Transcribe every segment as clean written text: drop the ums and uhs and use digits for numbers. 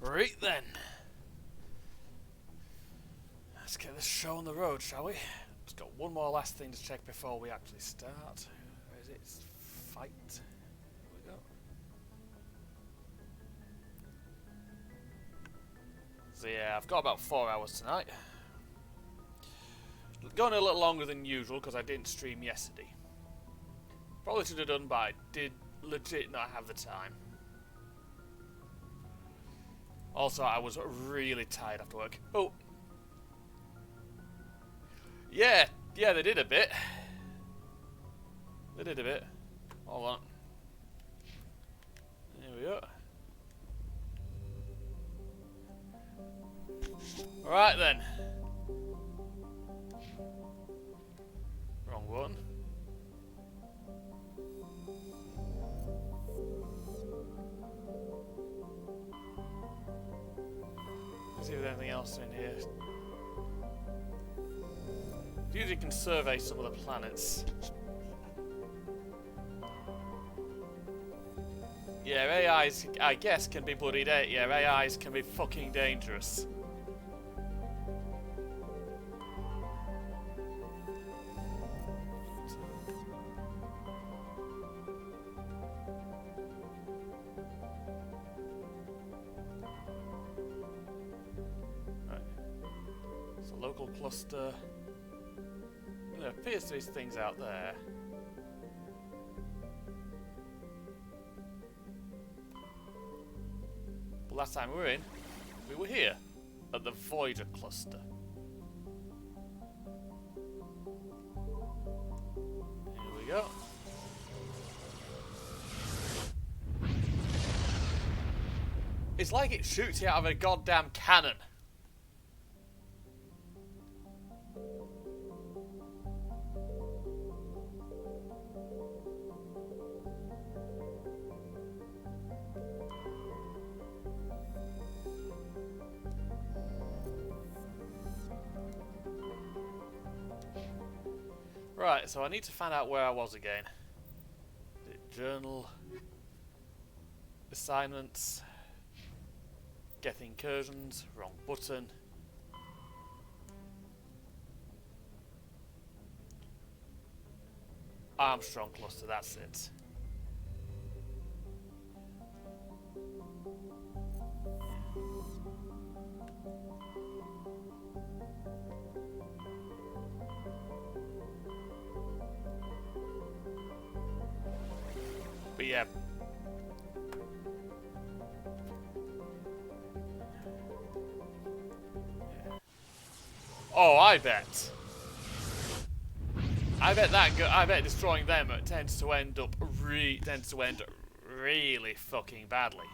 Right then. Let's get this show on the road, shall we? Just got one more last thing to check before we actually start. Where is it? It's fight. Here we go. So yeah, I've got about 4 hours tonight. Going a little longer than usual because I didn't stream yesterday. Probably should have done, but I did legit not have the time. Also, I was really tired after work. Oh. Yeah, they did a bit. They did a bit. Hold on. There we go. Alright then. Wrong one. Let's see if there's anything else in here. Usually can survey some of the planets. Yeah, AIs, I guess, can be bloody yeah, AIs can be fucking dangerous. Right. So local cluster. There appears to be things out there. But last time we were here at the Voyager cluster. Here we go. It's like it shoots you out of a goddamn cannon. Right, so I need to find out where I was again. Journal, assignments, get incursions, wrong button. Armstrong cluster, that's it. But yeah. Oh, I bet destroying them tends to end really fucking badly.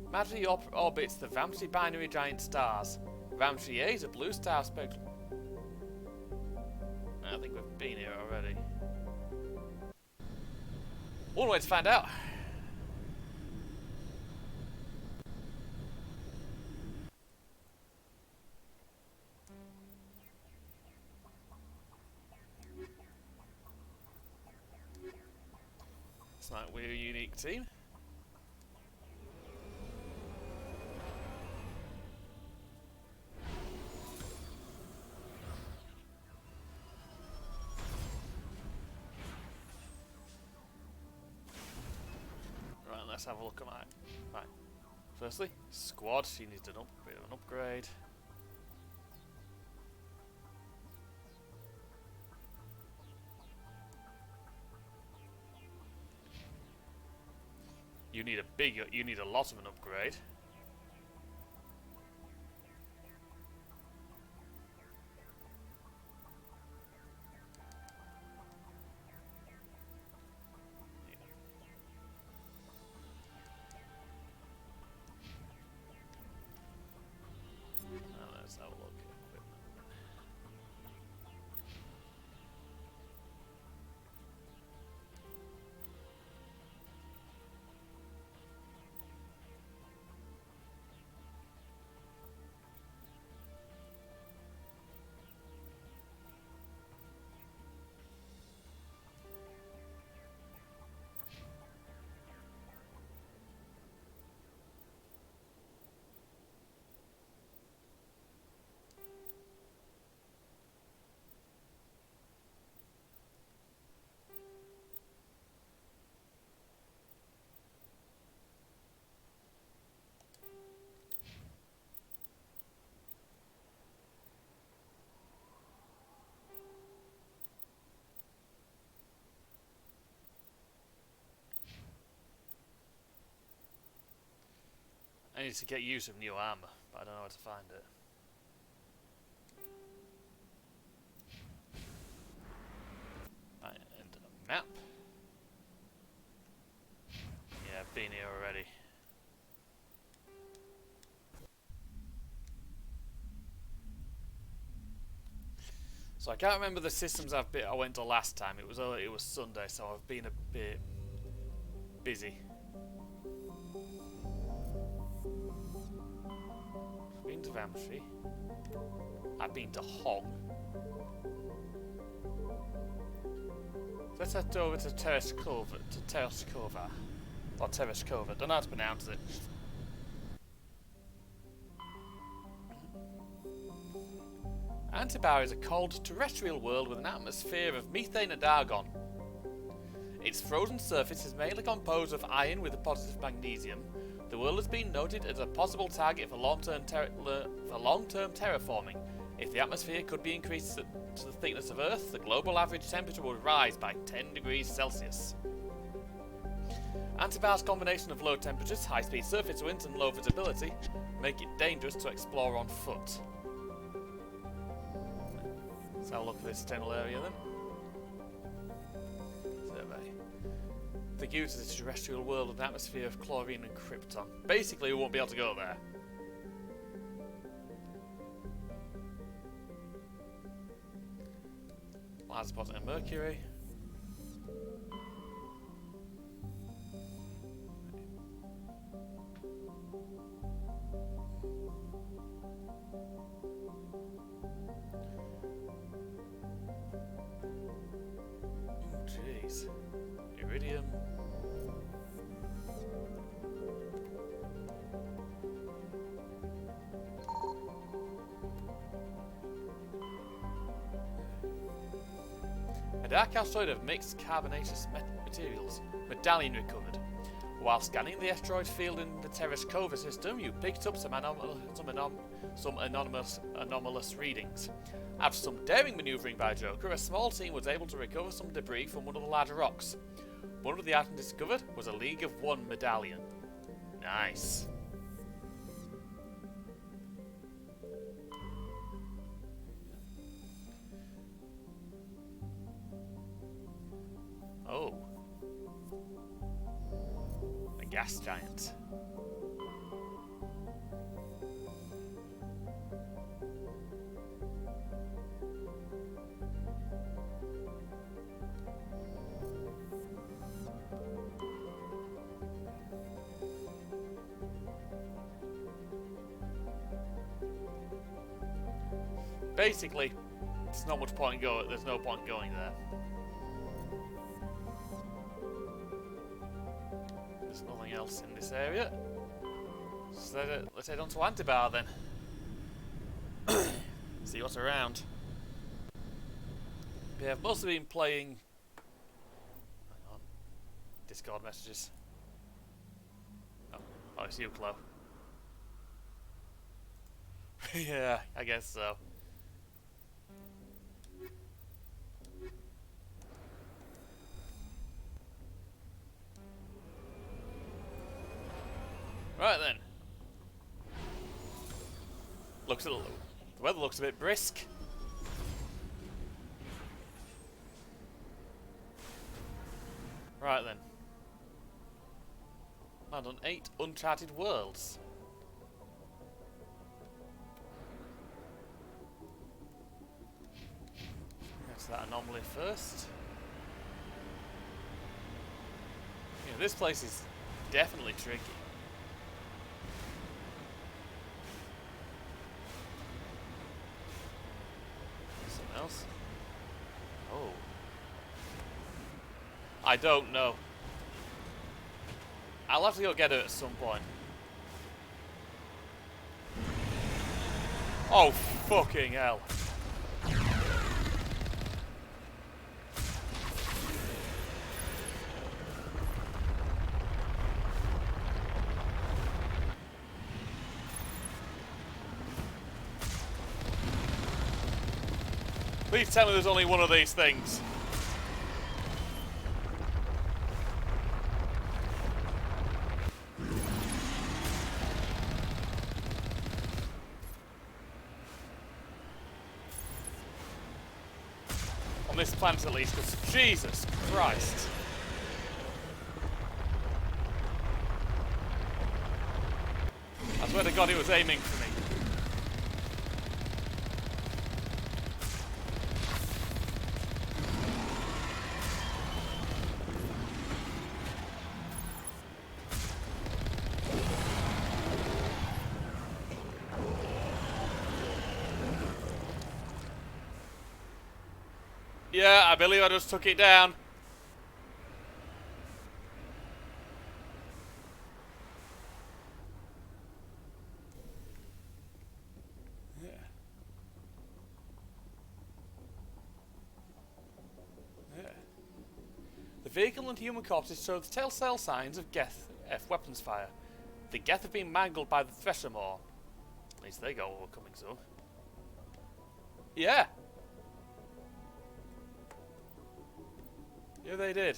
Imagine orbits the Vamsi binary giant stars. Vamsi A is a blue star spectrum. I think we've been here already. One way to find out. It's like we're a unique team. Let's have a look at mine. Right. Firstly, squad. She needs a bit of an upgrade. You need a lot of an upgrade. Let's have a look. need to get use of new armor, but I don't know where to find it. Right, and a map. Yeah, I've been here already. So I can't remember the systems I went to last time. It was Sunday, so I've been a bit busy. I've been to Vamshi. I've been to Hong. Let's head over to Tereskova, or Tereskova. Don't know how to pronounce it. Antibar is a cold terrestrial world with an atmosphere of methane and argon. Its frozen surface is mainly composed of iron with a positive magnesium. The world has been noted as a possible target for long-term terraforming. If the atmosphere could be increased to the thickness of Earth, the global average temperature would rise by 10 degrees Celsius. Antibar's combination of low temperatures, high-speed surface winds and low visibility make it dangerous to explore on foot. Let's have a look at this general area then. Survey. The use is a terrestrial world with an atmosphere of chlorine and krypton. Basically, we won't be able to go there. Large deposit of mercury. Jeez. Iridium. A dark asteroid of mixed carbonaceous materials. Medallion recovered. While scanning the asteroid field in the Tereskova system, you picked up some anomalous readings. After some daring manoeuvring by Joker, a small team was able to recover some debris from one of the larger rocks. One of the items discovered was a League of One medallion. Nice. Oh. A gas giant. Basically, there's not much point going. There's no point going there. There's nothing else in this area. So let's head on to Antibar then. See what's around. Yeah, I've mostly been playing. Hang on. Discord messages. Oh, it's you, Chloe. Yeah, I guess so. Right then. The weather looks a bit brisk. Right then. Land on 8 uncharted worlds. Get to that anomaly first. Yeah, this place is definitely tricky. Something else? Oh. I don't know. I'll have to go get her at some point. Oh, fucking hell. Please tell me there's only one of these things. On this planet at least, because Jesus Christ. I swear to God he was aiming for me. Yeah, I believe I just took it down. Yeah. Yeah. The vehicle and human corpses show the telltale signs of Geth F weapons fire. The Geth have been mangled by the Thresher Maw. At least they got what were coming soon. Yeah. Yeah, they did.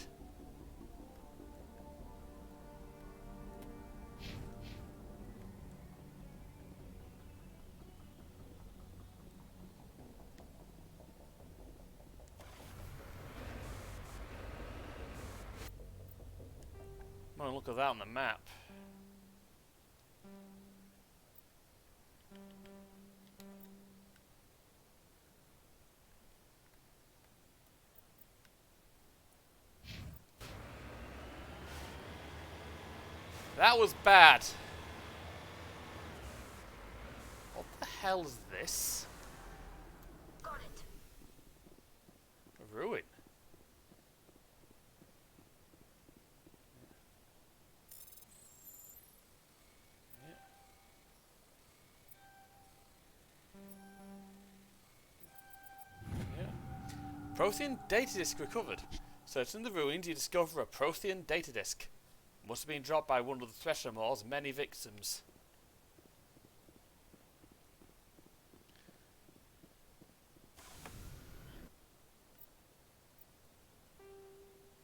Oh, look at that on the map. That was bad. What the hell is this? Got it. A ruin. Yeah. Prothean data disk recovered. Searching the ruins, you discover a Prothean data disk. Must have been dropped by one of the Thresher Maw's many victims.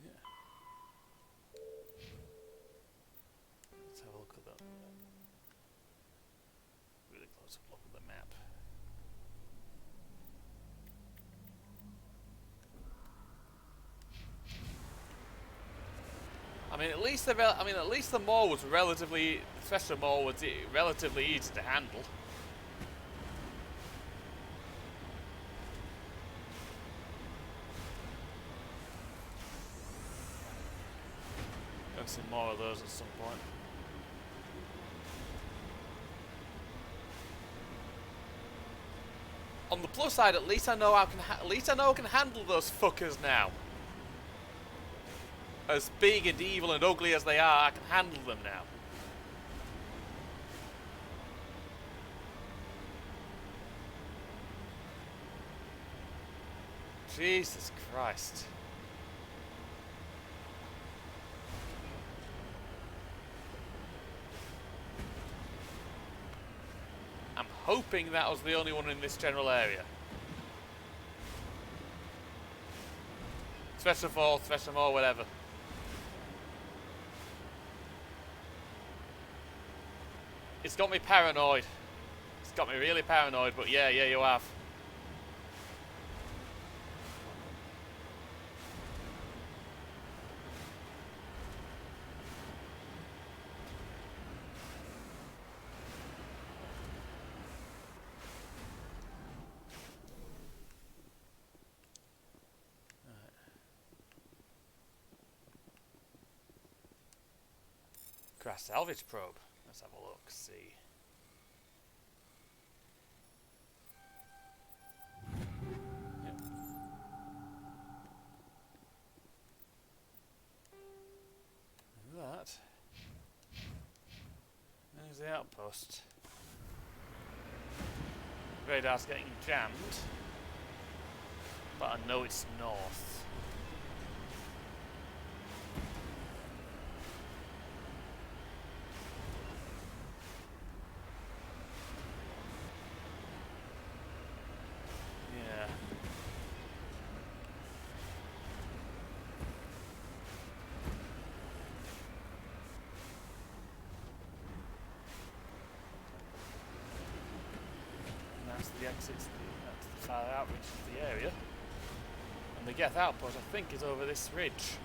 Yeah. Let's have a look at that. Really close up look at the map. I mean, at least the maw was relatively. The Thresher Maw was relatively easy to handle. Gonna see more of those at some point. On the plus side, at least I know I can handle those fuckers now. As big and evil and ugly as they are, I can handle them now. Jesus Christ. I'm hoping that was the only one in this general area. Thresher Fall, Thresher Maw, whatever. It's got me paranoid. It's got me really paranoid, but yeah, you have. Crash salvage probe. Let's have a look, see. Yep. That. There's the outpost. Radar's getting jammed, but I know it's north. The exits to the far outreach of the area. And the Geth outpost, I think, is over this ridge.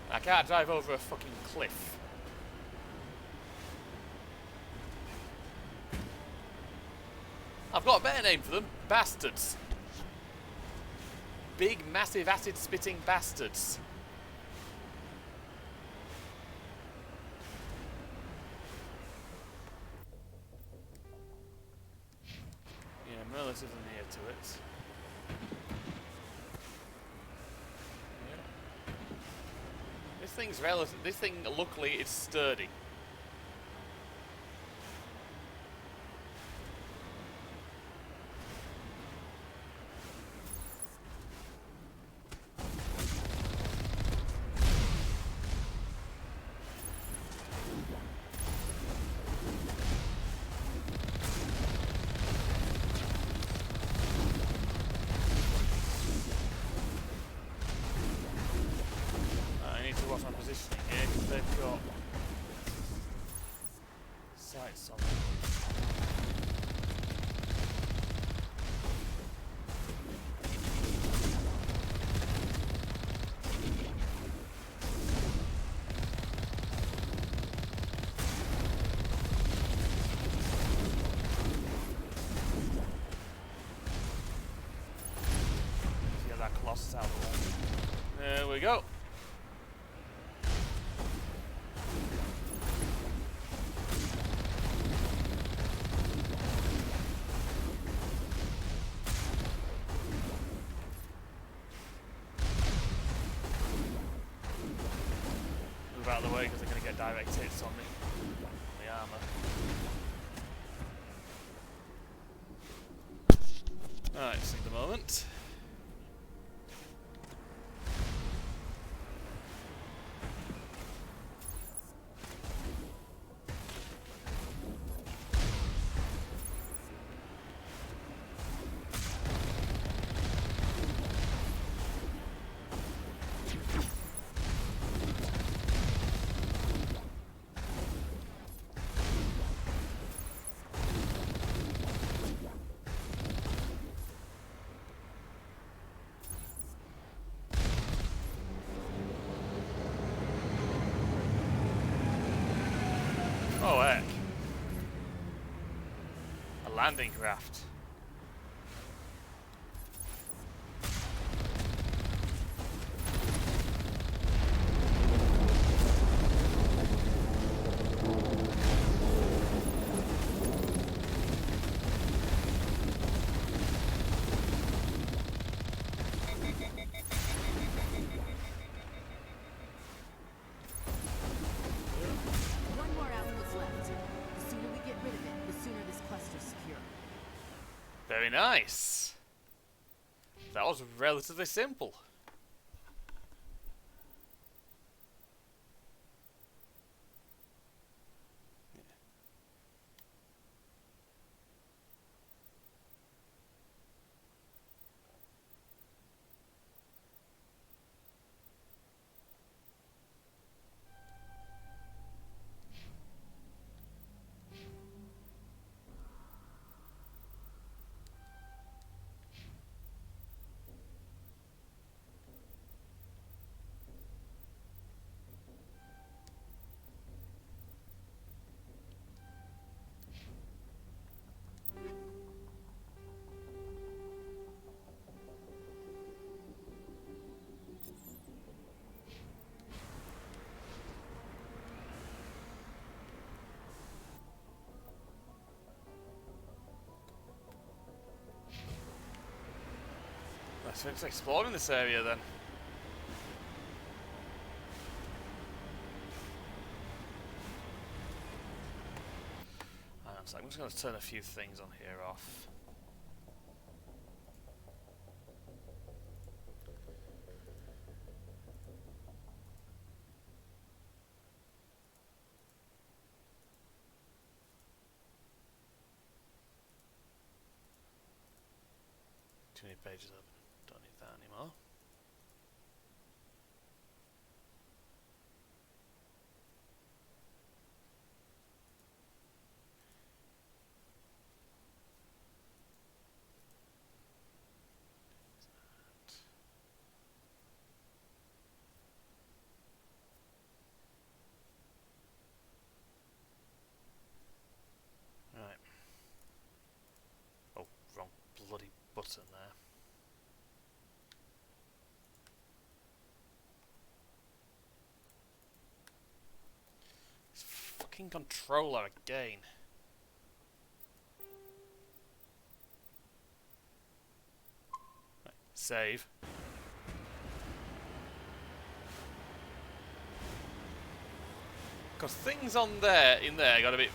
I can't drive over a fucking cliff. I've got a better name for them. Bastards. Big, massive, acid-spitting bastards. Yeah, I'm relatively near to it. Yeah. This thing, luckily, is sturdy. Watch my positioning here because they've got sights on them. Let's get that Colossus out of the way. There we go. Out of the way because they're going to get direct hits on me. The armour. Alright, see the moment. Oh heck. A landing craft. Very nice. That was relatively simple. Let's finish exploring this area then. So I'm just going to turn a few things on here off. Too many pages open. Don't need that anymore. fucking controller again. Right, save. Because things on there, in there, got a bit,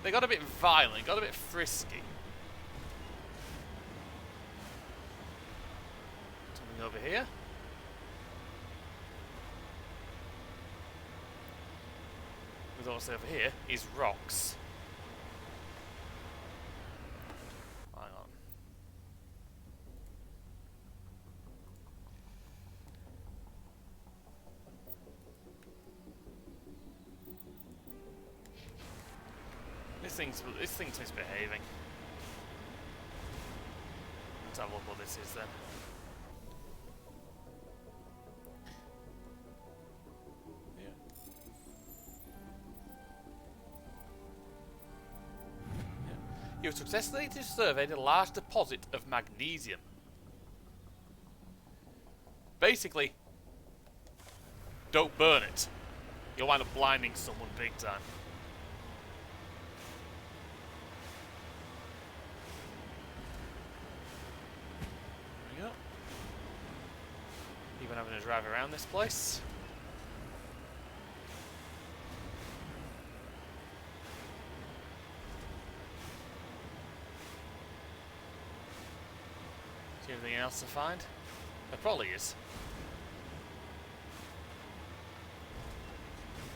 they got a bit violent, got a bit frisky. Something over here. There's also over here is rocks. Hang on. This thing's misbehaving. Let's have a look what this is then. Yeah. You have successfully surveyed a large deposit of magnesium. Basically, don't burn it. You'll wind up blinding someone big time. There we go. Even having a drive around this place. Is there anything else to find? There probably is.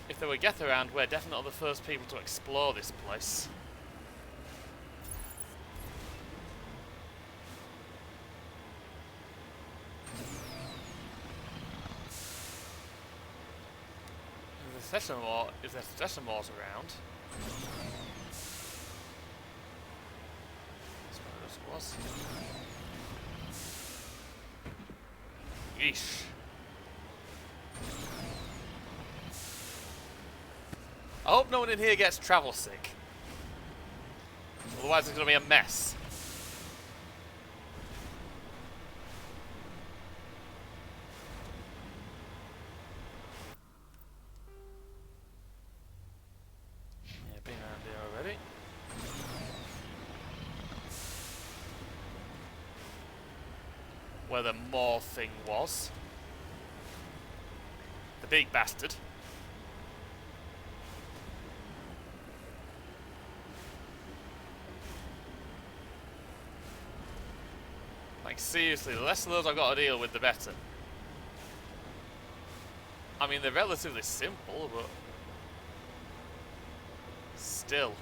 If there were Geth around, we're definitely the first people to explore this place. If there's Thesamores around. That's what it was. Yeesh. I hope no one in here gets travel sick. Otherwise it's going to be a mess. Yeah, been around here already. Where the more thing was. The big bastard. Like, seriously, the less of those I've got to deal with, the better. I mean, they're relatively simple, but still.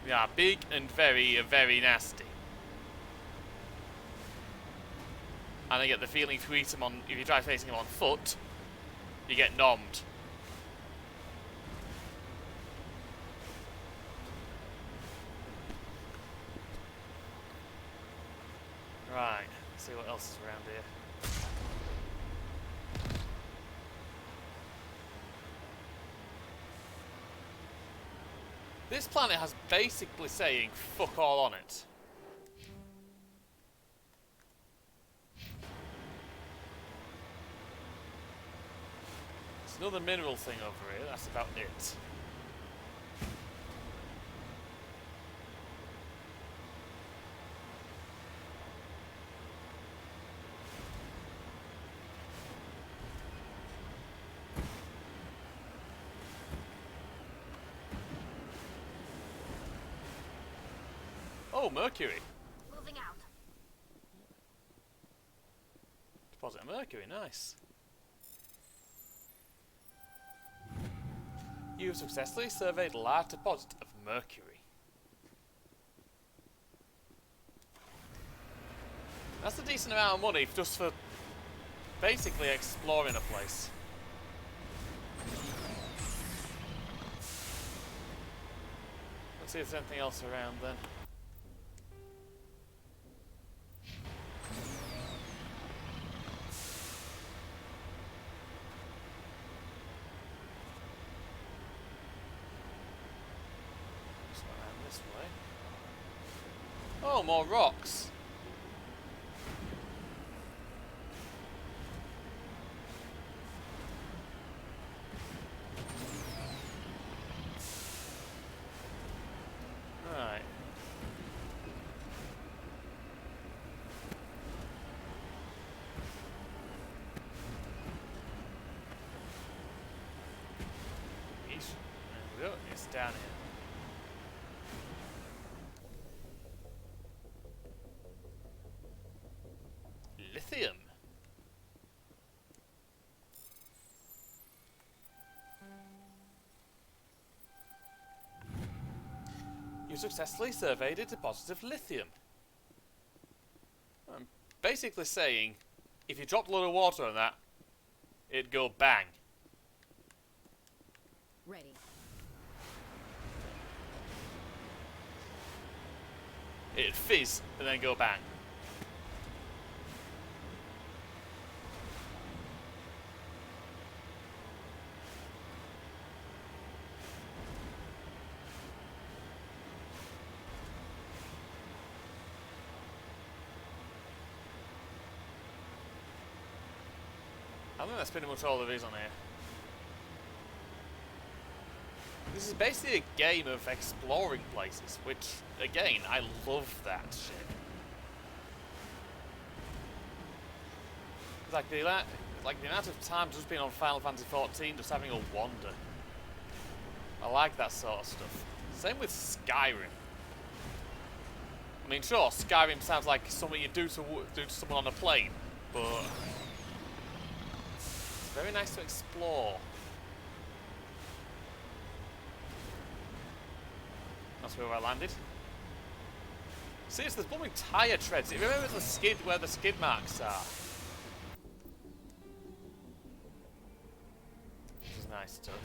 They are big and very, very nasty. And I get the feeling if you try facing them on foot, you get nommed. Right, let's see what else is around here. This planet has basically saying fuck all on it. There's another mineral thing over here, that's about it. Oh, mercury. Moving out. Deposit of mercury, nice. You have successfully surveyed a large deposit of mercury. That's a decent amount of money just for basically exploring a place. Let's see if there's anything else around then. This way. Oh, more rocks. down here? Lithium. You successfully surveyed a deposit of lithium. I'm basically saying, if you dropped a lot of water on that, it'd go bang. Ready. It'd fizz and then go bang. I think that's pretty much all there is on here. This is basically a game of exploring places, which, again, I love that shit. Like the amount of time just being on Final Fantasy XIV, just having a wander. I like that sort of stuff. Same with Skyrim. I mean, sure, Skyrim sounds like something you do to someone on a plane, but it's very nice to explore. That's where I landed. See, it's the blooming tyre treads. It remembers the skid where the skid marks are. This is a nice touch.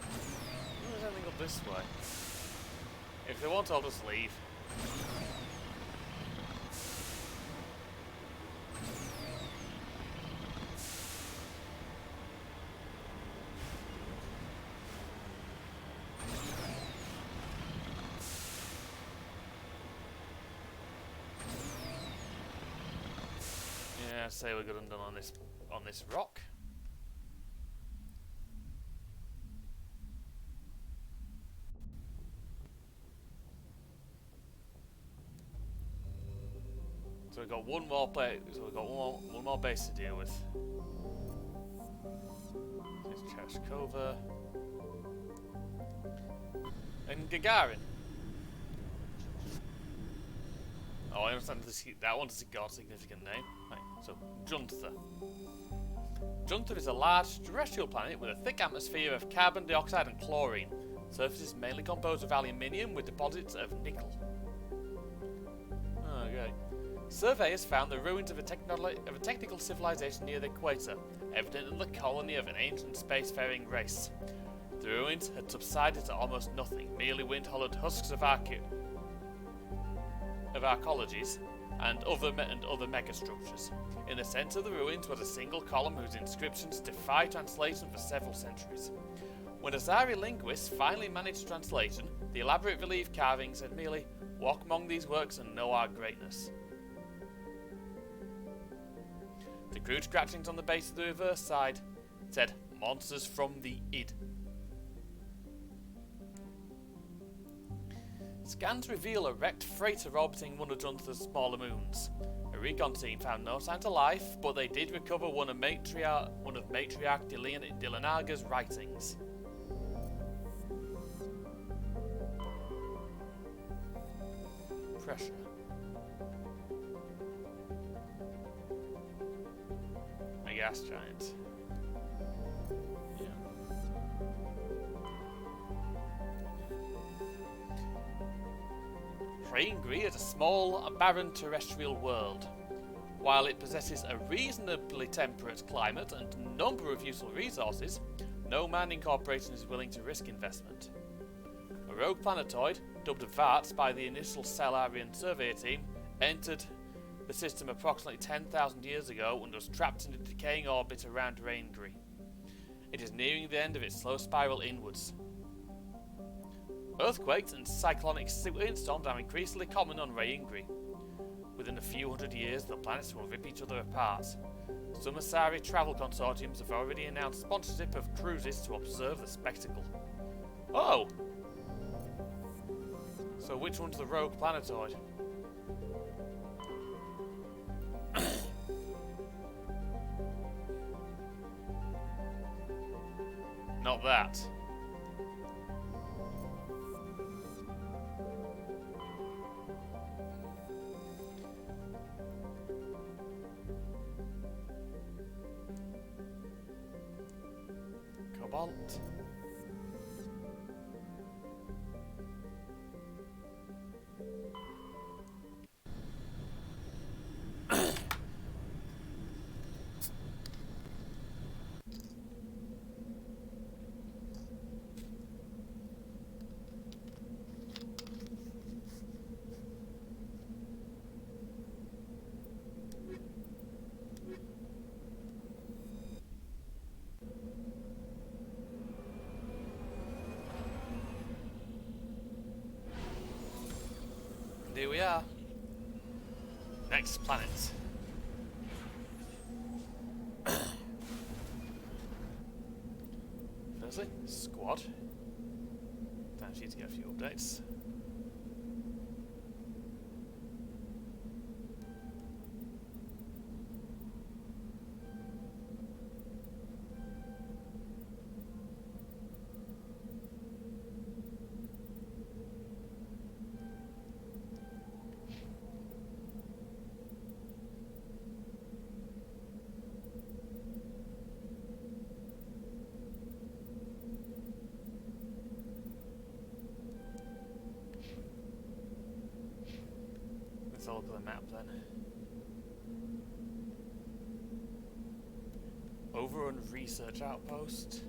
Oh, there's anything up this way. If they want, I'll just leave. Yeah, I'd say we're good and done on this rock. So we've got one more one more base to deal with. There's Chershkova and Gagarin. Oh, I understand that one's got a significant name. Right, so Juntha. Juntha is a large terrestrial planet with a thick atmosphere of carbon dioxide and chlorine. Surface is mainly composed of aluminium with deposits of nickel. Okay. Surveyors found the ruins of a technical civilization near the equator, evidently the colony of an ancient spacefaring race. The ruins had subsided to almost nothing, merely wind-hollowed husks of archaeologies and other megastructures. In the centre of the ruins was a single column whose inscriptions defy translation for several centuries. When Azari linguists finally managed translation, the elaborate relief carvings said merely, "Walk among these works and know our greatness." The crude scratchings on the base of the reverse side said, "Monsters from the id." Scans reveal a wrecked freighter orbiting one of Juntha's smaller moons. A recon team found no sign of life, but they did recover one of Matriarch Dilanaga's writings. Pressure. A gas giant. Raingri is a small, barren terrestrial world. While it possesses a reasonably temperate climate and a number of useful resources, no mining corporation is willing to risk investment. A rogue planetoid, dubbed Vart by the initial Salarian surveyor team, entered the system approximately 10,000 years ago and was trapped in a decaying orbit around Raingri. It is nearing the end of its slow spiral inwards. Earthquakes and cyclonic windstorms are increasingly common on Raingri. Within a few hundred years, the planets will rip each other apart. Some Asari travel consortiums have already announced sponsorship of cruises to observe the spectacle. Oh! So which one's the rogue planetoid? Not that. cobalt. And here we are. Next planet. Firstly, squad. Time for you to get a few updates. Let's have a look at the map then. Overrun research outpost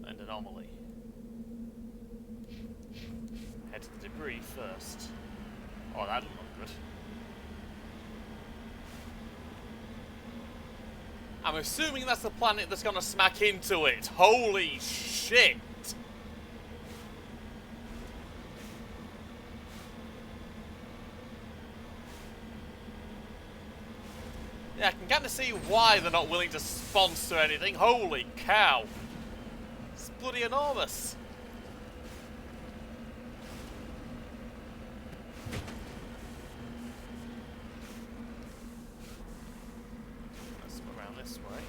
and anomaly. Head to the debris first. Oh, that doesn't look good. I'm assuming that's the planet that's gonna smack into it. Holy shit! Yeah, I can kind of see why they're not willing to sponsor anything. Holy cow! It's bloody enormous. Let's go around this way.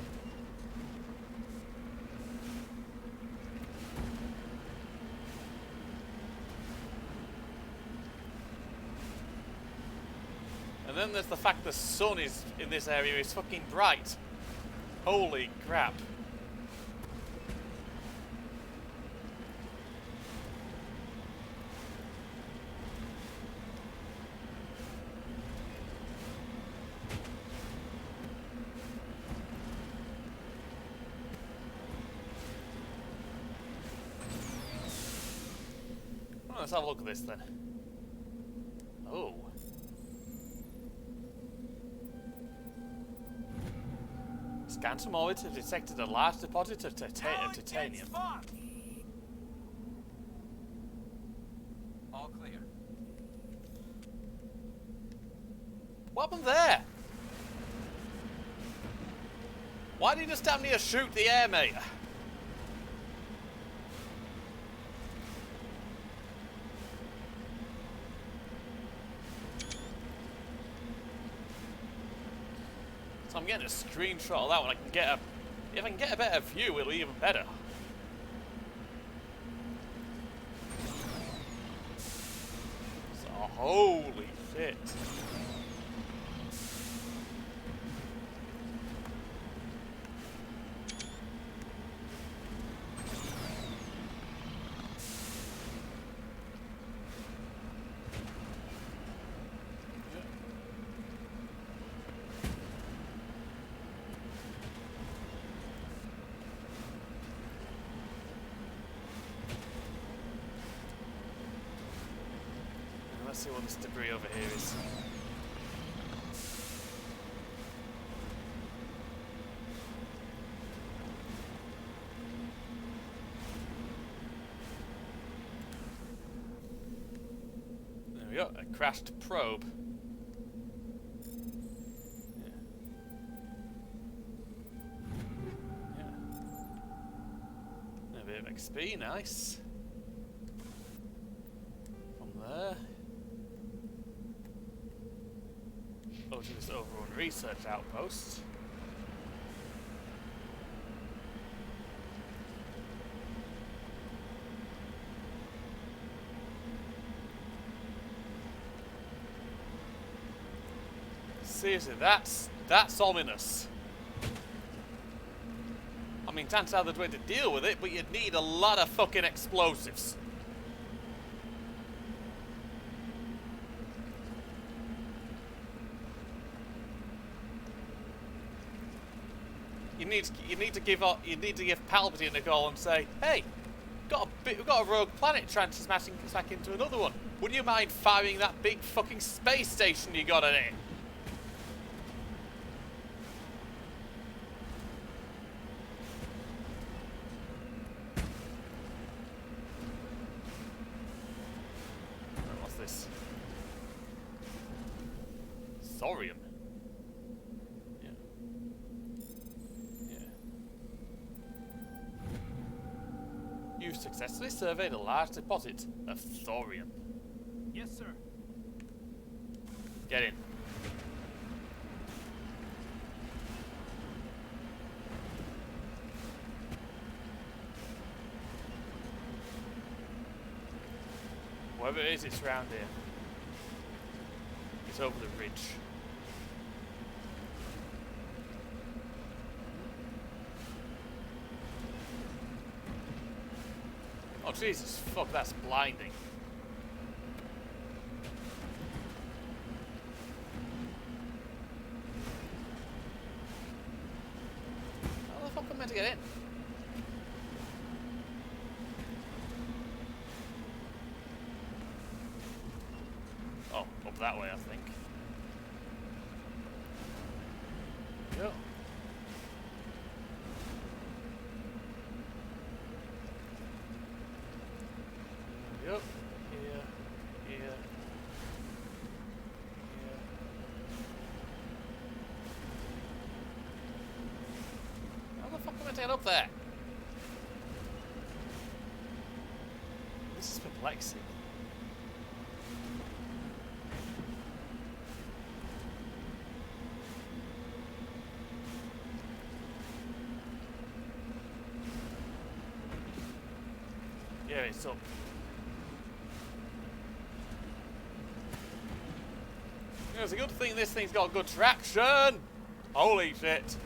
And then there's the fact the sun is in this area is fucking bright. Holy crap. Well, let's have a look at this then. Oh. Scan thermometer have detected a large deposit of titanium. All clear. What happened there? Why did you just stand near shoot the air, mate? So I'm getting a screenshot of that one. I can get a, if I can get a better view, it'll be even better. So, holy shit. Let's see what this debris over here is. There we go, a crashed probe. Yeah. Yeah. A bit of XP, nice. From there. Over to this overrun research outpost. Seriously, that's ominous. I mean, Tan's the way to deal with it, but you'd need a lot of fucking explosives. You need to give Palpatine a call and say, "Hey, we've got a rogue planet transmatting us back into another one. Would you mind firing that big fucking space station you got in it?" What's this? Thorium. You've successfully surveyed a large deposit of thorium. Yes, sir. Get in. Wherever it is, it's around here. It's over the ridge. Oh Jesus, fuck, that's blinding. How the fuck am I meant to get in? Oh, up that way, I think. Go. Yep. Here. How the fuck am I to get up there? This is perplexing. Yeah, it's up. It's a good thing this thing's got good traction. Holy shit.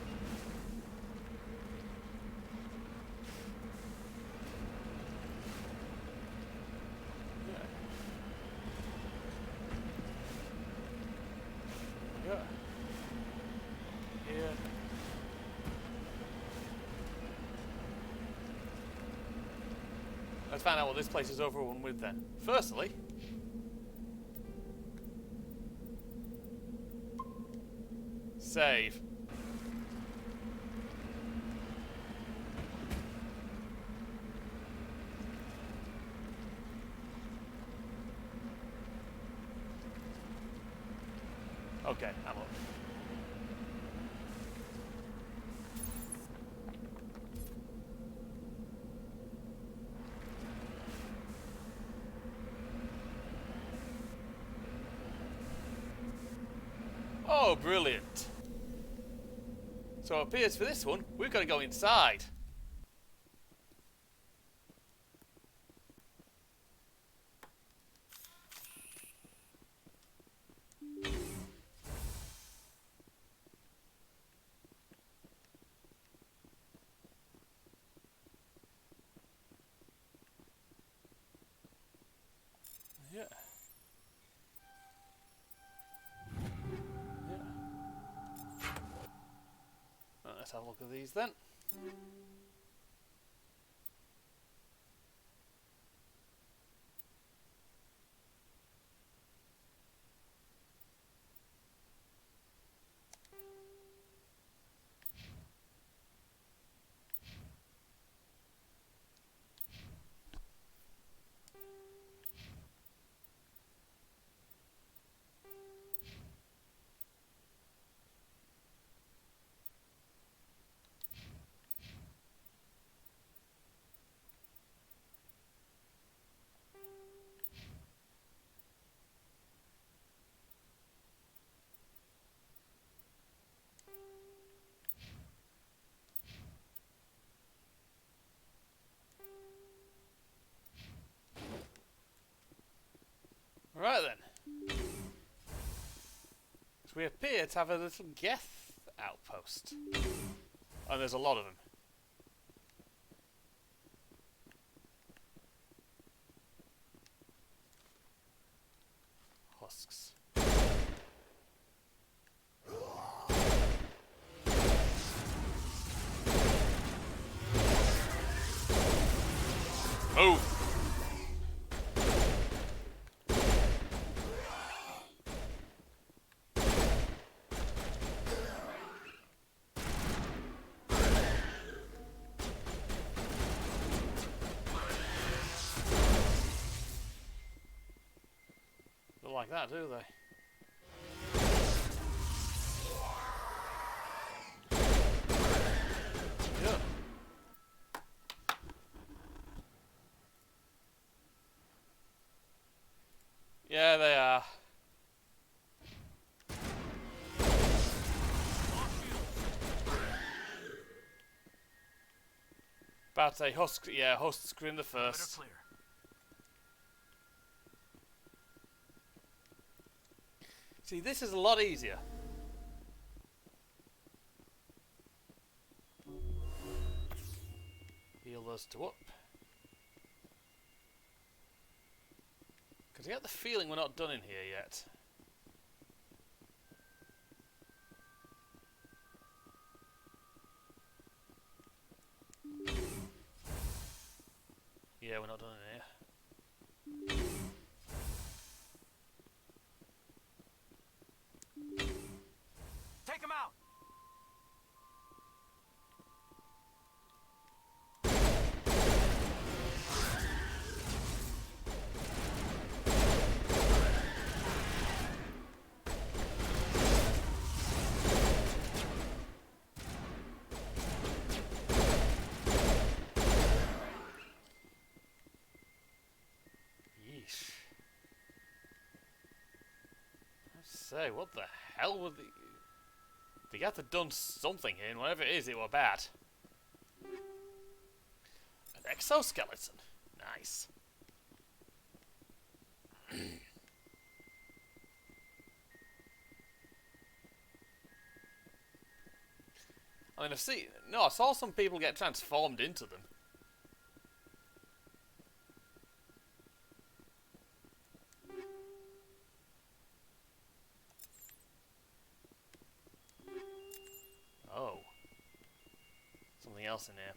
Yeah. Yeah. Let's find out what this place is overrun with then. Firstly, save. Okay, I'm up. Oh, brilliant. So it appears for this one, we've got to go inside. Yeah. Yeah. Right, let's have a look at these then. Right then. So we appear to have a little Geth outpost. And there's a lot of them. husks. Move! Don't like that, do they? Yeah. Yeah, they are. About to say Husk, yeah, Husks are in the first. Clear. See, this is a lot easier. Heal those two up. Because I get the feeling we're not done in here yet. Yeah, we're not done in here. Take him out. Yeesh. Let's say, what the hell were the... They got to done something here, and whatever it is, it were bad. An exoskeleton. Nice. I mean, I saw some people get transformed into them. Oh. Something else in here.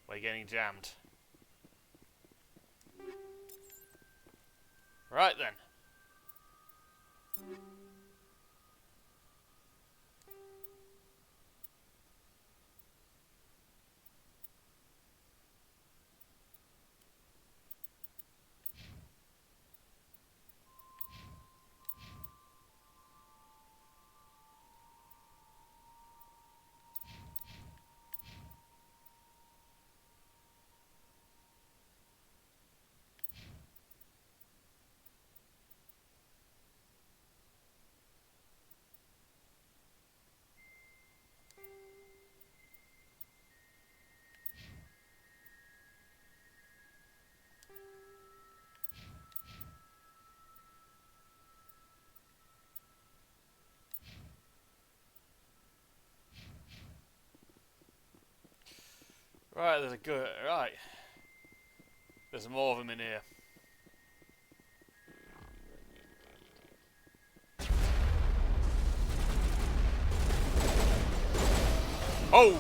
We're getting jammed. Right then. Right, there's a good... Right. There's more of them in here. Oh!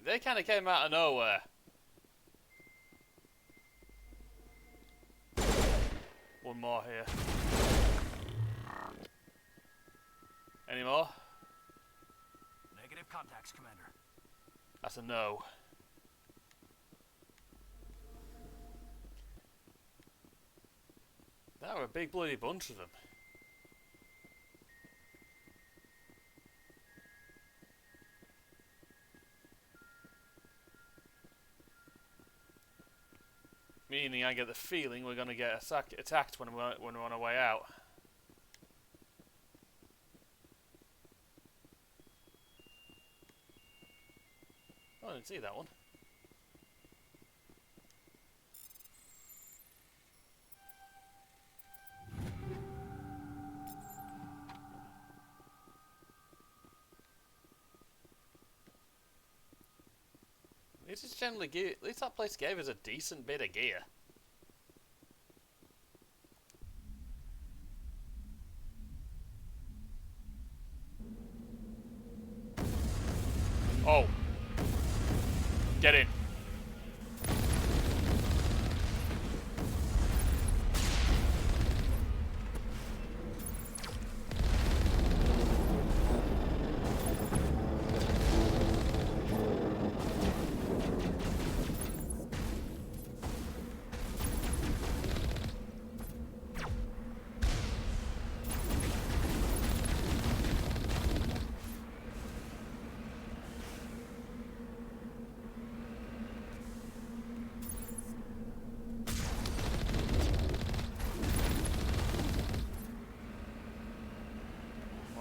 They kind of came out of nowhere. One more here. Any more? Negative contacts, Commander. That's a no. There were a big bloody bunch of them. Meaning I get the feeling we're going to get attacked when we're on our way out. Oh, I didn't see that one. At least that place gave us a decent bit of gear. Oh. Get in.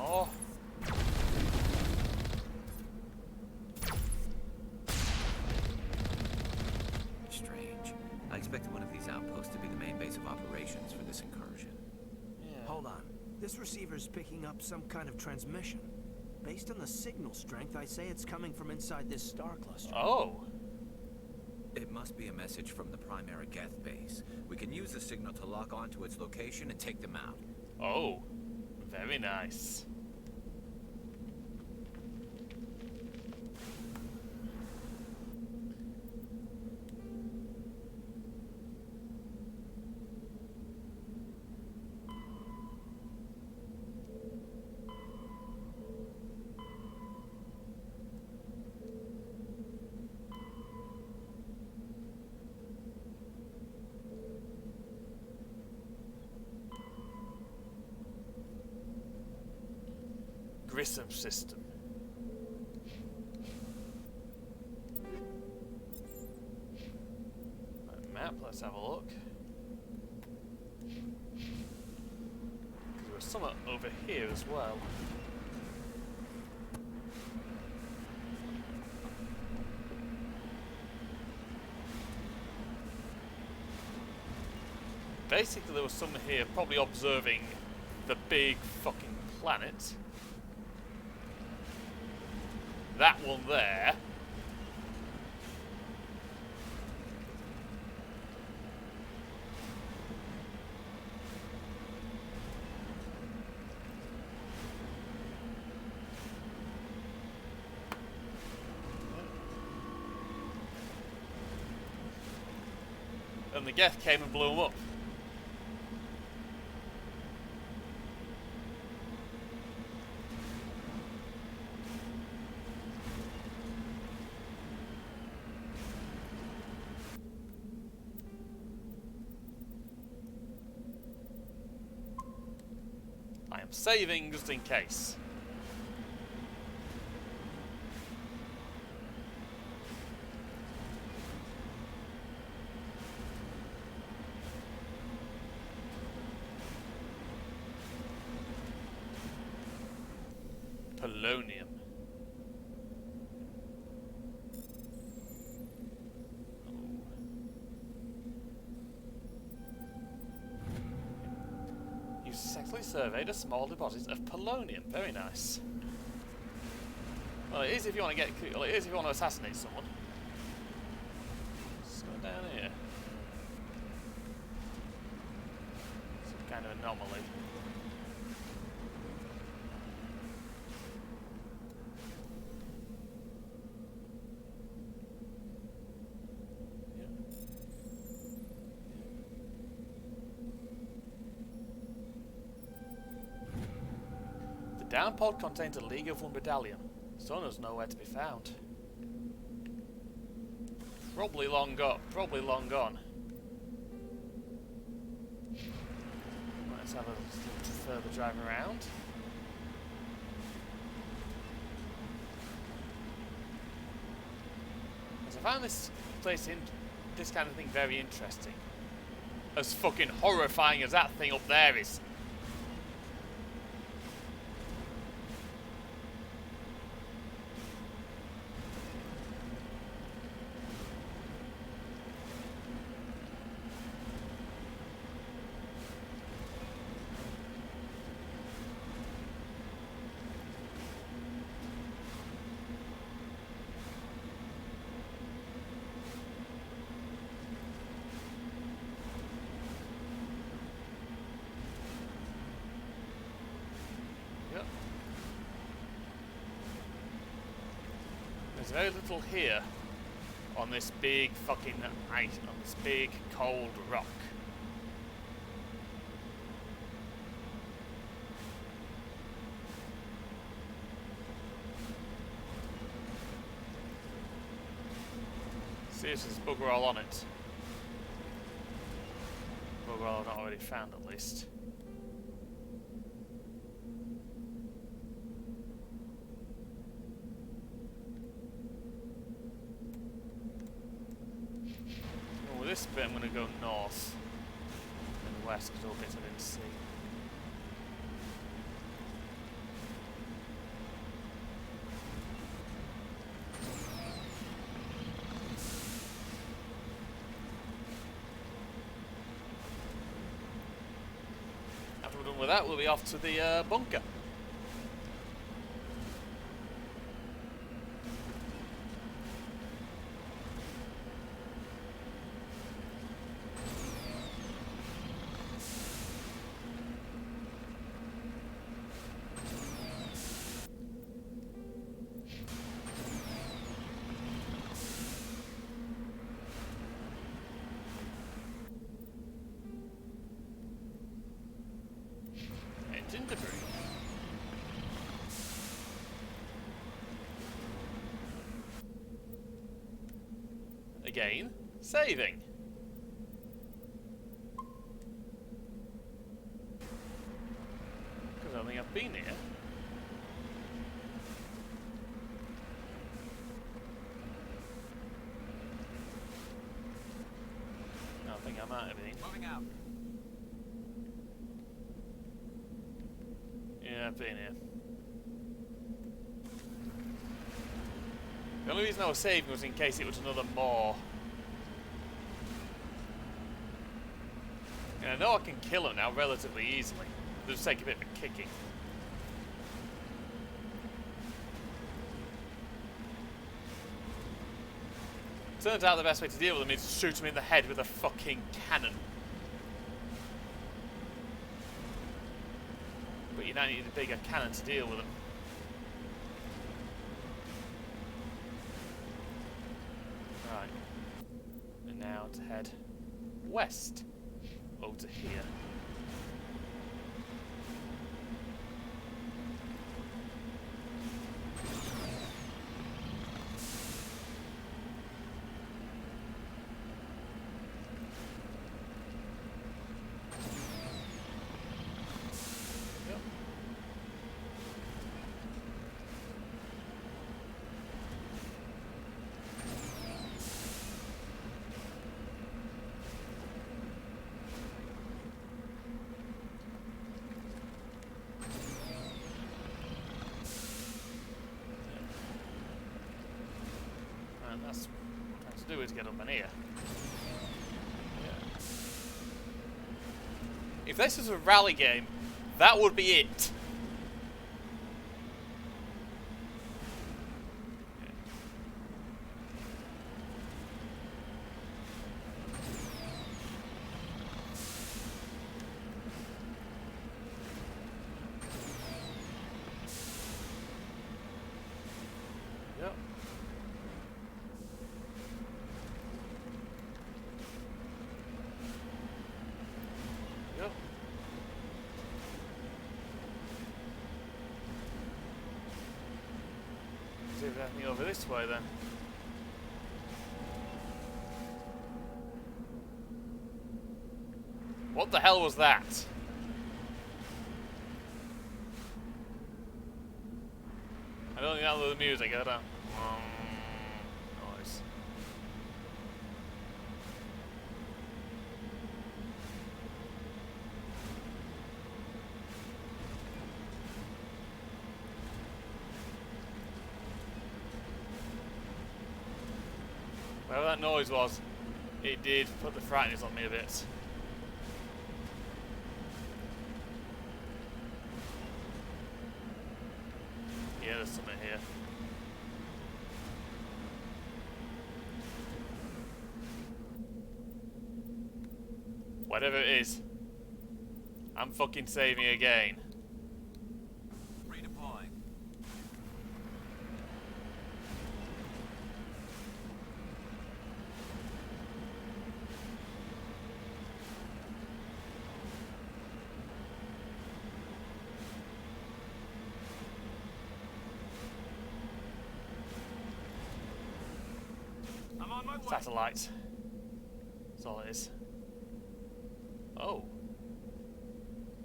Oh. Strange. I expected one of these outposts to be the main base of operations for this incursion. Yeah. Hold on. This receiver's picking up some kind of transmission. Based on the signal strength, I say it's coming from inside this star cluster. Oh. It must be a message from the primary Geth base. We can use the signal to lock onto its location and take them out. Oh. Very nice. Grissom system. Right, map, let's have a look. There was some over here as well. Basically there was some here probably observing the big fucking planet. That one there. And the Geth came and blew them up. I am saving just in case. Polonium. You successfully surveyed a small deposit of polonium. Very nice. Well, it is if you want to get. Well, it is if you want to assassinate someone. Let's go down here. Some kind of anomaly. The down pod contains a League of One medallion. Sona's nowhere to be found. Probably long gone. Probably long gone. Let's have a little further drive around. As I found this place this kind of thing very interesting. As fucking horrifying as that thing up there is. There's very little here on this big fucking ice, on this big cold rock. See if there's bugger all on it. Bugger all I've not already found at least. This bit I'm going to go north and west because all bits I didn't see. After we're done with that, we'll be off to the bunker. Engine debris. Again, saving. Because I don't think I've been here. No, I think I'm out of everything. Moving out. Yeah, I've been here. The only reason I was saving was in case it was another maw. And I know I can kill him now relatively easily. It'll just take a bit of a kicking. Turns out the best way to deal with him is to shoot him in the head with a fucking cannon. But you now need a bigger cannon to deal with them. Right. And now to head west. Over to here. And that's what I'm trying to do is get up in here. Yeah. If this was a rally game, that would be it. Yep. Yep. See if there's anything over this way then. What the hell was that? I don't think that was the music, I don't. Noise. Whatever that noise was, it did put the frighteners on me a bit. Yeah, there's something here. Whatever it is, I'm fucking saving again. Redeploying. I'm on my way. Satellite. That's all it is. Oh.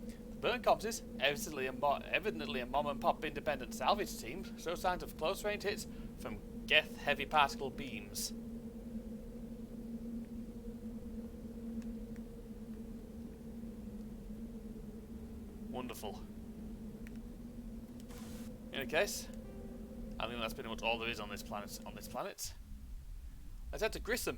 The burn corpses, evidently a mom and pop independent salvage team, show signs of close range hits from Geth heavy particle beams. Wonderful. In any case, I think that's pretty much all there is on this planet. Let's head to Grissom.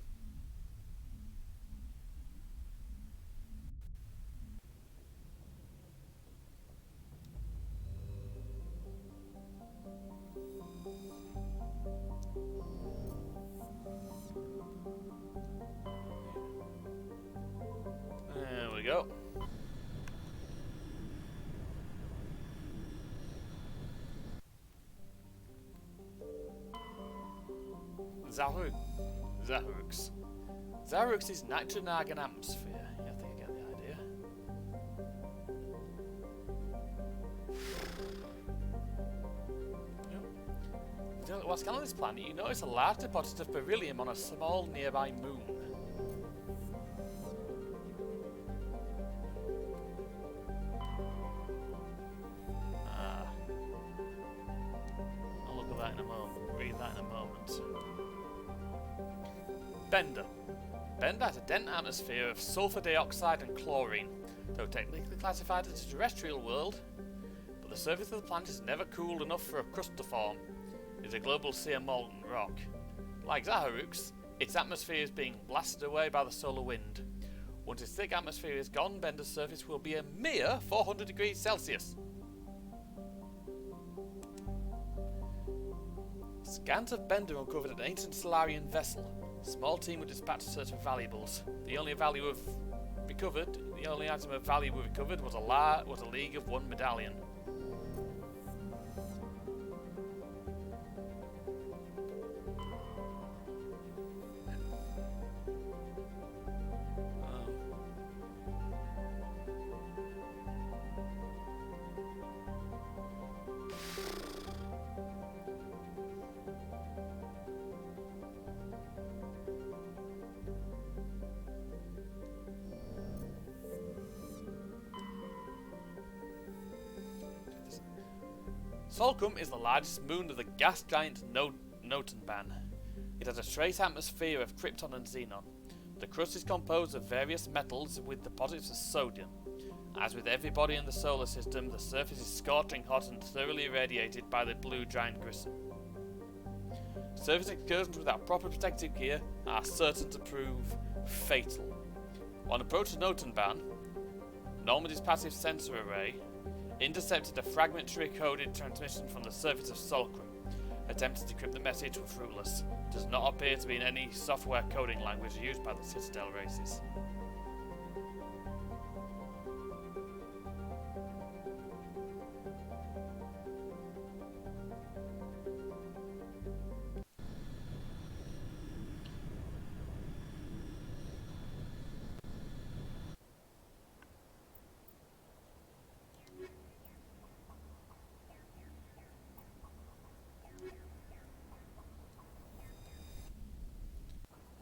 There we go. Zahrux. Zahrux is nitrogen argon atmosphere. Yeah, I think I get the idea. Yep. While scanning this planet, you notice a large deposit of beryllium on a small nearby moon. I'll look at that in a moment. Read that in a moment. Bender. Bender has a dense atmosphere of sulfur dioxide and chlorine, though technically classified as a terrestrial world, but the surface of the planet is never cooled enough for a crust to form. It is a global sea of molten rock. Like Zaharux, its atmosphere is being blasted away by the solar wind. Once its thick atmosphere is gone, Bender's surface will be a mere 400 degrees Celsius. Scans of Bender uncovered an ancient Solarian vessel. A small team were dispatched to search for valuables. The only item of value we recovered was a League of One medallion. Solcum is the largest moon of the gas giant Notenban. It has a trace atmosphere of krypton and xenon. The crust is composed of various metals with deposits of sodium. As with every body in the solar system, the surface is scorching hot and thoroughly irradiated by the blue giant Grissom. Surface excursions without proper protective gear are certain to prove fatal. On approach to Notenban, Normandy's passive sensor array intercepted a fragmentary coded transmission from the surface of Solcrum. Attempting to decrypt the message were fruitless. It does not appear to be in any software coding language used by the Citadel races.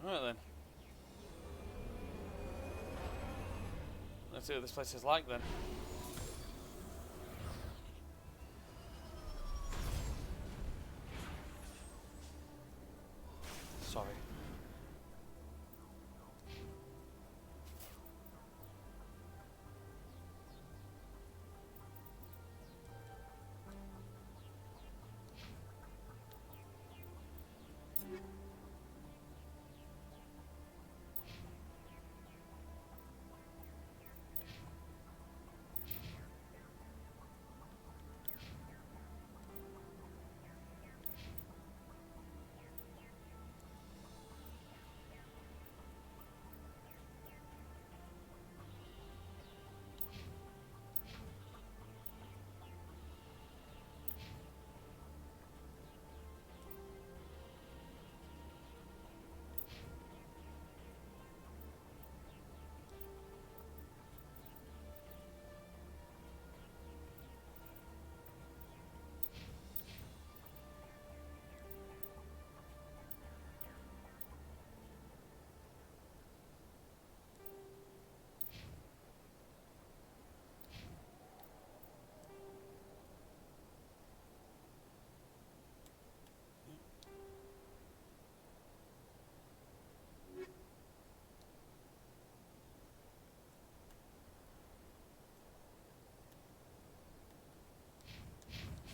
Alright then. Let's see what this place is like then. Sorry.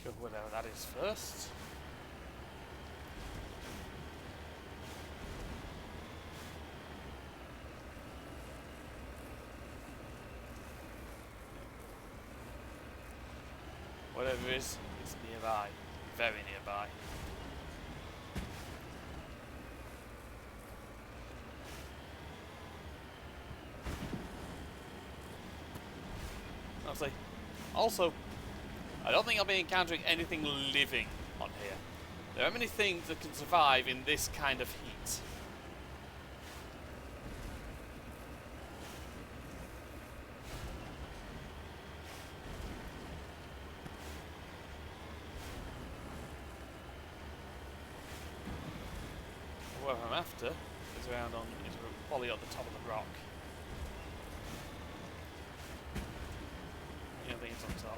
Go whatever that is first. Whatever it is, it's nearby. Very nearby. Honestly. Also, I don't think I'll be encountering anything living on here. There are many things that can survive in this kind of heat. What I'm after is around on, is probably at the top of the rock. Yeah, I think it's on top.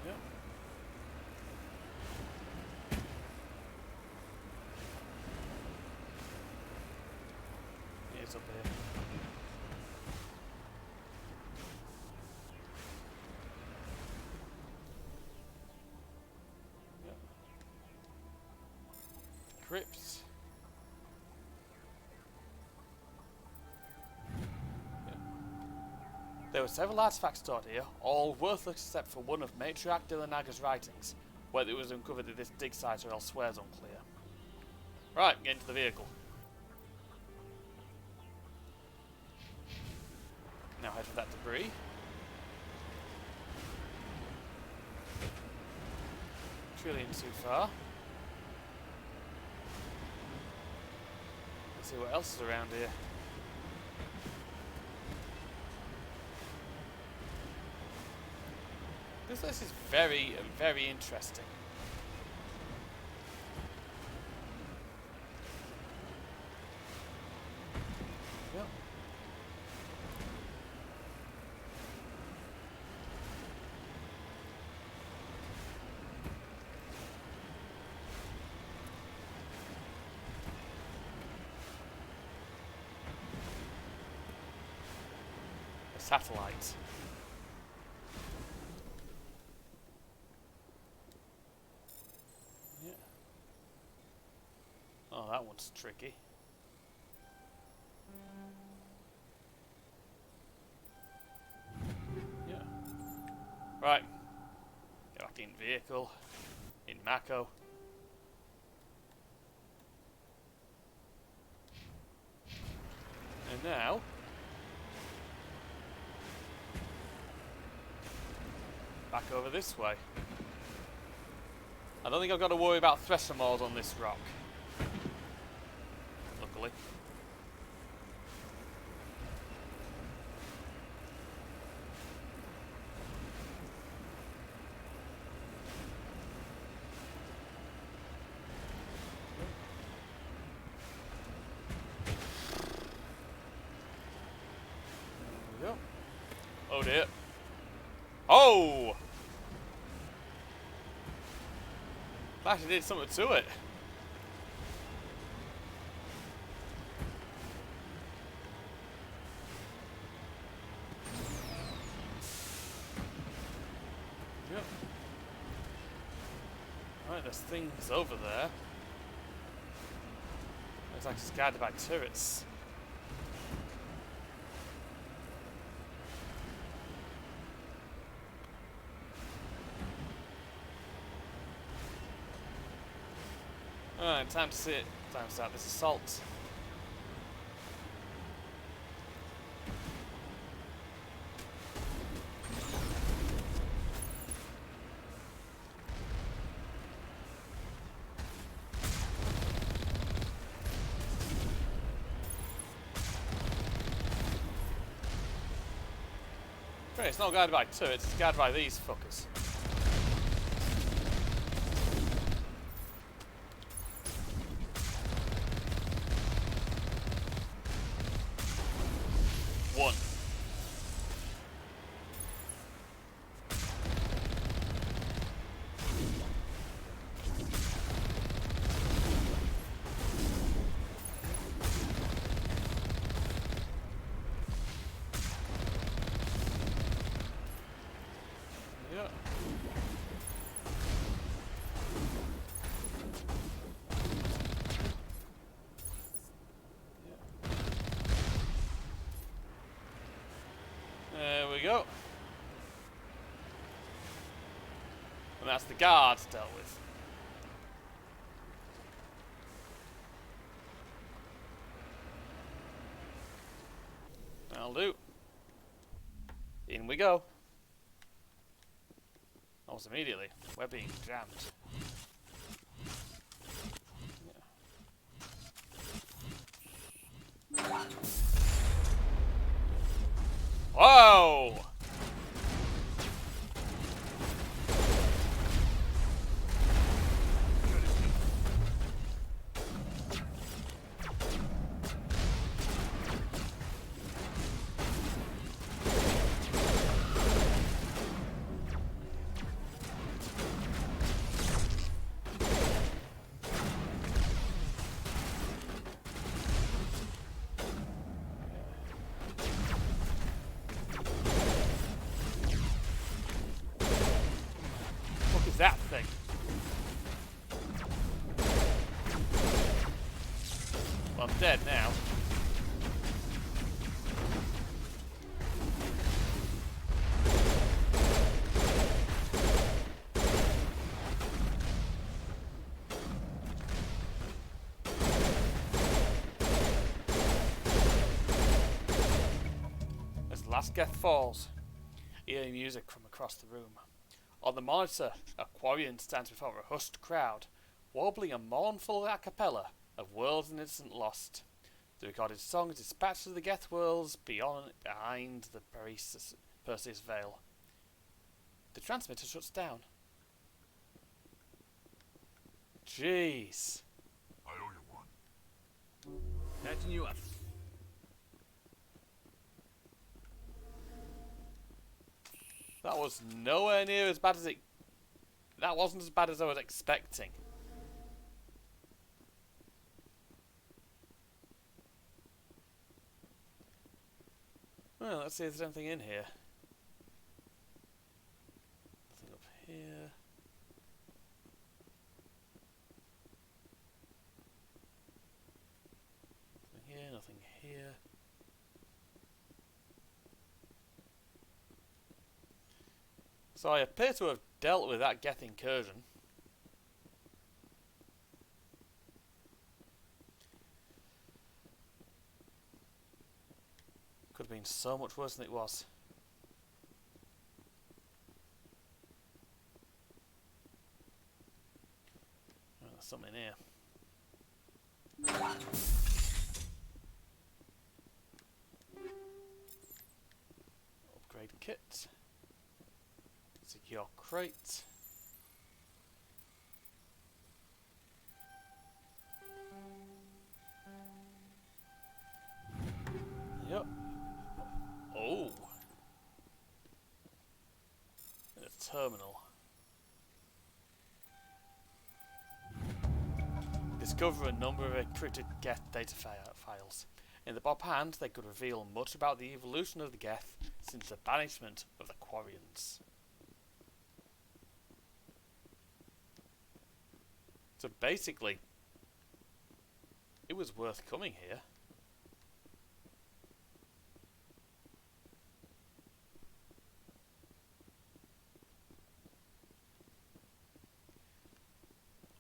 Yep. Yeah, it's up here. Yep. Crypt. There were several artifacts stored here, all worthless except for one of Matriarch Dilanaga's writings. Whether it was uncovered at this dig site or elsewhere is unclear. Right, get into the vehicle. Now head for that debris. Trillion too far. Let's see what else is around here. This place is very, very interesting. Yep. A satellite. Oh, that one's tricky. Yeah. Right. Get back in vehicle. In Mako. And now... back over this way. I don't think I've got to worry about thresher mold on this rock. Luckily. Oh dear. Oh! Actually did something to it. Yep. Right, there's things over there. Looks like it's guarded by turrets. Alright, time to start this assault. Great, it's not guarded by turrets, it's guarded by these fuckers. One. Yeah. There we go. And that's the guards dealt with. That'll do. In we go. Almost immediately. We're being jammed. Yeah. Whoa! What is that thing? Well, I'm dead now. As the last Geth falls, eerie music from across the room. On the monitor, a Quarian stands before a hushed crowd, warbling a mournful a cappella of worlds and innocent lost. The recorded song is dispatched to the Geth worlds behind the Perseus veil. The transmitter shuts down. Jeez. I owe you one. Catching you up. That was nowhere near as bad as it... That wasn't as bad as I was expecting. Well, let's see if there's anything in here. Nothing up here. Nothing here, nothing here. So I appear to have dealt with that Geth incursion. Could have been so much worse than it was. Oh, there's something here. Upgrade kit. Secure crate. Yep. Oh. terminal. Discover a number of encrypted Geth data files. In the Bob hand, they could reveal much about the evolution of the Geth since the banishment of the Quarians. So basically, it was worth coming here.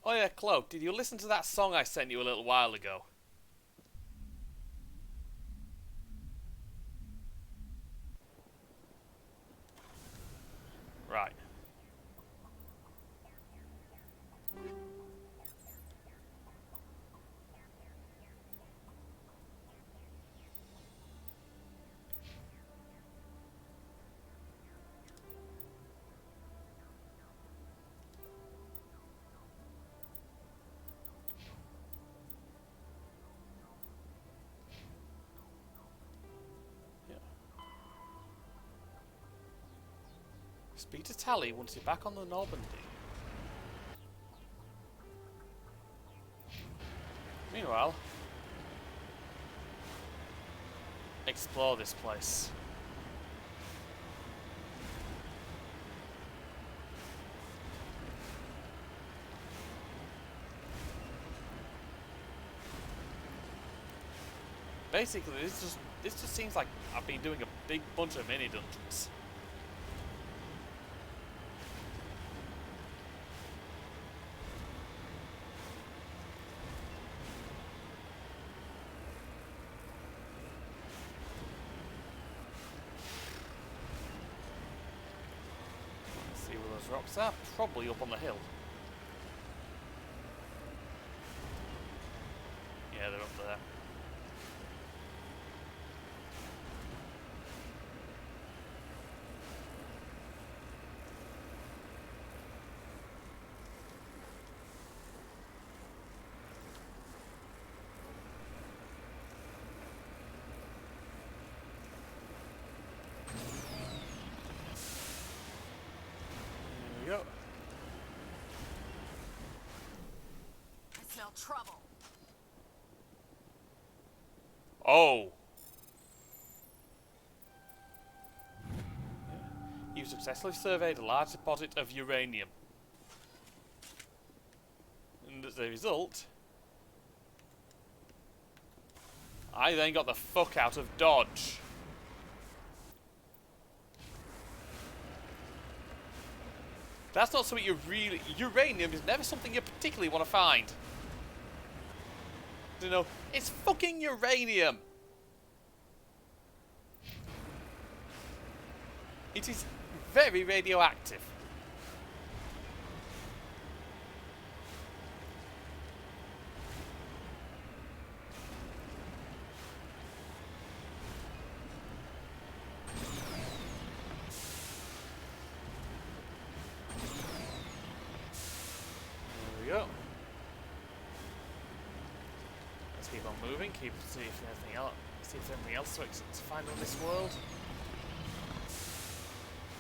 Oh yeah, Chloe, did you listen to that song I sent you a little while ago? Right. Speak to Tally once you're back on the Normandy. Meanwhile, explore this place. Basically, this just seems like I've been doing a big bunch of mini dungeons. Let's see where those rocks are. Probably up on the hill. Yeah, they're up there. There we go. I smell trouble. Oh! You successfully surveyed a large deposit of uranium. And as a result, I then got the fuck out of Dodge. That's not something you really... Uranium is never something you particularly want to find. You know, it's fucking uranium. It is very radioactive. There we go. Let's keep on moving, see if there's anything else. See if there's anything else to find on this world.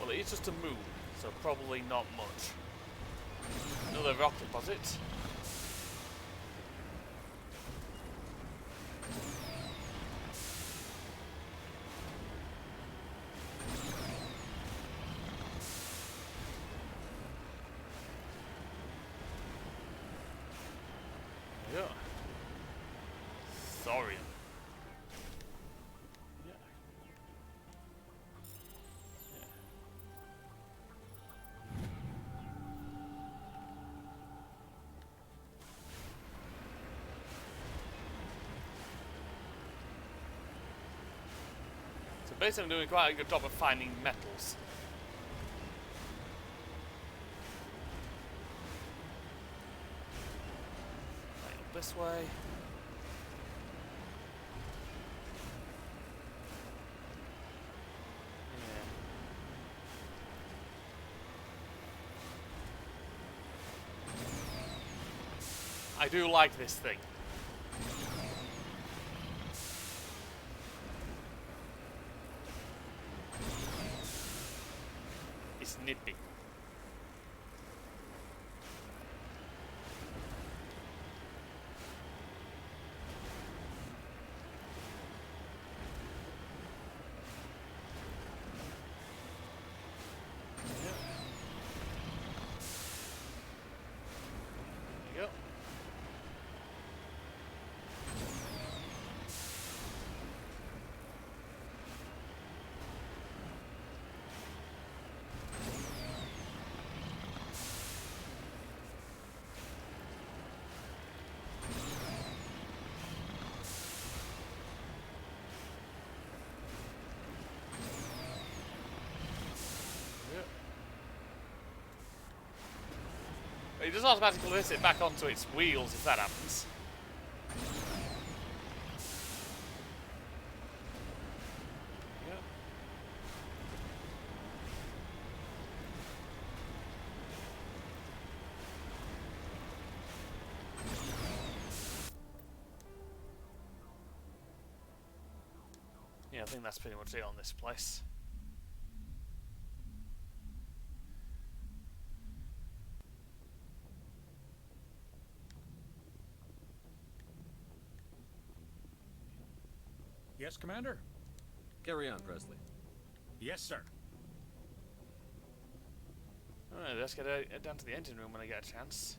Well, it is just a moon, so probably not much. Another rock deposit. There we go. Thorium. Yeah. So basically I'm doing quite a good job of finding metals. Right, up this way. I do like this thing. It's nippy. It just automatically lifts it back onto its wheels if that happens. Yeah. Yeah, I think that's pretty much it on this place. Yes, Commander? Carry on, Presley. Yes, sir. Alright, let's get down to the engine room when I get a chance.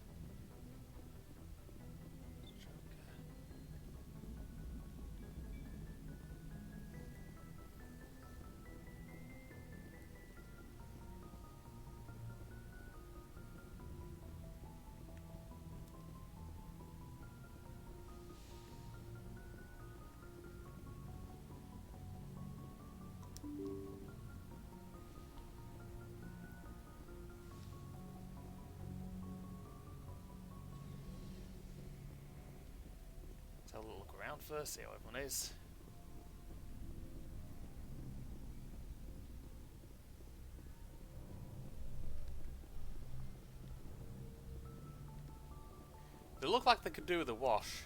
Let's have a little look around first, see how everyone is. They look like they could do with a wash.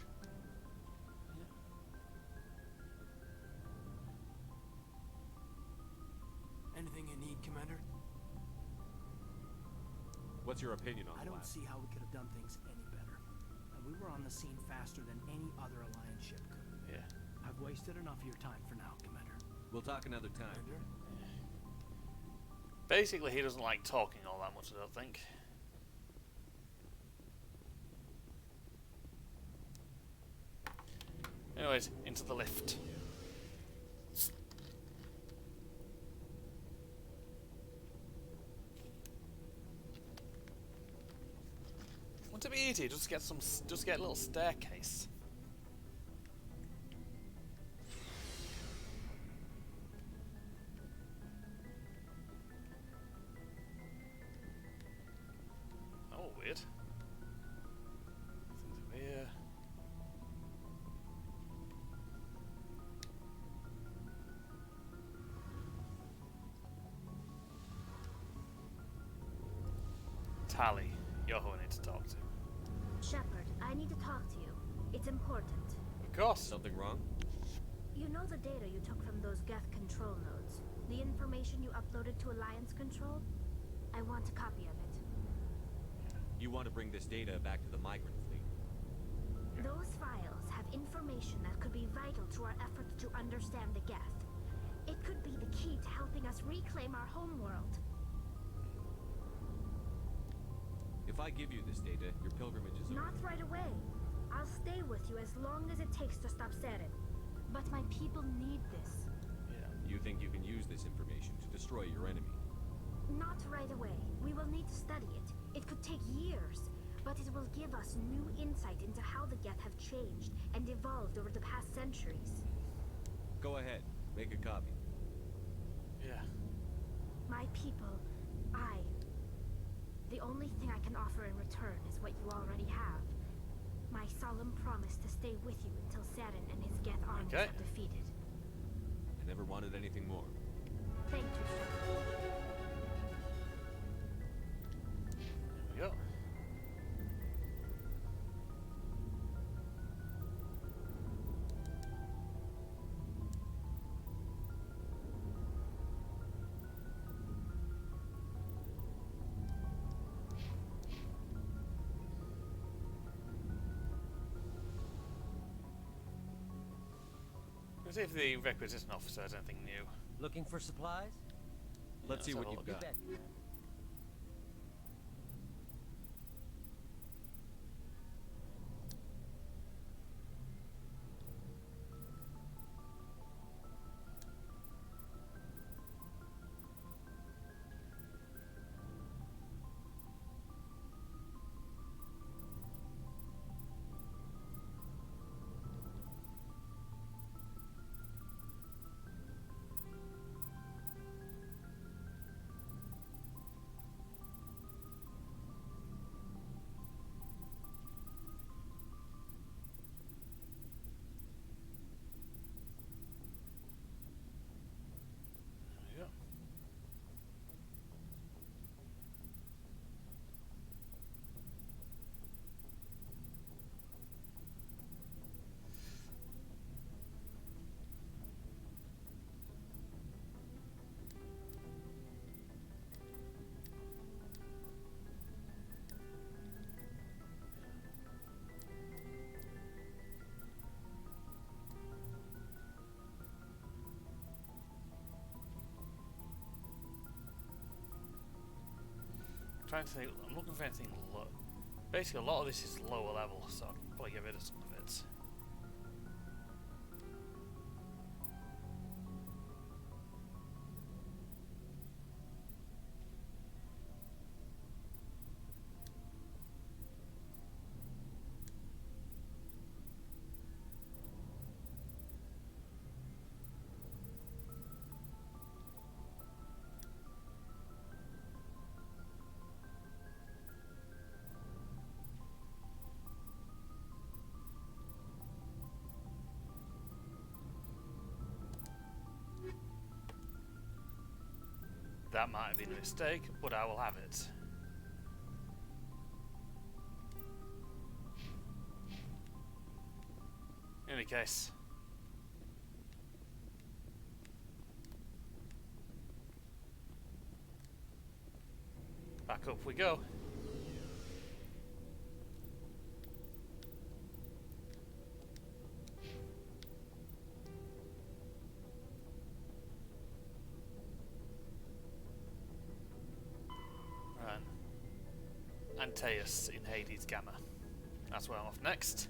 Anything you need, Commander? What's your opinion on I the don't last? see how we could have done things any better. And we were on the scene faster than any other Alliance ship could. Yeah. I've wasted enough of your time for now, Commander. We'll talk another time. Commander? Basically, he doesn't like talking all that much, I don't think. Anyways, into the lift. Wouldn't it be easy just get a little staircase? Oh, weird. Things over here. Tally, you're who I need to talk to. Shepard, I need to talk to you. It's important. Of course. Something wrong? You know the data you took from those Geth control nodes? The information you uploaded to Alliance Control? I want a copy of it. You want to bring this data back to the migrant fleet? Those files have information that could be vital to our efforts to understand the Geth. It could be the key to helping us reclaim our homeworld. If I give you this data, your pilgrimage is over. Not right away. I'll stay with you as long as it takes to stop Saren. But my people need this. Yeah. You think you can use this information to destroy your enemy? Not right away. We will need to study it. It could take years, but it will give us new insight into how the Geth have changed and evolved over the past centuries. Go ahead, make a copy. Yeah. My people, the only thing I can offer in return is what you already have. My solemn promise to stay with you until Saren and his Geth armies Okay. are defeated. I never wanted anything more. Thank you, Shepard. There we go. Let's see if the requisition officer has anything new. Looking for supplies? Let's see have what a you've look. You got. bet. trying to think. I'm looking for anything low. Basically, a lot of this is lower level, so I can probably get rid of some of it. That might have been a mistake, but I will have it. In any case. Back up we go. Antaeus in Hades Gamma. That's where I'm off next.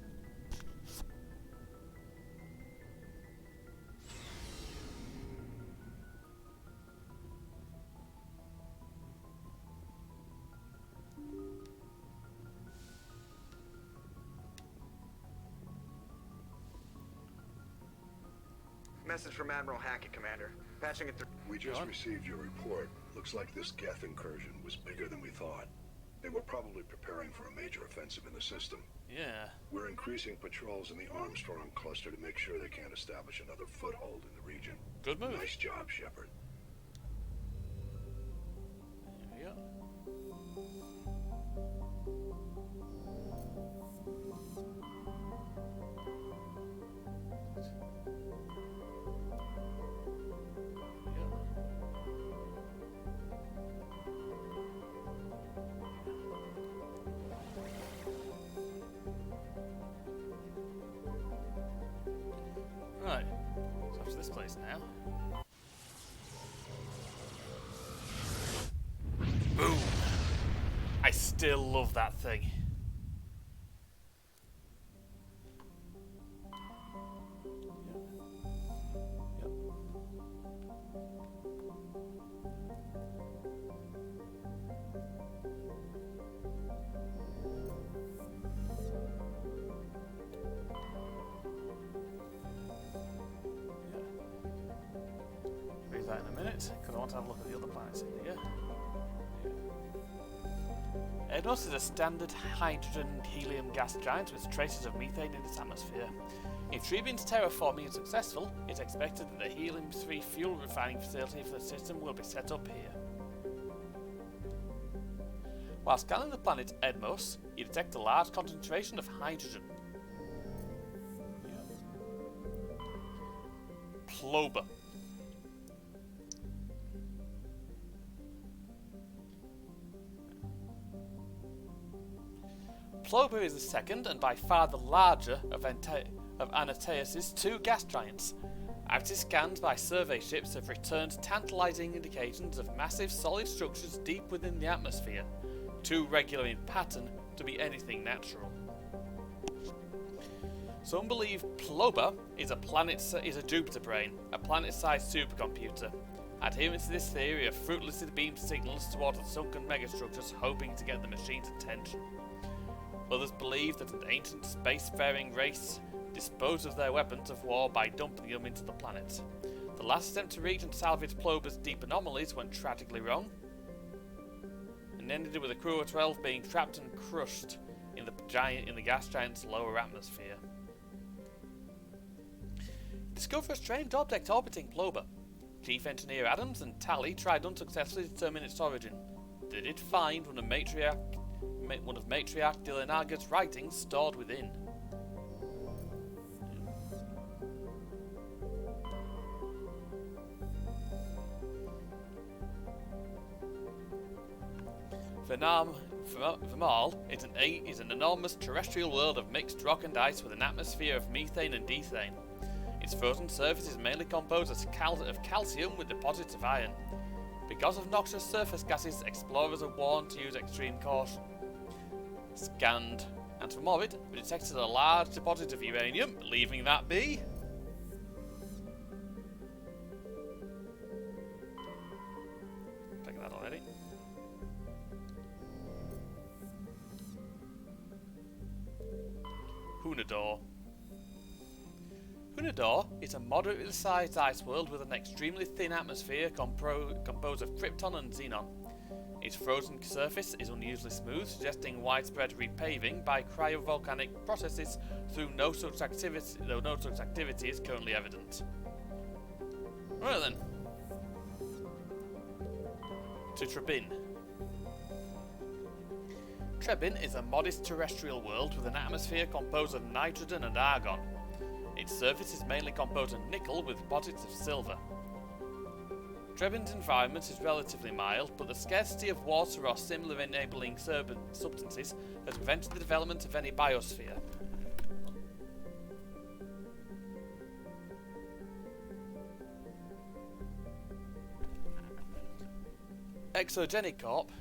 Message from Admiral Hackett, Commander. Patching it through. We just received your report. Looks like this Geth incursion was bigger than we thought. They were probably preparing for a major offensive in the system. Yeah. We're increasing patrols in the Armstrong cluster to make sure they can't establish another foothold in the region. Good move. Nice job, Shepard. There we go. Right, so off to this place now. Boom! I still love that thing. That in a minute, because I want to have a look at the other planets in here. Ednos is a standard hydrogen helium gas giant with traces of methane in its atmosphere. If Trebian's terraforming is successful, it's expected that the helium-3 fuel refining facility for the system will be set up here. While scanning the planet Edmos, you detect a large concentration of hydrogen. Plober. Plober is the second and by far the larger of Antaeus' two gas giants. Active scans by survey ships have returned tantalizing indications of massive solid structures deep within the atmosphere, too regular in pattern to be anything natural. Some believe Plober is a Jupiter brain, a planet-sized supercomputer. Adherents to this theory have fruitlessly beamed signals towards the sunken megastructures, hoping to get the machine's attention. Others believe that an ancient spacefaring race disposed of their weapons of war by dumping them into the planet. The last attempt to reach and salvage Plober's deep anomalies went tragically wrong, and ended with a crew of 12 being trapped and crushed in the gas giant's lower atmosphere. Discover a strange object orbiting Plober. Chief Engineer Adams and Tally tried unsuccessfully to determine its origin. They did find one of Matriarch Dilenaga's writings stored within. Vermal is an enormous terrestrial world of mixed rock and ice with an atmosphere of methane and ethane. Its frozen surface is mainly composed of calcium with deposits of iron. Because of noxious surface gases, explorers are warned to use extreme caution. Scanned and from orbit, we detected a large deposit of uranium, leaving that be. Taking that already. Hunador. Hunador is a moderately sized ice world with an extremely thin atmosphere composed of krypton and xenon. Its frozen surface is unusually smooth, suggesting widespread repaving by cryovolcanic processes, though no such activity is currently evident. Right then. To Trebin. Trebin is a modest terrestrial world with an atmosphere composed of nitrogen and argon. Its surface is mainly composed of nickel with deposits of silver. Trebin's environment is relatively mild, but the scarcity of water or similar enabling substances has prevented the development of any biosphere. Exogenic Corp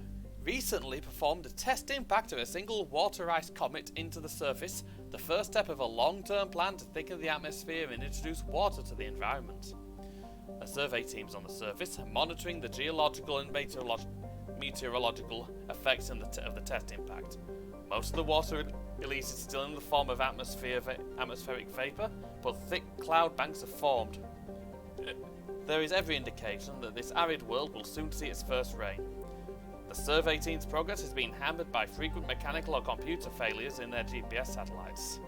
recently performed a test impact of a single water-ice comet into the surface, the first step of a long-term plan to thicken the atmosphere and introduce water to the environment. A survey team is on the surface, monitoring the geological and meteorological effects of the test impact. Most of the water release is still in the form of atmospheric vapor, but thick cloud banks have formed. There is every indication that this arid world will soon see its first rain. The survey team's progress has been hampered by frequent mechanical or computer failures in their GPS satellites.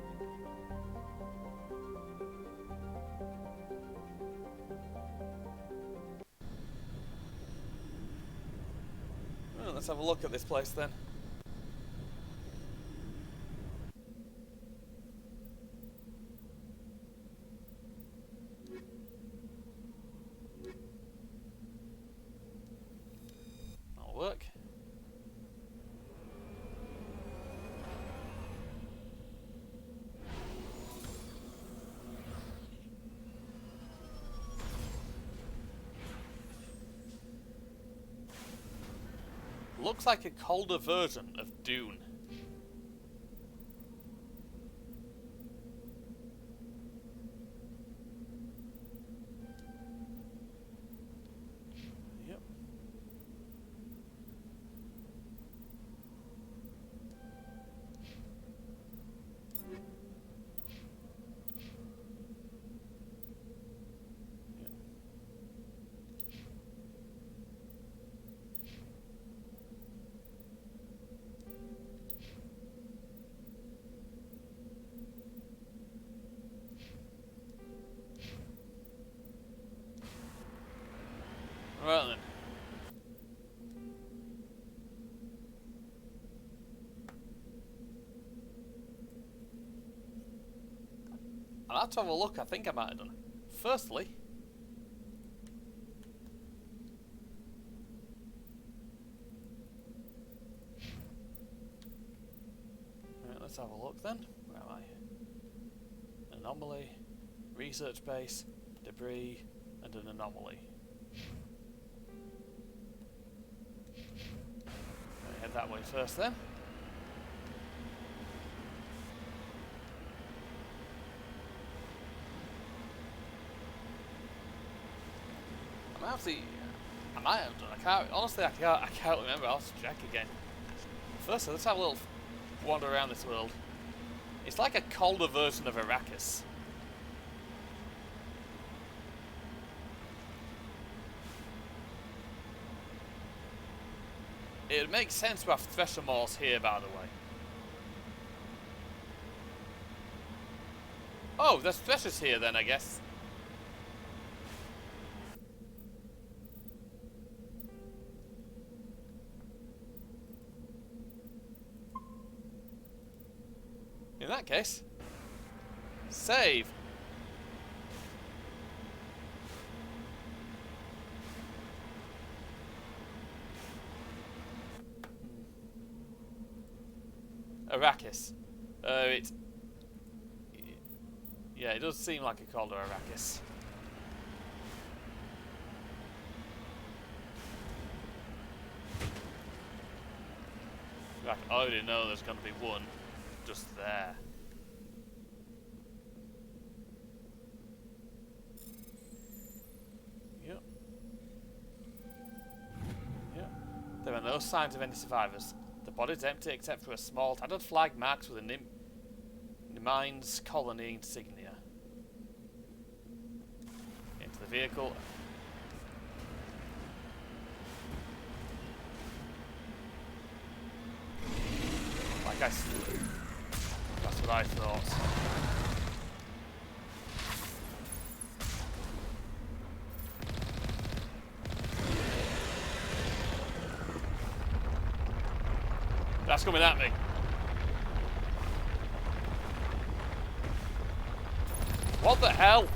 Well, let's have a look at this place then. That'll work. Looks like a colder version of Dune. Yep. Right then. I'll have to have a look. I think I might have done. Firstly, right, let's have a look then. Where am I? Anomaly, research base, debris, and an anomaly. Head that way first then. I might have done. I can't remember. I'll have to check again. First, let's have a little wander around this world. It's like a colder version of Arrakis. It would make sense to have thresher maws here, by the way. Oh, there's threshers here then, I guess. In that case, save. Arrakis. Yeah, it does seem like a colder Arrakis. Like, I already know there's going to be one just there. Yep. Yep. There are no signs of any survivors. The body's empty except for a small tattered flag marked with a Nimine's colony insignia. Into the vehicle. Like I said, that's what I thought. That's coming at me. What the hell?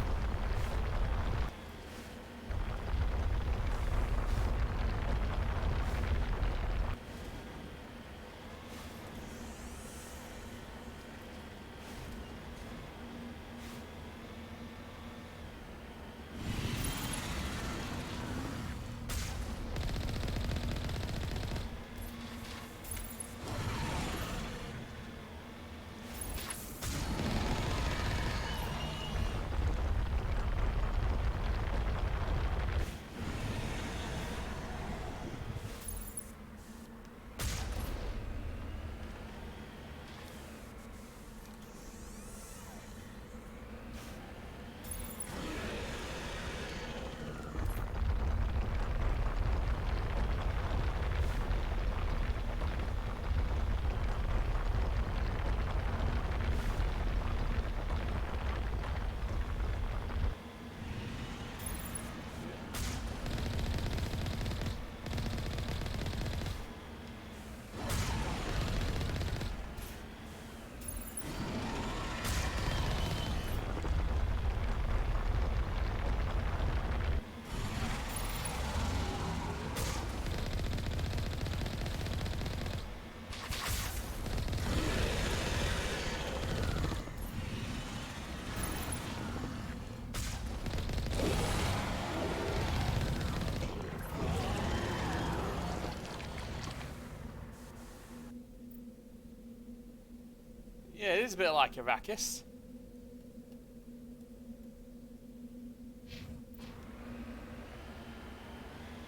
Yeah, it is a bit like Arrakis.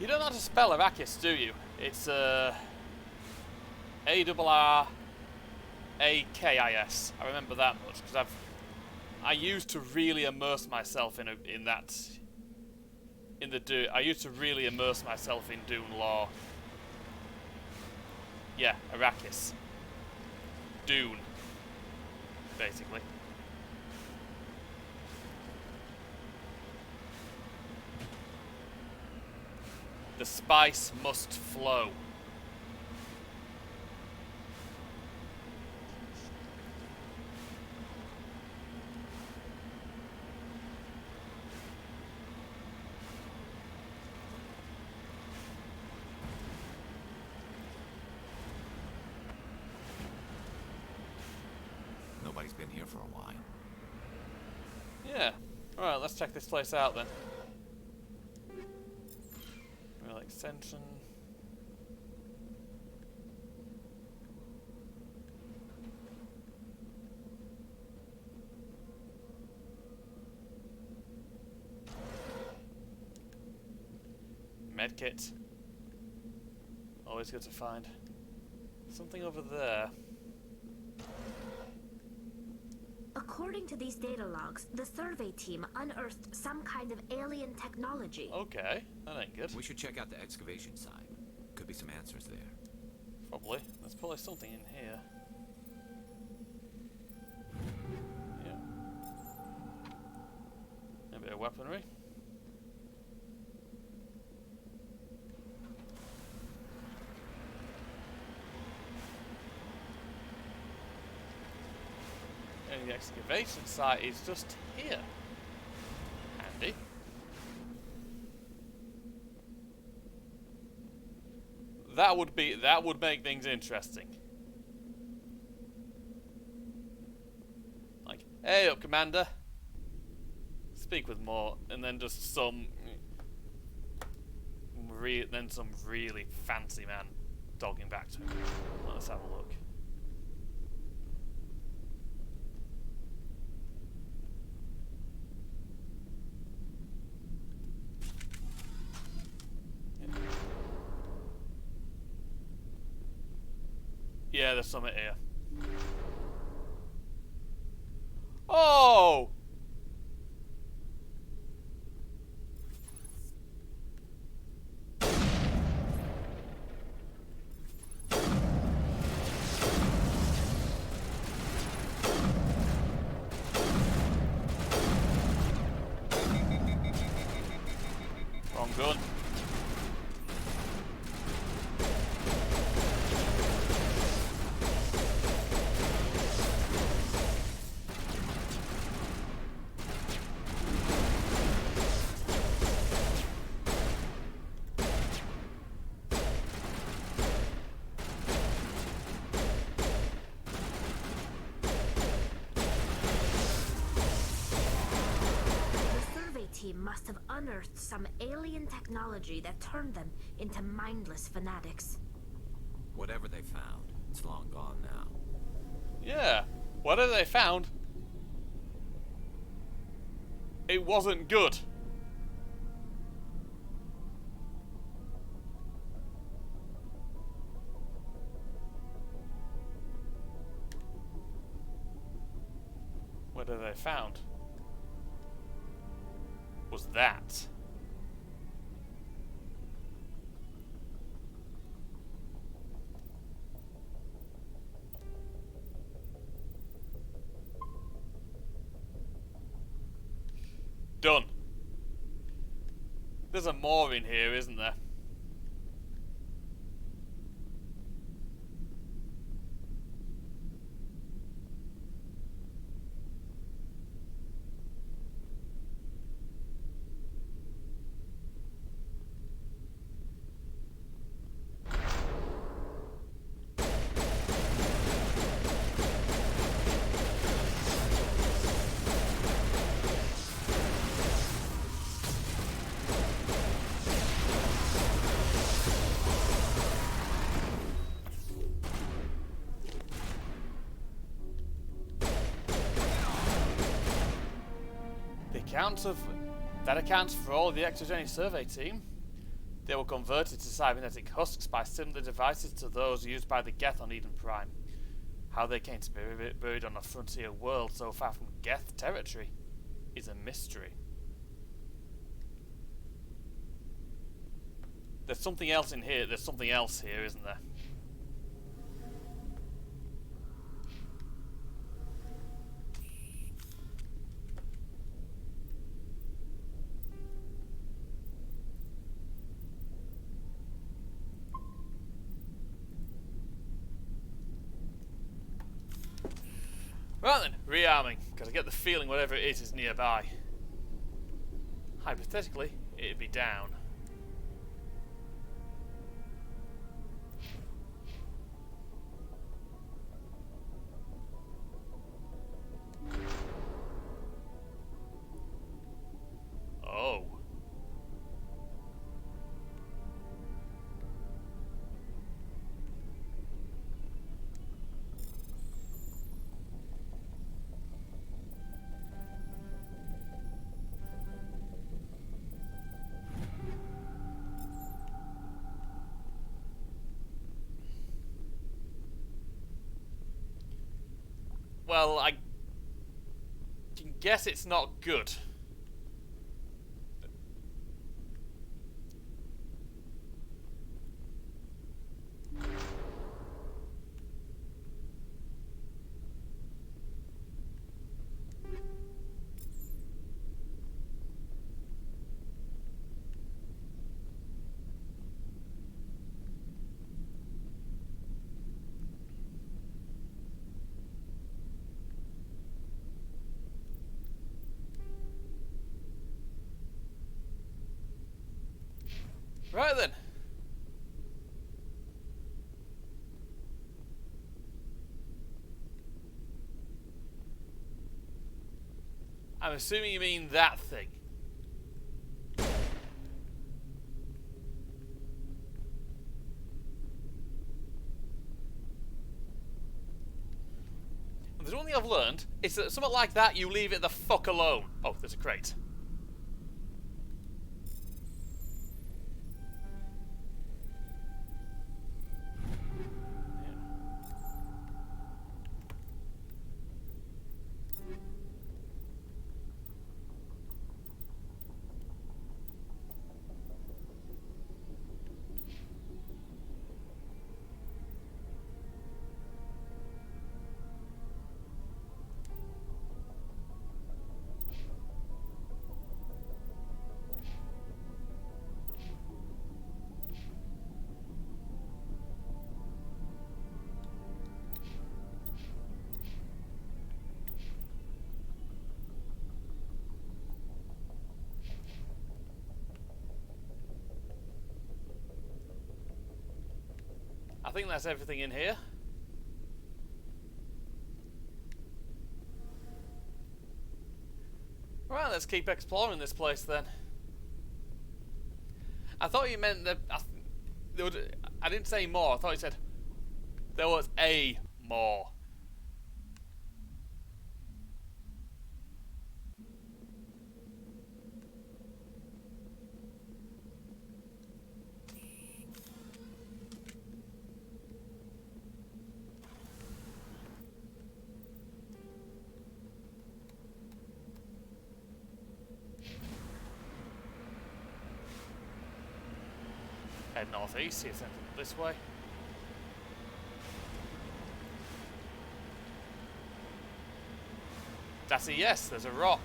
You don't know how to spell Arrakis, do you? It's A-R-R-A-K-I-S. I remember that much because I used to really immerse myself in I used to really immerse myself in Dune lore. Yeah, Arrakis. Dune. Basically. The spice must flow. Nobody's been here for a while. Yeah. Alright, let's check this place out then. Real extension. Medkit. Always good to find. Something over there. According to these data logs, the survey team unearthed some kind of alien technology. Okay, that ain't good. We should check out the excavation site. Could be some answers there. Probably. There's probably something in here. Yeah. A bit of weaponry. And the excavation site is just here. Handy. That would make things interesting. Like, hey up, Commander. Speak with more, and then just some really fancy man dogging back to him. Let's have a look. Yeah, there's something here. Oh! Wrong gun. Must have unearthed some alien technology that turned them into mindless fanatics. Whatever they found, it's long gone now. Yeah. Whatever they found, it wasn't good. Whatever they found was that. Done. There's a more in here, isn't there? That accounts for all the exogenic survey team. They were converted to cybernetic husks by similar devices to those used by the Geth on Eden Prime. How they came to be buried on a frontier world so far from Geth territory is a mystery. There's something else in here. There's something else here, isn't there? Right then, rearming, because I get the feeling whatever it is nearby. Hypothetically, it'd be down. Oh. Well, I can guess it's not good. Right then. I'm assuming you mean that thing. there's one thing I've learned, it's that something like that, you leave it the fuck alone. Oh, there's a crate. I think that's everything in here. Right, let's keep exploring this place then. I thought you meant that I didn't say more. I thought you said there was a more. Head northeast, see if there's anything this way. That's a yes, there's a rock.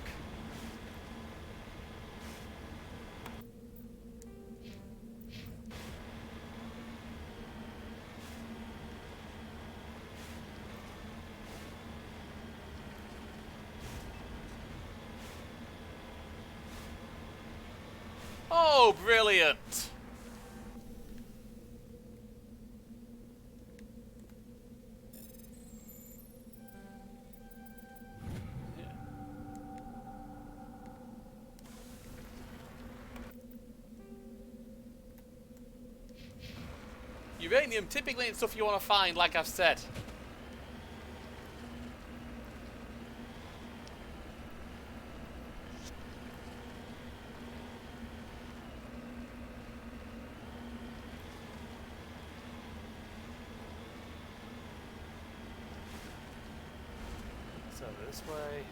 Oh, brilliant! Uranium typically ain't stuff you want to find, like I've said. So this way.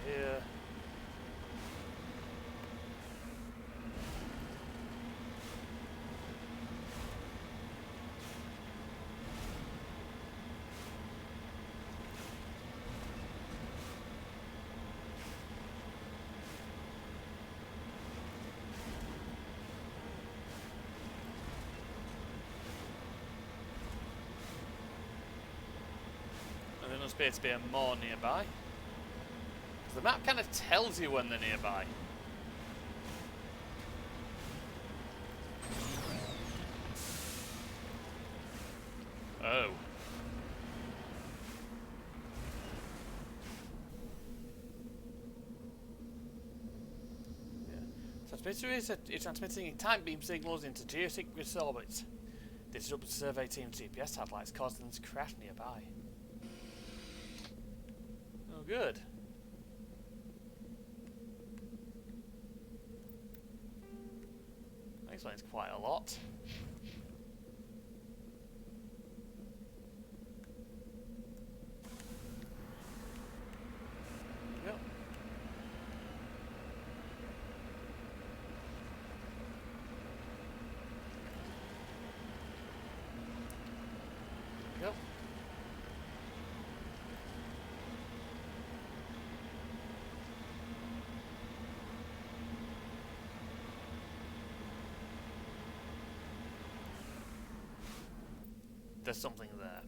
Here. And there must appear to be a more nearby. The map kind of tells you when they're nearby. Oh. Transmitter is transmitting time beam signals into geosynchronous orbits. They disrupted survey team's GPS satellites, causing them to crash nearby. Oh, good. That explains quite a lot. Yep. Yep. There's something there.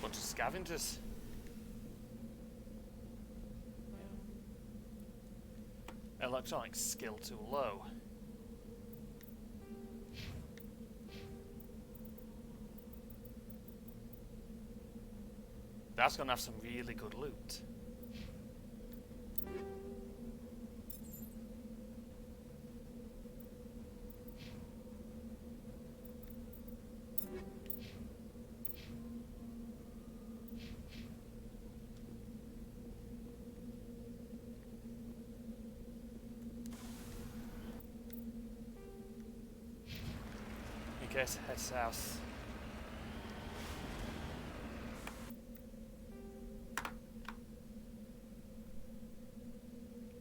bunch of scavengers. Electronic skill too low. That's gonna have some really good loot. Okay, so head south.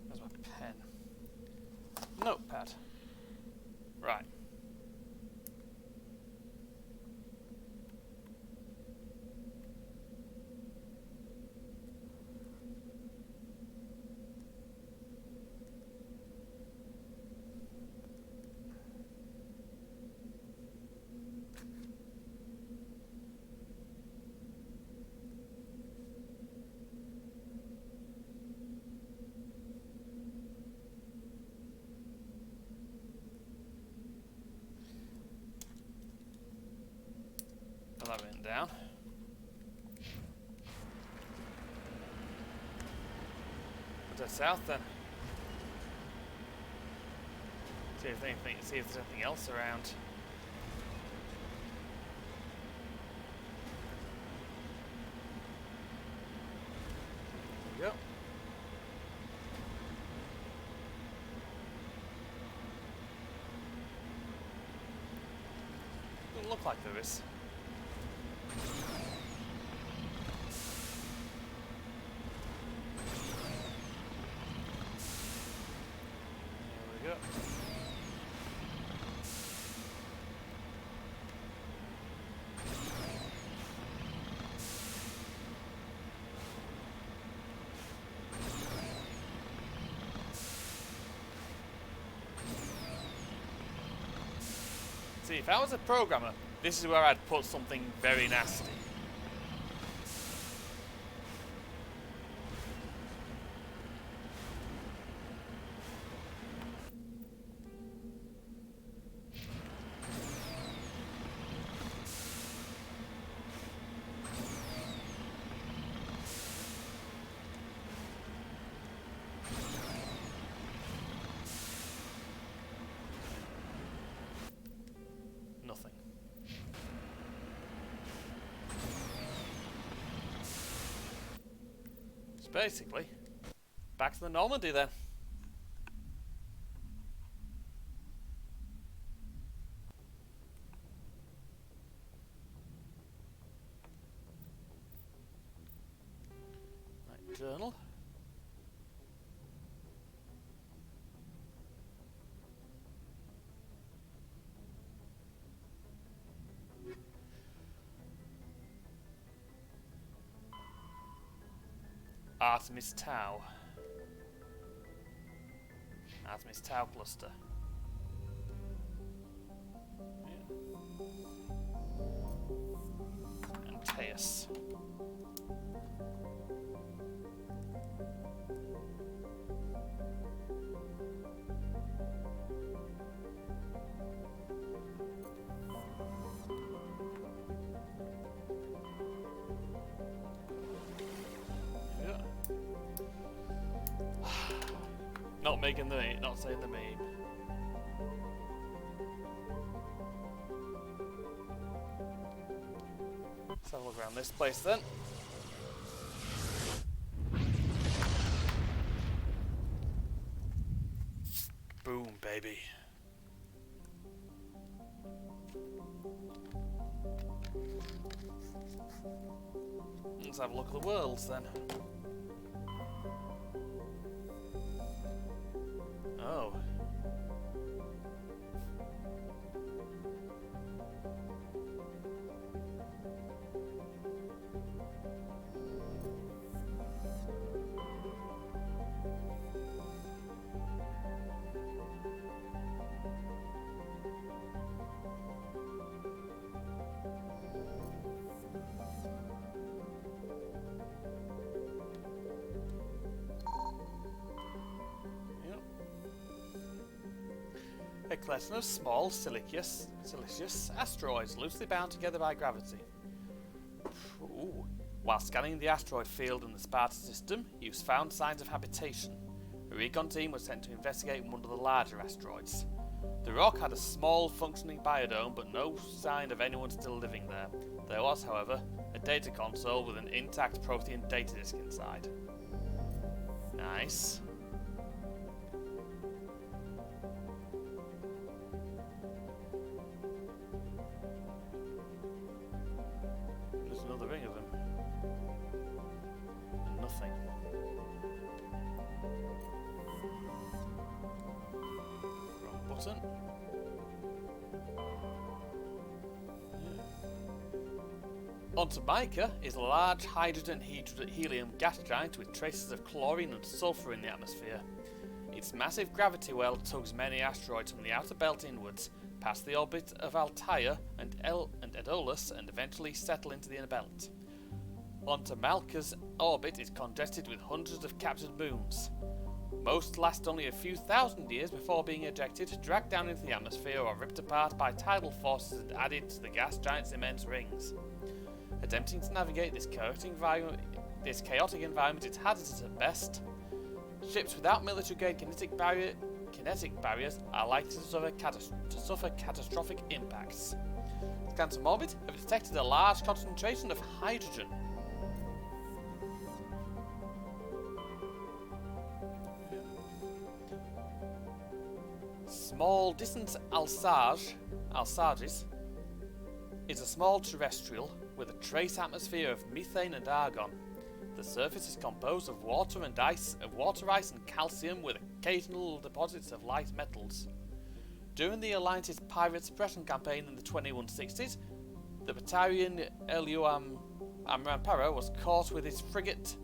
Where's my pen? Notepad. Right. Got that written down. What's that south then? See if there's anything else around. There we go. Doesn't look like there is. There we go. See, if I was a programmer, this is where I'd put something very nasty. Nothing. So basically, back to the Normandy then. Right, journal. Artemis Tau. Artemis Tau cluster. Yeah. And Teus. Not saying the meme. Let's have a look around this place then. Boom, baby. Let's have a look at the worlds then. Oh. collection of small silicious asteroids loosely bound together by gravity. Ooh. While scanning the asteroid field in the Sparta system, you found signs of habitation. A recon team was sent to investigate one of the larger asteroids. The rock had a small functioning biodome, but no sign of anyone still living there. There was, however, a data console with an intact Protean data disk inside. Nice. There's another ring of them. And nothing. Wrong button. Onto Mica is a large hydrogen-helium gas giant with traces of chlorine and sulfur in the atmosphere. Its massive gravity well tugs many asteroids from the outer belt inwards, past the orbit of Altair and Aeolus, and eventually settle into the inner belt. Onto Malka's orbit is congested with hundreds of captured moons. Most last only a few thousand years before being ejected, dragged down into the atmosphere, or ripped apart by tidal forces and added to the gas giant's immense rings. Attempting to navigate this chaotic environment is hazardous at best. Ships without military-grade kinetic barriers are likely to suffer catastrophic impacts. Scans from orbit have detected a large concentration of hydrogen. Small distance Alsages is a small terrestrial with a trace atmosphere of methane and argon. The surface is composed of water ice and calcium, with occasional deposits of light metals. During the Alliance's pirate suppression campaign in the 2160s, the battalion Eliu Amramparo was caught with his frigate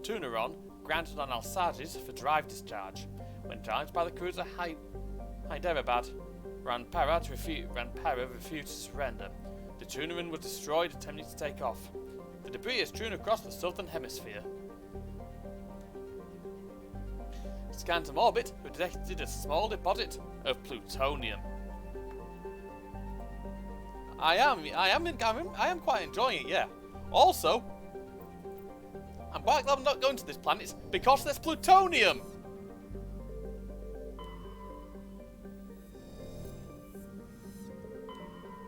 Tuneron granted on Alsages for drive discharge. When challenged by the cruiser Hyderabad, Ranpara refused to surrender. The Tuneron was destroyed attempting to take off. The debris has strewn across the southern hemisphere. Scans from orbit have detected a small deposit of plutonium. I am quite enjoying it, yeah. Also, I'm quite glad I'm not going to this planet because there's plutonium.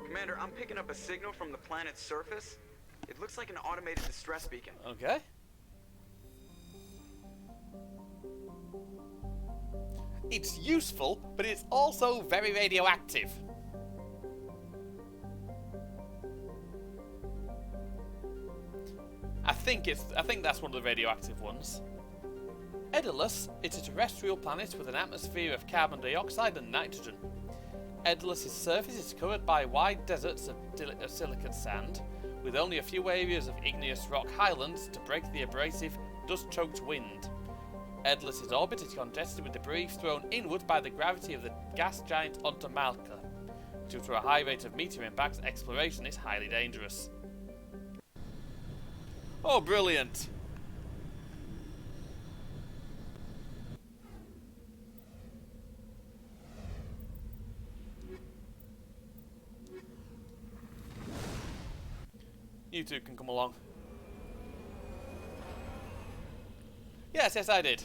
Commander, I'm picking up a signal from the planet's surface. It looks like an automated distress beacon. Okay. It's useful, but it's also very radioactive. I think that's one of the radioactive ones. Aeolus is a terrestrial planet with an atmosphere of carbon dioxide and nitrogen. Aeolus's surface is covered by wide deserts of silicate sand, with only a few areas of igneous rock highlands to break the abrasive, dust-choked wind. Aeolus's orbit is congested with debris thrown inward by the gravity of the gas giant onto Malka. Due to a high rate of meteor impacts, exploration is highly dangerous. Oh, brilliant! You two can come along. Yes, I did.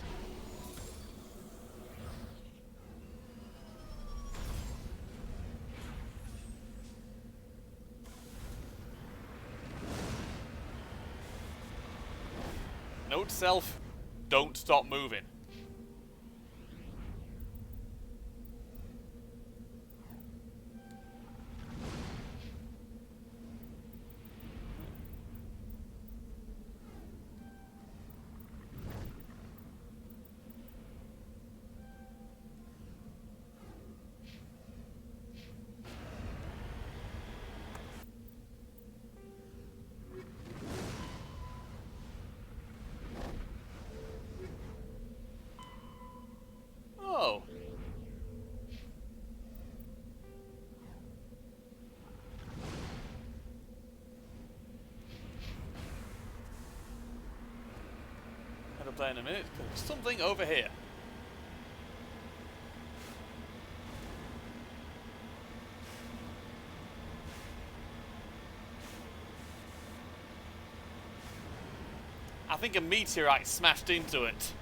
Note to self, don't stop moving. Oh. Head up there in a minute, because there's something over here. I think a meteorite smashed into it.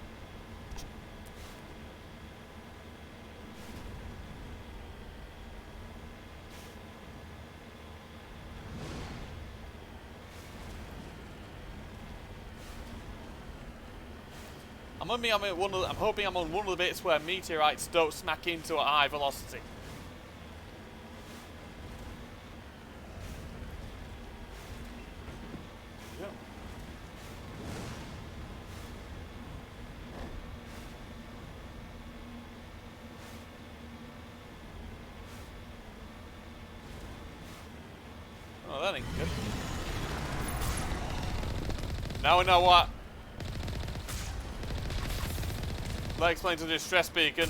I'm hoping I'm on one of the bits where meteorites don't smack into at high velocity. Yep. Oh, that ain't good. Now we know what. That explains the distress beacon.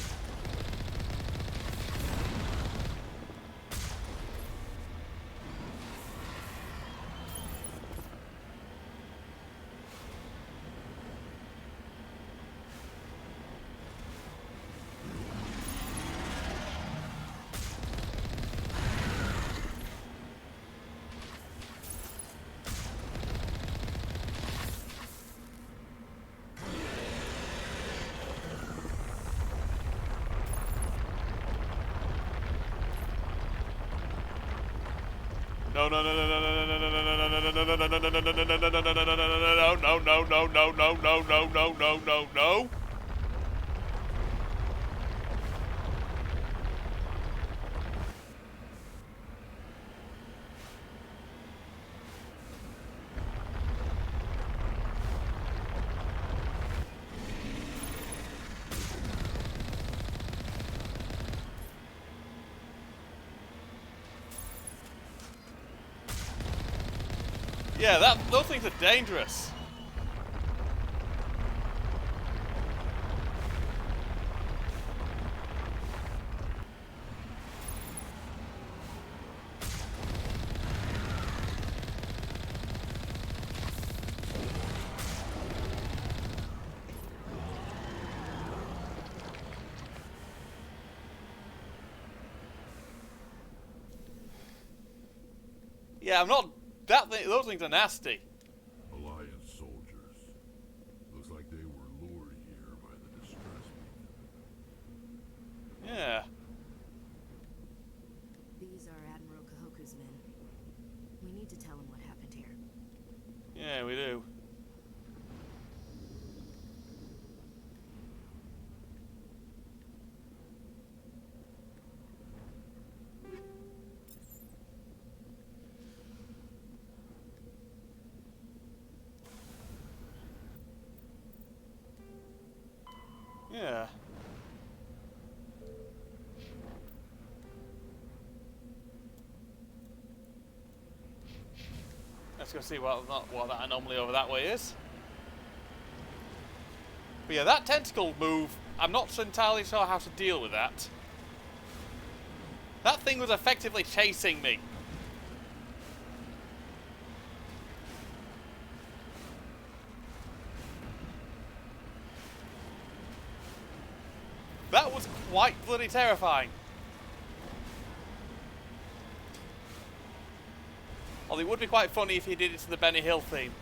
No, no, no, no, no, no, no, no, no, no, no, no, no, no, no, no, no, no, no. Yeah, those things are dangerous. Yeah, I'm not. Those things are nasty. Alliance soldiers. Looks like they were lured here by the distress beacon. Yeah. These are Admiral Kahoku's men. We need to tell him what happened here. Yeah, we do. Yeah. Let's go see what that anomaly over that way is. But yeah, that tentacle move, I'm not entirely sure how to deal with that. That thing was effectively chasing me. That was quite bloody terrifying. Although it would be quite funny if he did it to the Benny Hill theme.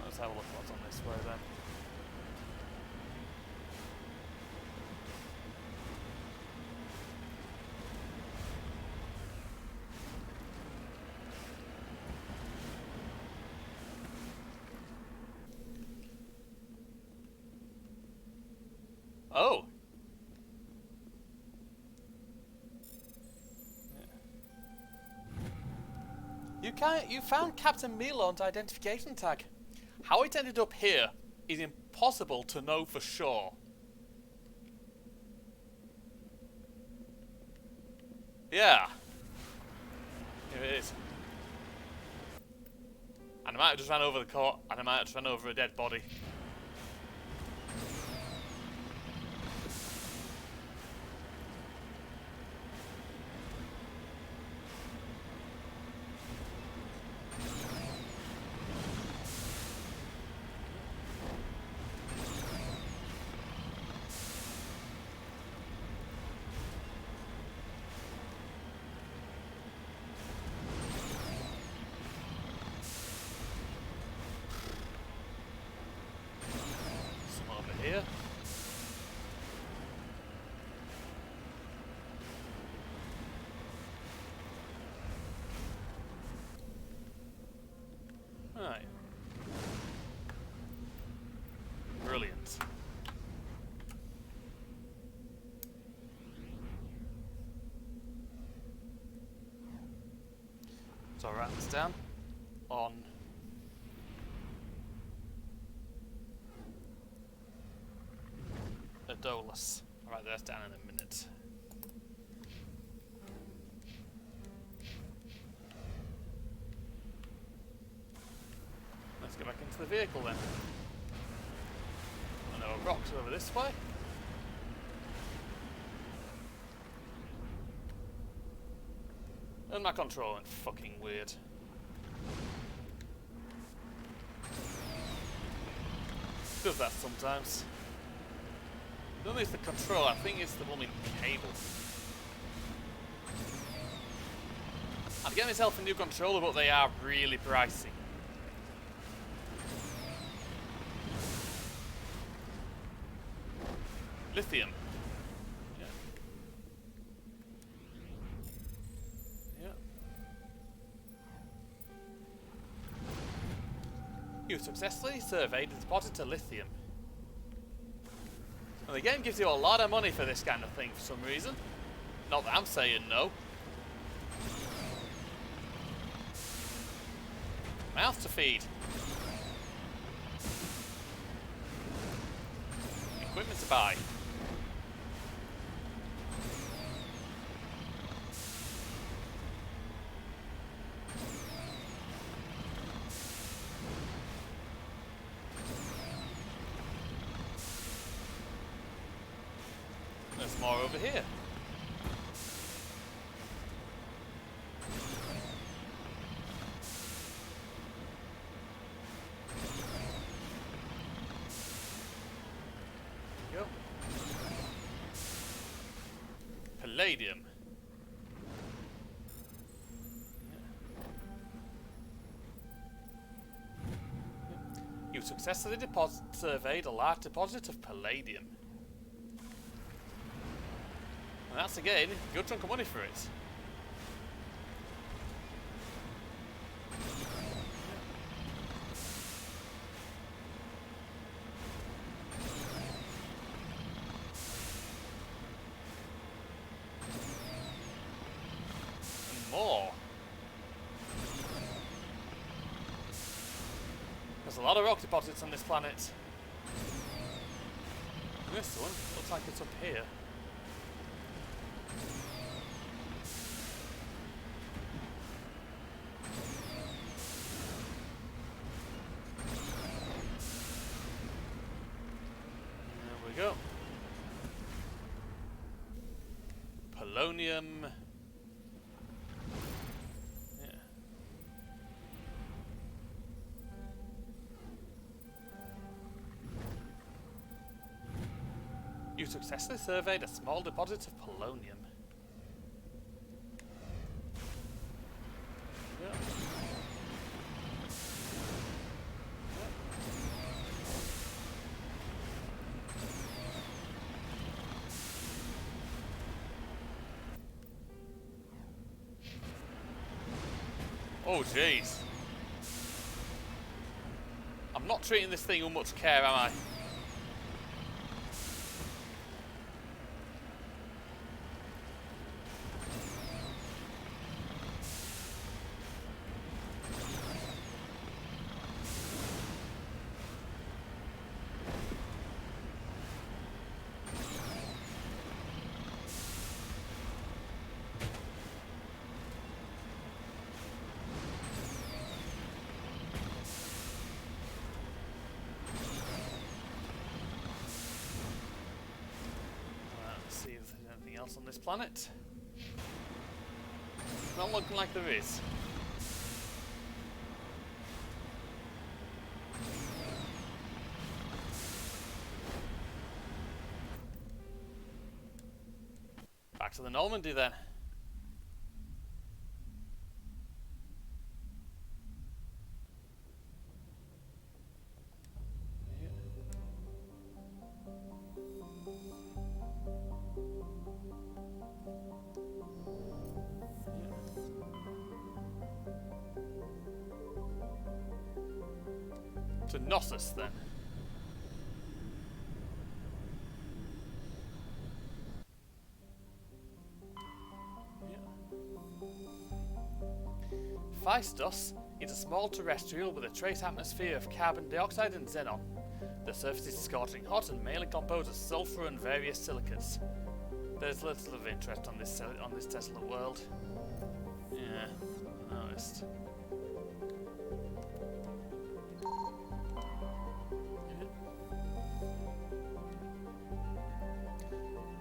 Let's have a look what's on this way then. Oh. You found Captain Milon's identification tag. How it ended up here is impossible to know for sure. Yeah. Here it is. And I might have just ran over the court, and I might have just ran over a dead body. here. Right. Brilliant. So I'll write this down on Adolus. I'll write this down in a minute. Let's get back into the vehicle then. I know a rock's over this way. And my control went fucking weird. Does that sometimes. I don't think it's the control, I think it's the blooming cable. I'd get myself a new controller, but they are really pricey. Lithium. Yeah. Yeah. You successfully surveyed a deposit of lithium. Well, the game gives you a lot of money for this kind of thing for some reason. Not that I'm saying no. Mouth to feed. Equipment to buy. There's more over here. Yep. Palladium. You successfully surveyed a large deposit of palladium. And that's again a good chunk of money for it. And more. There's a lot of rock deposits on this planet. This one looks like it's up here. Go. Polonium. Yeah. You successfully surveyed a small deposit of polonium. Yeah. Oh jeez. I'm not treating this thing with much care, am I? See if there's anything else on this planet. Not looking like there is. Back to the Normandy then. Gnosis, then. Phaistos is a small terrestrial with a trace atmosphere of carbon dioxide and xenon. The surface is scorching hot and mainly composed of sulfur and various silicates. There's little of interest on this desolate world. Yeah, I noticed.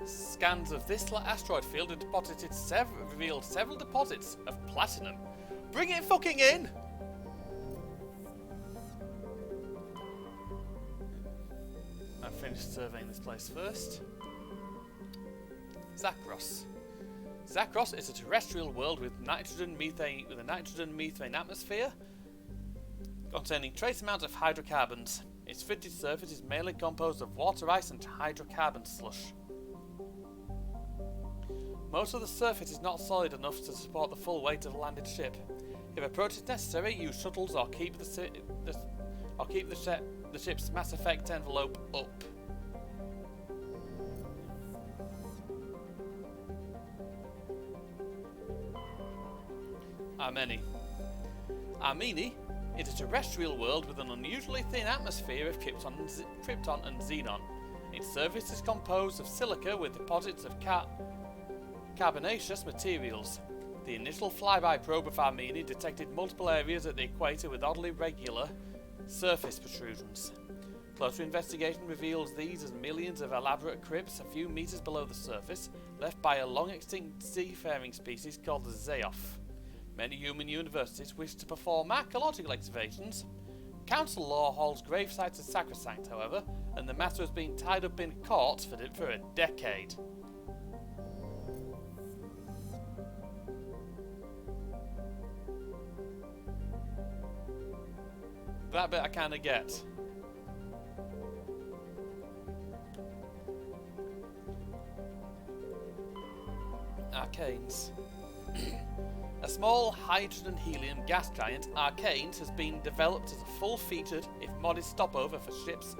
Scans of this asteroid field have revealed several deposits of platinum. Bring it fucking in! I finished surveying this place first. Zakros. Zakros is a terrestrial world with a nitrogen methane atmosphere containing trace amounts of hydrocarbons. Its frigid surface is mainly composed of water ice and hydrocarbon slush. Most of the surface is not solid enough to support the full weight of a landed ship. If approach is necessary, use shuttles or keep the ship's Mass Effect envelope up. Armeni is a terrestrial world with an unusually thin atmosphere of krypton and xenon. Its surface is composed of silica with deposits of carbonaceous materials. The initial flyby probe of Armeni detected multiple areas at the equator with oddly regular surface protrusions. Closer investigation reveals these as millions of elaborate crypts a few meters below the surface, left by a long-extinct seafaring species called the Zeoff. Many human universities wish to perform archaeological excavations. Council law holds grave sites as sacrosanct, however, and the matter has been tied up in courts for a decade. That bit I kind of get. Arcanes. A small hydrogen-helium gas giant, Arcanes has been developed as a full-featured, if modest, stopover for ships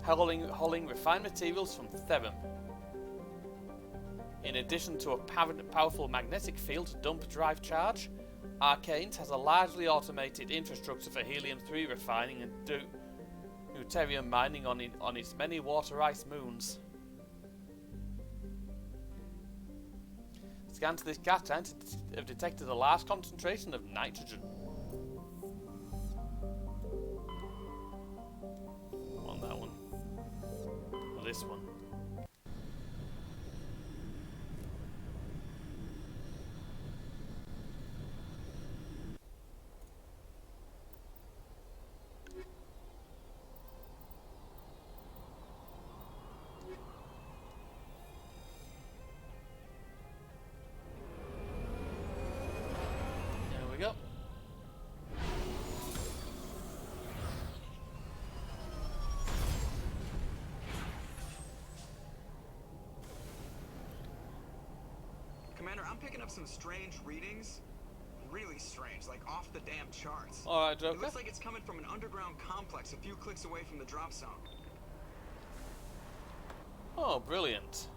hauling refined materials from Therum. In addition to a powerful magnetic field to dump drive charge, Arcanes has a largely automated infrastructure for helium-3 refining and deuterium mining on its many water-ice moons. Scans of this gas giant have detected a large concentration of nitrogen. On that one. Or this one. There we go. Commander, I'm picking up some strange readings. Really strange, like off the damn charts. Alright, Joker. It looks like it's coming from an underground complex a few clicks away from the drop zone. Oh, brilliant.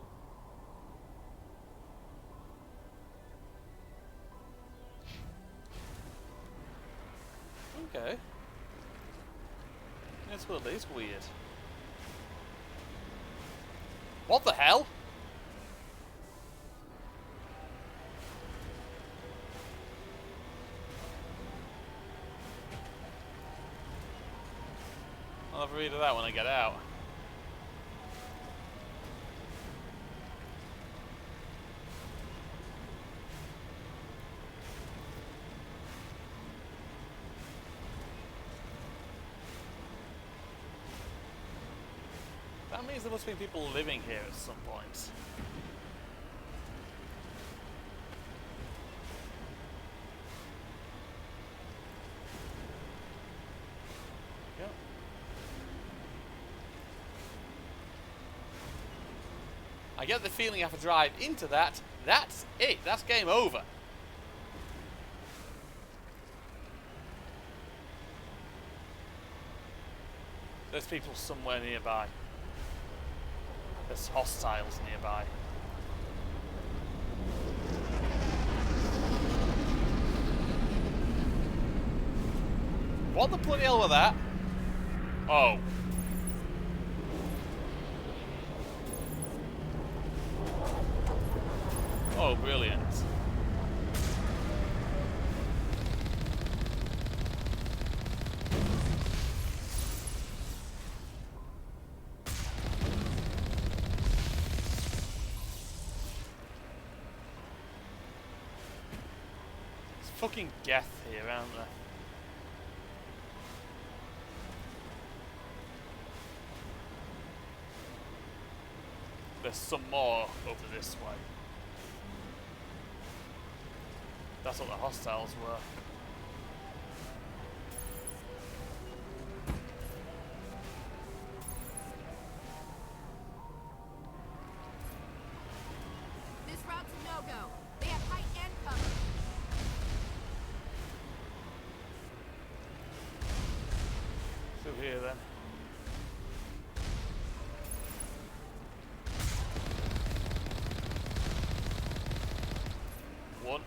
Okay. This world is weird. What the hell? I'll have a read of that when I get out. That means there must be people living here at some point. Yep. I get the feeling I have to drive into that. That's it. That's game over. there's people somewhere nearby. There's hostiles nearby. What the bloody hell was that? Oh. Oh, brilliant. There's fucking Geth here, aren't there? There's some more over this way. That's what the hostiles were. This route's a no-go. They have height and cover. Through here then. One.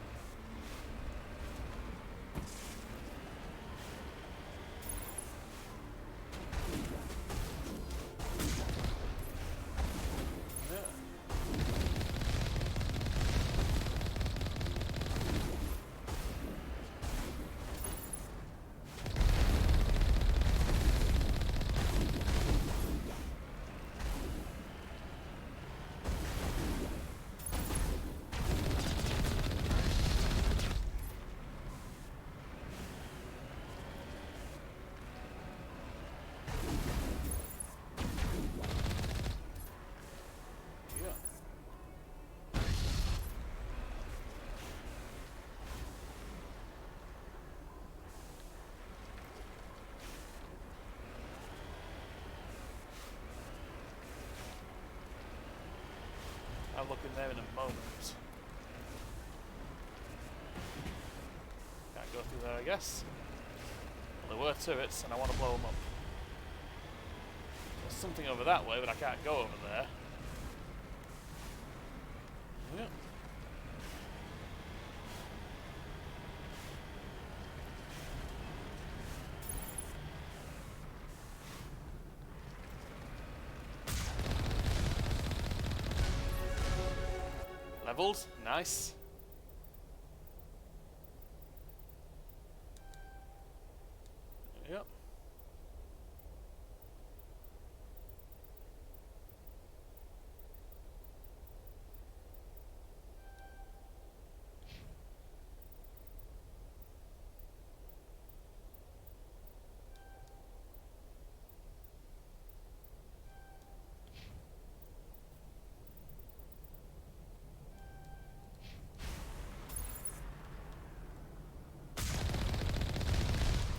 I'll look in there in a moment. Can't go through there, I guess. Well, there were turrets, and I want to blow them up. There's something over that way, but I can't go over there. Yeah. Levels, nice. Yep.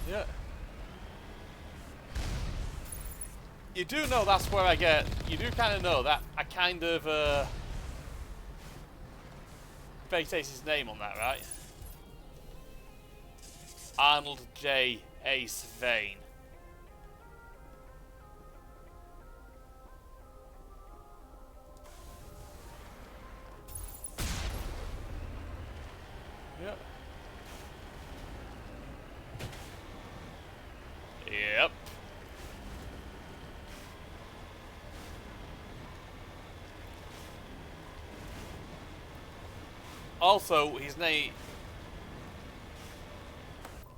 Yeah. You do know that's where I get... You do kind of know that I kind of, Fake Ace's name on that, right? Arnold J. Ace Vane. Yep. Yep. Also, his name...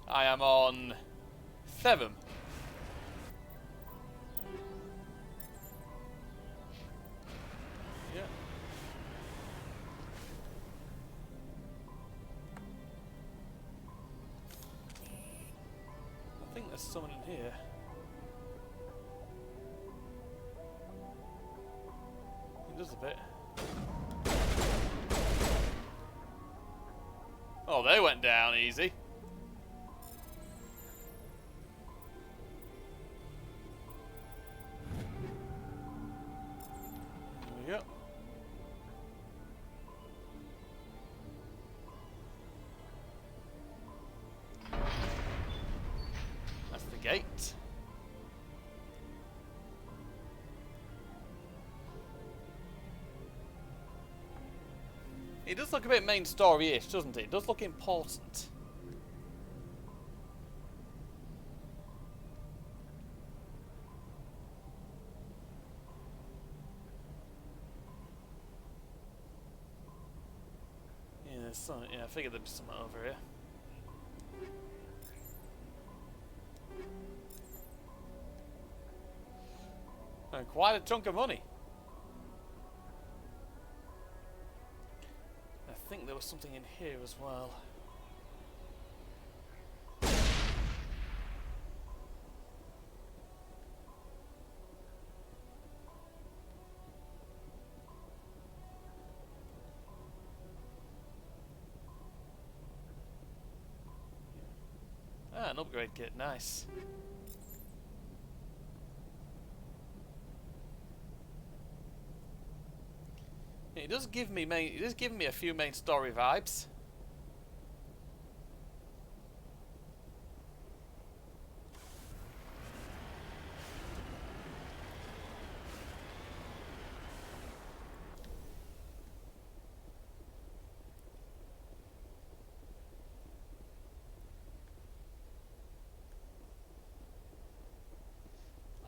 I am on... Therum. Yeah. I think there's someone in here. It does a bit. Oh, they went down easy. There we go. That's the gate. It does look a bit main story-ish, doesn't it? It does look important. Yeah, there's some, yeah, I figured there'd be something over here. And quite a chunk of money. I think there was something in here as well. Ah, an upgrade kit, nice. It does give me a few main story vibes.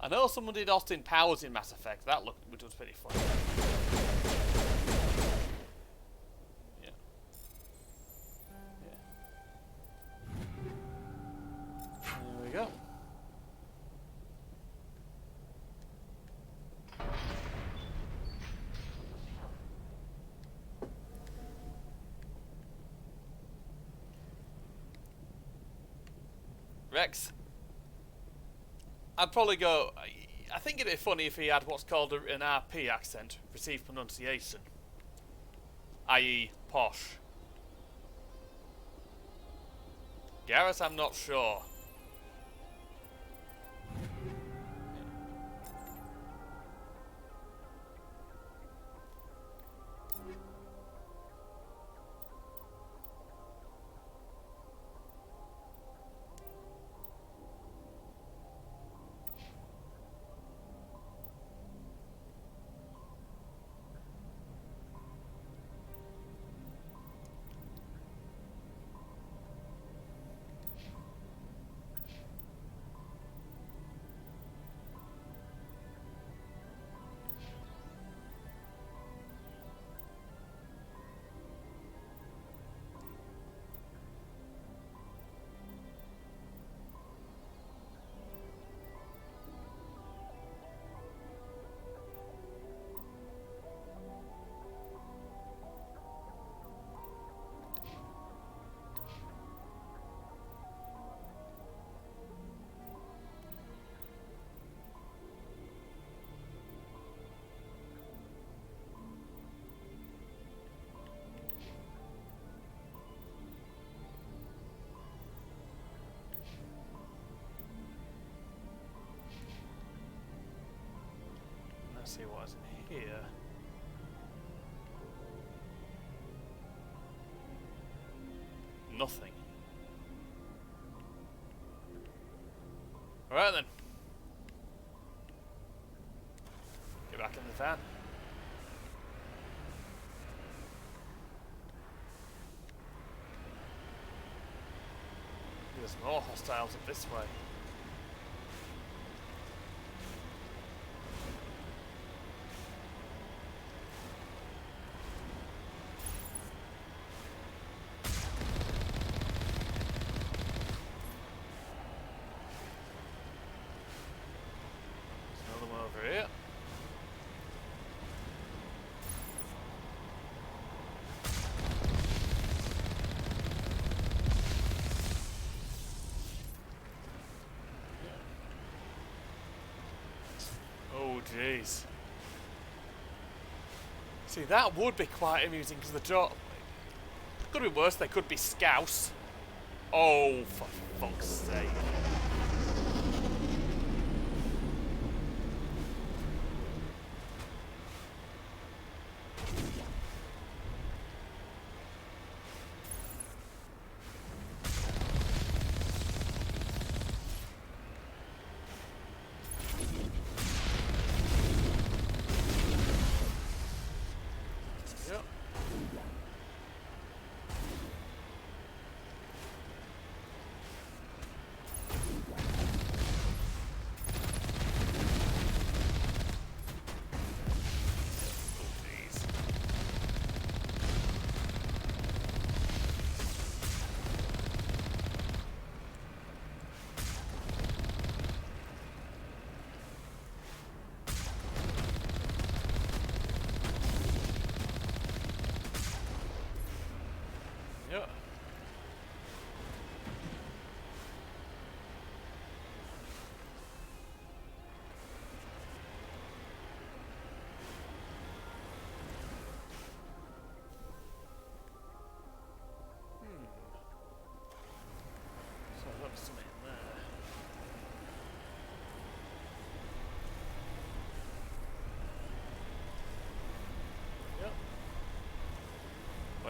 I know someone did Austin Powers in Mass Effect. That looked, which was pretty fun. Yeah. There we go. Rex. I'd probably go. I think it'd be funny if he had what's called an RP accent, received pronunciation, i.e., posh. Garrett, I'm not sure. Let's see what's in here. Nothing. Alright then. Get back in the van. There's more hostiles up this way. Jeez. See, that would be quite amusing because the job could be worse. They could be scouse. Oh, for fuck's sake.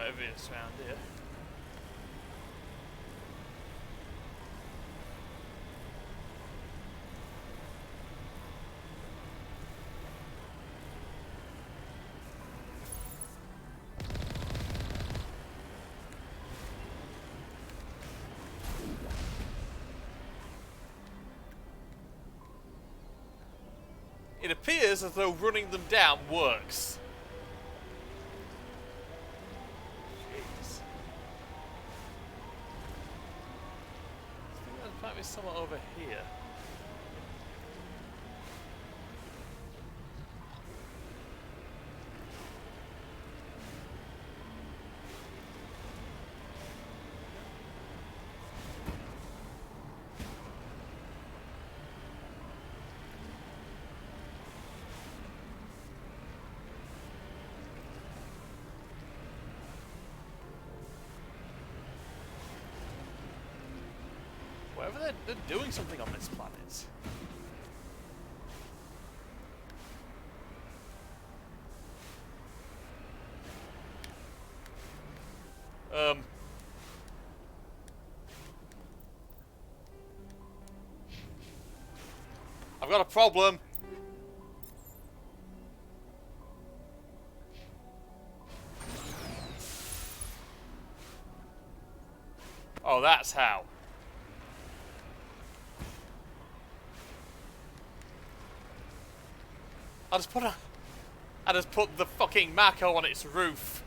whatever it is around here. It appears as though running them down works. Jeez. I think there might be someone over here. Whatever they're doing something on this planet. I've got a problem. Oh, that's how. I just put the fucking Mako on its roof.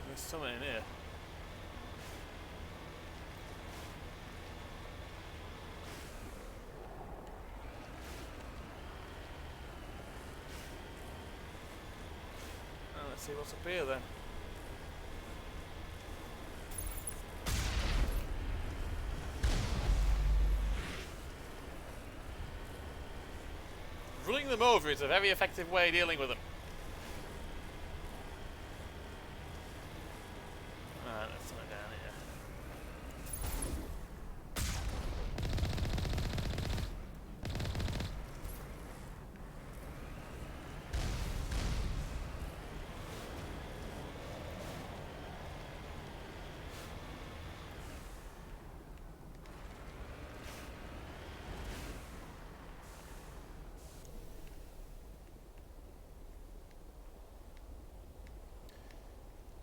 There's someone in here. Let's see what's up here then. Running them over is a very effective way of dealing with them. Alright, there's something down here.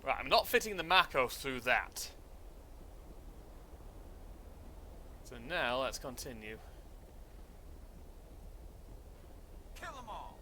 Right, I'm not fitting the Mako through that. So now let's continue. Kill them all.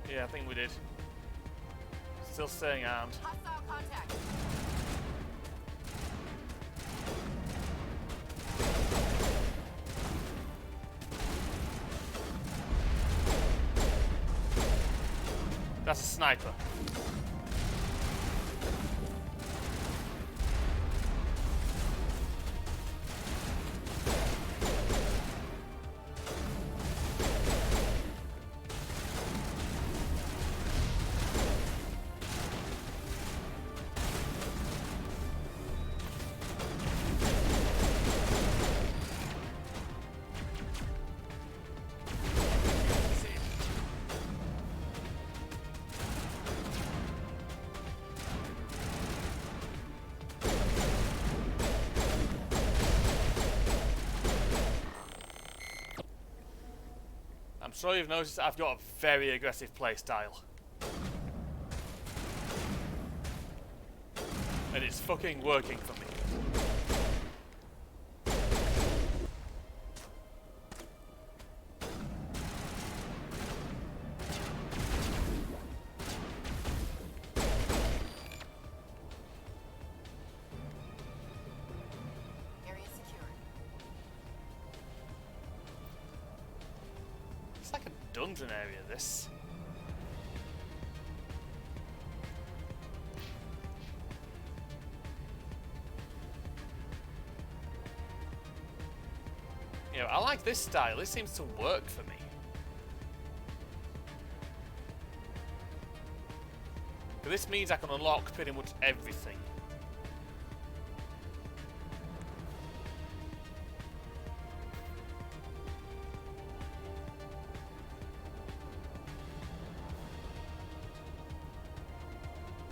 Yeah, I think we did. Still staying armed. Hostile contact. That's a sniper. I'm sure you've noticed I've got a very aggressive playstyle. And it's fucking working for me. dungeon area, this. Yeah, I like this style. This seems to work for me. But this means I can unlock pretty much everything.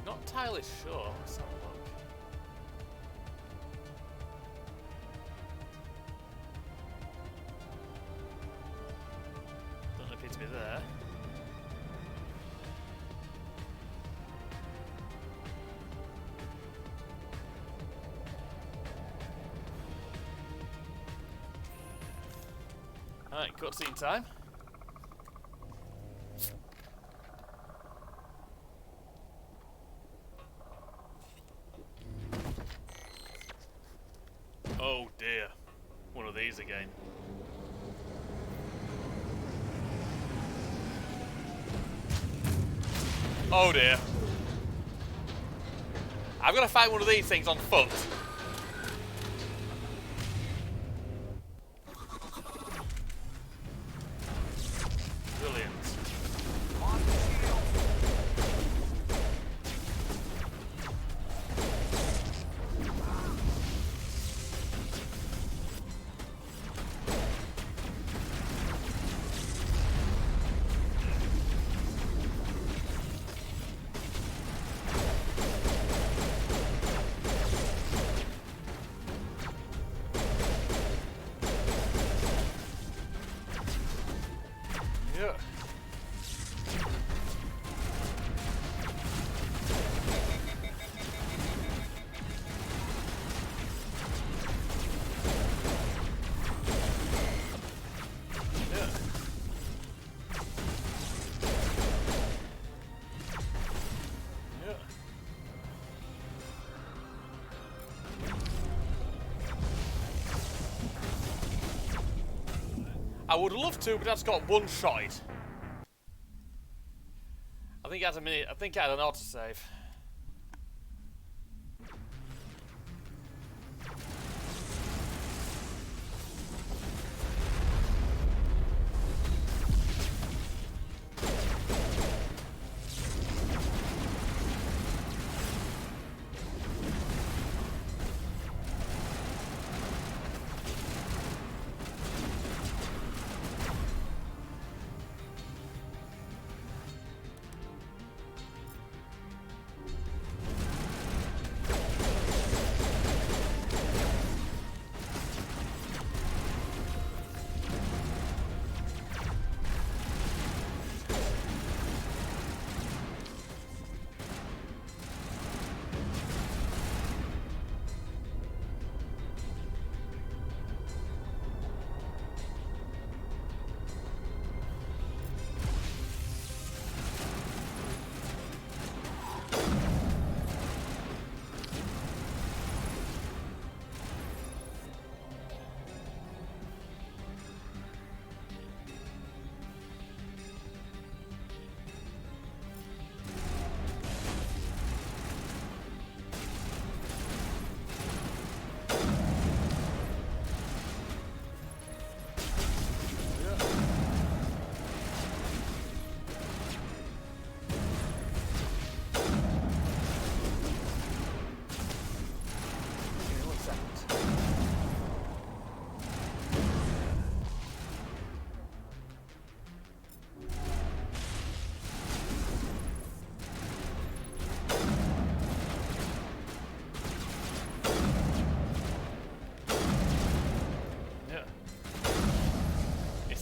Not entirely sure. Let's have a look. Doesn't appear to be there. Alright, cutscene time. Oh dear. One of these again. Oh dear. I've got to fight one of these things on foot. Brilliant. Yeah. Yeah. Yeah. I would love to, but that's got one shot. I think it has a minute. I think it had an autosave.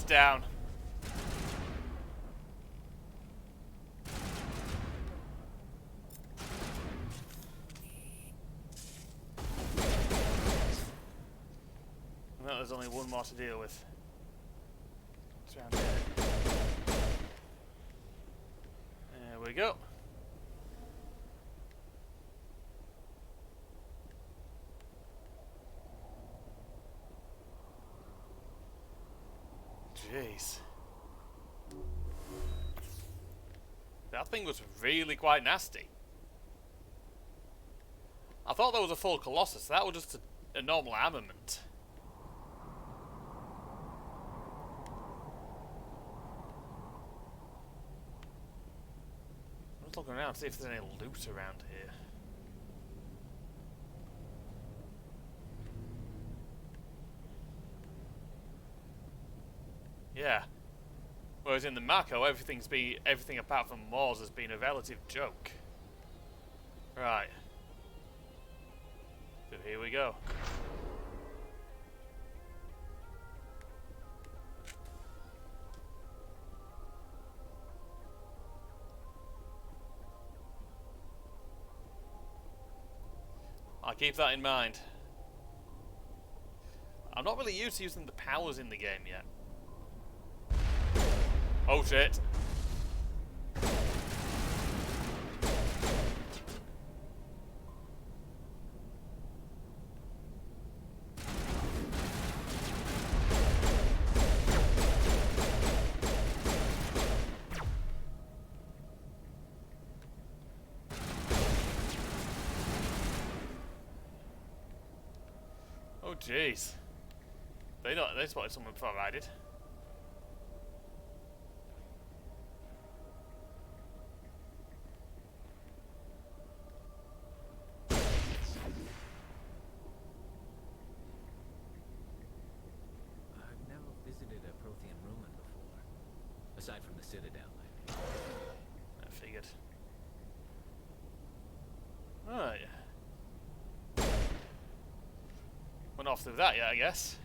Down. Well, there's only one more to deal with. It's around there. There we go. Jeez. That thing was really quite nasty. I thought that was a full Colossus. That was just a normal armament. I'm just looking around to see if there's any loot around here. Yeah. Whereas in the Mako, everything apart from Mars has been a relative joke. Right. So here we go. I'll keep that in mind. I'm not really used to using the powers in the game yet. Oh shit. Oh jeez. They spotted someone before I did. I've never visited a Prothean ruin before. Aside from the Citadel, I mean. I figured. Right. Went off through that yet, I guess.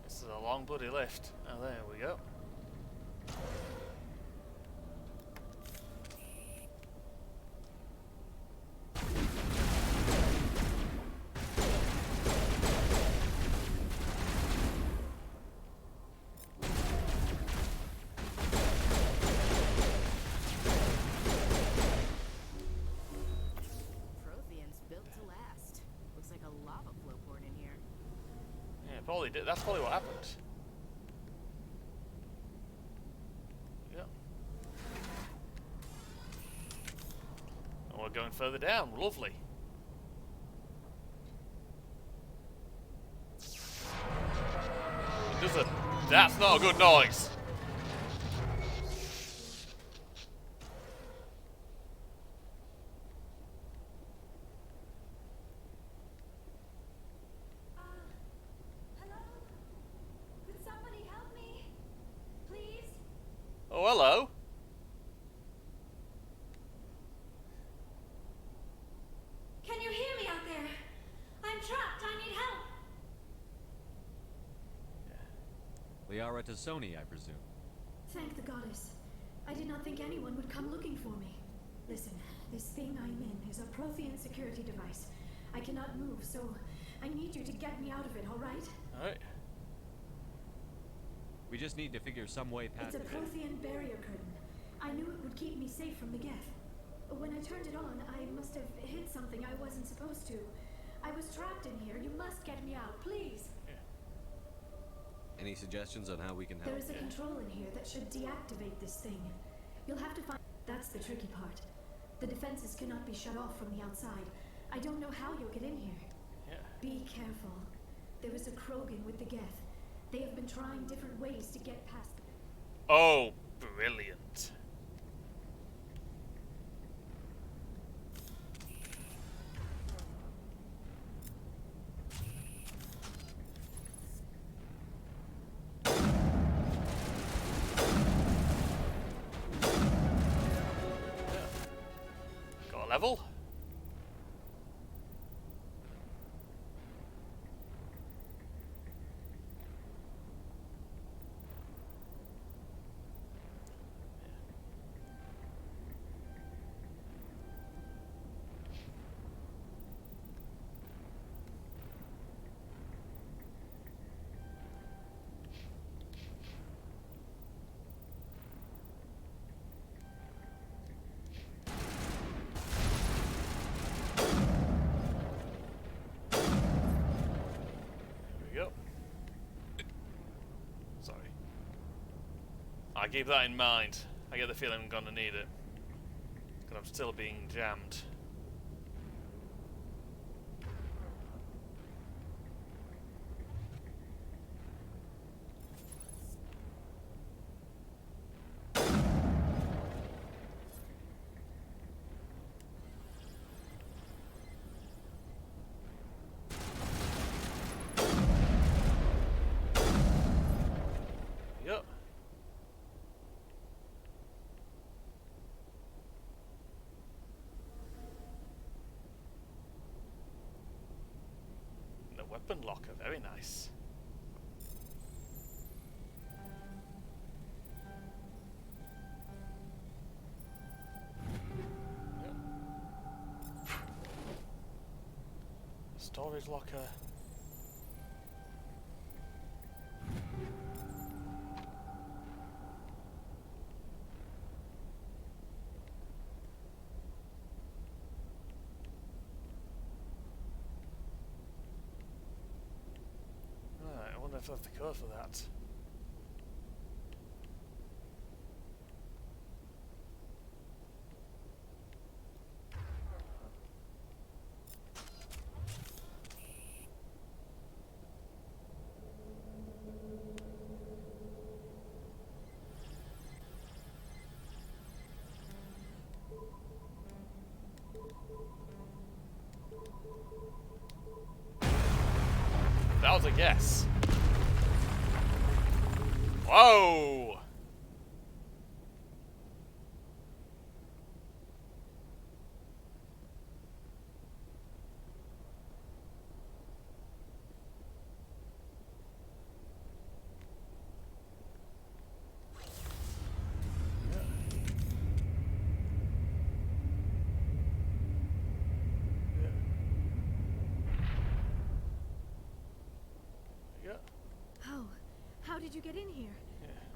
This is a long bloody lift. Oh, there we go. Prothean's built to last. Looks like a lava flow poured in here. Yeah, probably did. That's probably what happened. Yeah. And we're going further down. Lovely. That's not a good noise. Hello? Could somebody help me? Please? Oh, hello. Can you hear me out there? I'm trapped. I need help. Liara to Sony, I presume. Thank the goddess. I did not think anyone would come looking for me. Listen, this thing I'm in is a Prothean security device. I cannot move, so I need you to get me out of it, all right? Alright. We just need to figure some way past It's a it. Prothean barrier curtain. I knew it would keep me safe from the Geth. When I turned it on, I must have hit something I wasn't supposed to. I was trapped in here. You must get me out, please. Any suggestions on how we can help? There is a control in here that should deactivate this thing. You'll have to find... That's the tricky part. The defenses cannot be shut off from the outside. I don't know how you'll get in here. Yeah. Be careful. There is a Krogan with the Geth. They have been trying different ways to get past... Oh, brilliant. Got a level. I keep that in mind. I get the feeling I'm gonna need it. Because I'm still being jammed. Yep. The weapon locker, very nice. Yep. Storage locker. Right, I wonder if I have the code for that. That was a guess. Whoa! How did you get in here?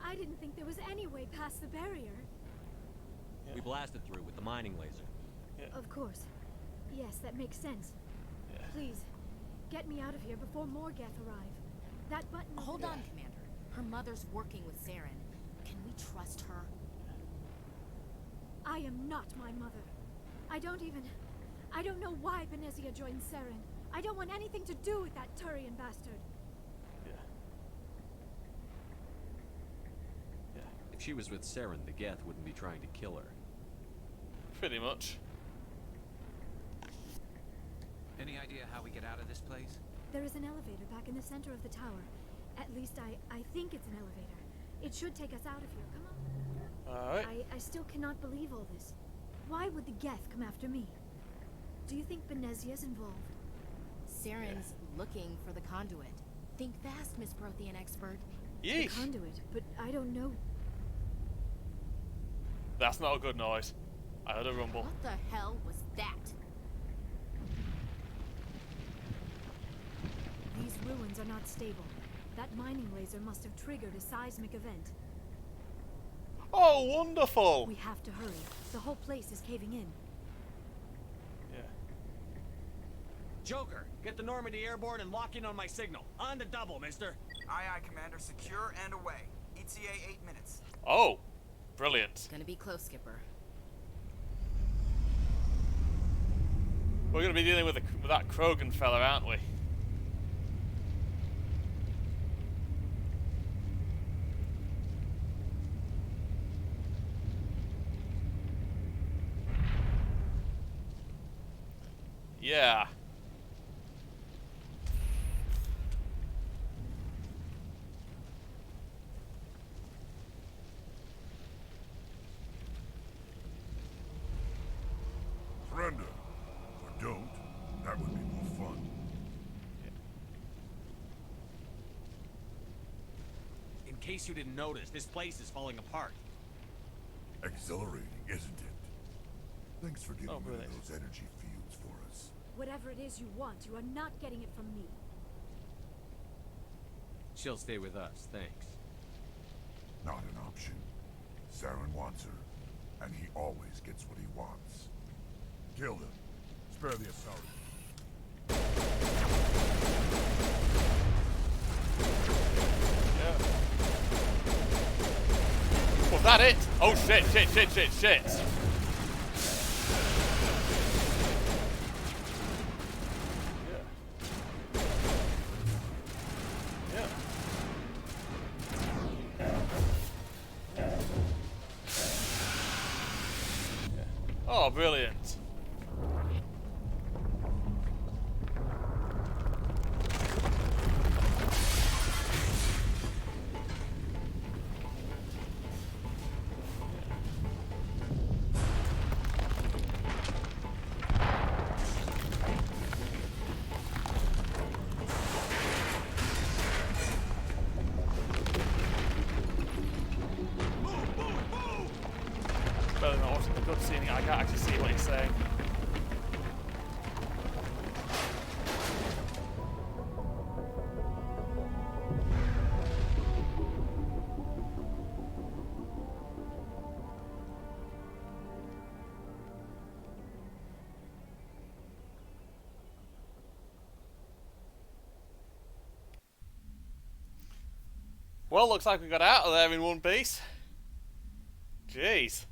I didn't think there was any way past the barrier. We blasted through with the mining laser. Of course. Yes, that makes sense. Please, get me out of here before more Geth arrive. That button... Hold on, Commander. Her mother's working with Saren. Can we trust her? I am not my mother. I don't know why Benezia joined Saren. I don't want anything to do with that Turian bastard. If she was with Saren, the Geth wouldn't be trying to kill her. Pretty much. Any idea how we get out of this place? There is an elevator back in the center of the tower. At least I think it's an elevator. It should take us out of here. Come on. Alright. I still cannot believe all this. Why would the Geth come after me? Do you think Benezia's involved? Saren's looking for the conduit. Think fast, Miss Prothean expert. The conduit, but I don't know. That's not a good noise. I heard a rumble. What the hell was that? These ruins are not stable. That mining laser must have triggered a seismic event. Oh, wonderful! We have to hurry. The whole place is caving in. Joker, get the Normandy airborne and lock in on my signal. On the double, mister. Aye, aye, Commander. Secure and away. ETA 8 minutes. Oh, brilliant. It's gonna be close, Skipper. We're going to be dealing with that Krogan fella, aren't we? Yeah. Surrender. Or don't. That would be more fun. In case you didn't notice, this place is falling apart. Exhilarating, isn't it? Thanks for getting rid of brilliant. those energy fields for us. Whatever it is you want, you are not getting it from me. She'll stay with us, thanks. Not an option. Saren wants her, and he always gets what he wants. Kill him. Spare the Asari. Yeah. that it? Oh shit, shit, shit, shit, shit. Yeah. Oh, brilliant. Better than watching the cutscene, I can't actually see what he's saying. Well, looks like we got out of there in one piece. Jeez.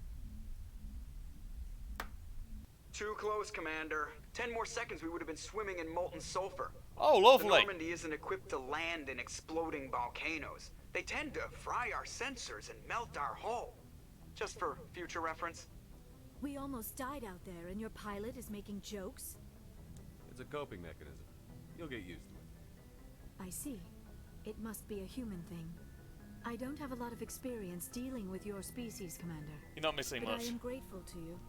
Too close, Commander. 10 more seconds we would have been swimming in molten sulfur. Oh, The lovely. Normandy isn't equipped to land in exploding volcanoes. They tend to fry our sensors and melt our hull. Just for future reference. We almost died out there, and your pilot is making jokes? It's a coping mechanism. You'll get used to it. I see. It must be a human thing. I don't have a lot of experience dealing with your species, Commander. You're not missing But much. I am grateful to you.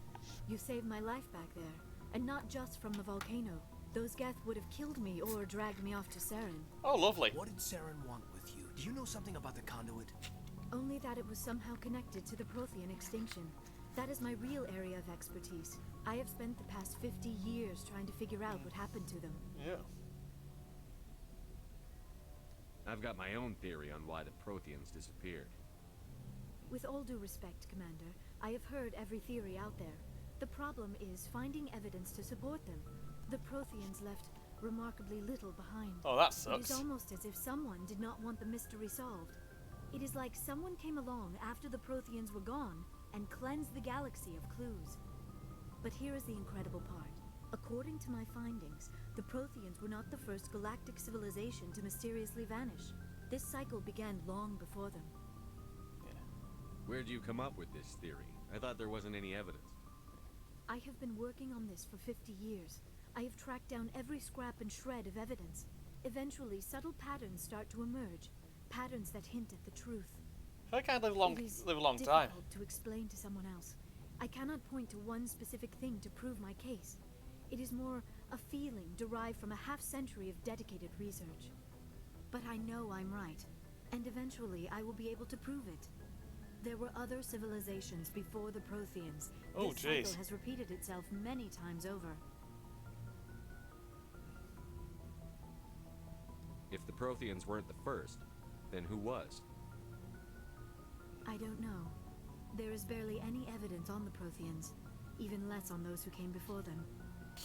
You saved my life back there, and not just from the volcano. Those Geth would have killed me or dragged me off to Saren. Oh, lovely. What did Saren want with you? Do you know something about the conduit? Only that it was somehow connected to the Prothean extinction. That is my real area of expertise. I have spent the past 50 years trying to figure out what happened to them. Yeah. I've got my own theory on why the Protheans disappeared. With all due respect, Commander, I have heard every theory out there. The problem is finding evidence to support them. The Protheans left remarkably little behind. Oh, that It sucks. is almost as if someone did not want the mystery solved. It is like someone came along after the Protheans were gone and cleansed the galaxy of clues. But here is the incredible part. According to my findings, the Protheans were not the first galactic civilization to mysteriously vanish. This cycle began long before them. Where'd you come up with this theory? I thought there wasn't any evidence. I have been working on this for 50 years. I have tracked down every scrap and shred of evidence. Eventually, subtle patterns start to emerge. Patterns that hint at the truth. I can't live It is a long time. difficult to explain to someone else. I cannot point to one specific thing to prove my case. It is more a feeling derived from a half-century of dedicated research. But I know I'm right, and eventually I will be able to prove it. There were other civilizations before the Protheans. Oh, this cycle jeez. has repeated itself many times over. If the Protheans weren't the first, then who was? I don't know. There is barely any evidence on the Protheans, even less on those who came before them.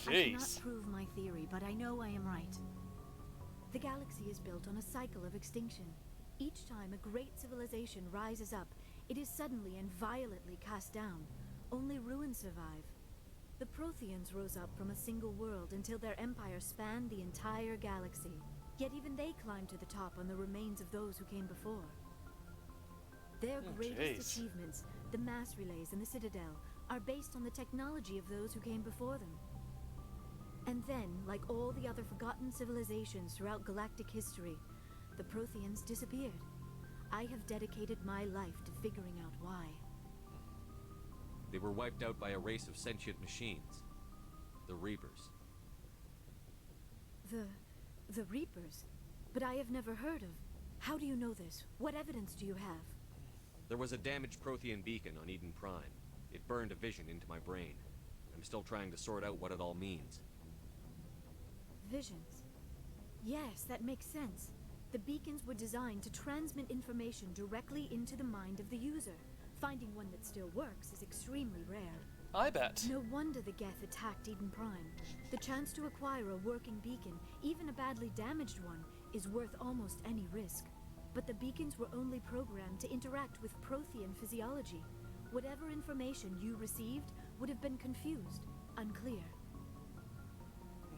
I cannot Jeez. prove my theory, but I know I am right. The galaxy is built on a cycle of extinction. Each time a great civilization rises up, it is suddenly and violently cast down. Only ruins survive. The Protheans rose up from a single world until their empire spanned the entire galaxy. Yet even they climbed to the top on the remains of those who came before. Their greatest achievements, the mass relays and the Citadel, are based on the technology of those who came before them. And then, like all the other forgotten civilizations throughout galactic history, the Protheans disappeared. I have dedicated my life to figuring out why. They were wiped out by a race of sentient machines. The Reapers. The Reapers? But I have never heard of. How do you know this? What evidence do you have? There was a damaged Prothean beacon on Eden Prime. It burned a vision into my brain. I'm still trying to sort out what it all means. Visions. Yes, that makes sense. The beacons were designed to transmit information directly into the mind of the user. Finding one that still works is extremely rare. I bet. No wonder the Geth attacked Eden Prime. The chance to acquire a working beacon, even a badly damaged one, is worth almost any risk. but the beacons were only programmed to interact with Prothean physiology. Whatever information you received would have been confused, unclear.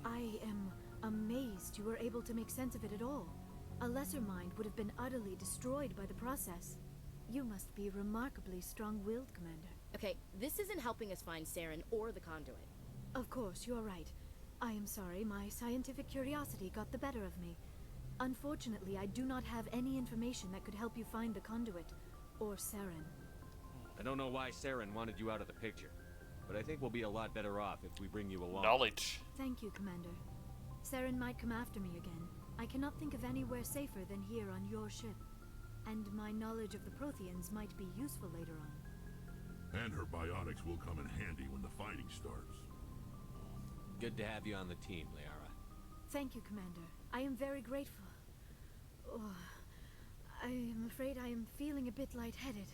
I am amazed you were able to make sense of it at all. A lesser mind would have been utterly destroyed by the process. You must be remarkably strong-willed, Commander. Okay, this isn't helping us find Saren or the conduit. Of course, you're right. I am sorry, my scientific curiosity got the better of me. Unfortunately, I do not have any information that could help you find the conduit, or Saren. I don't know why Saren wanted you out of the picture, but I think we'll be a lot better off if we bring you along. Knowledge. Thank you, Commander. Saren might come after me again. I cannot think of anywhere safer than here on your ship. And my knowledge of the Protheans might be useful later on. And her biotics will come in handy when the fighting starts. Good to have you on the team, Liara. Thank you, Commander. I am very grateful. Oh, I am afraid I am feeling a bit lightheaded.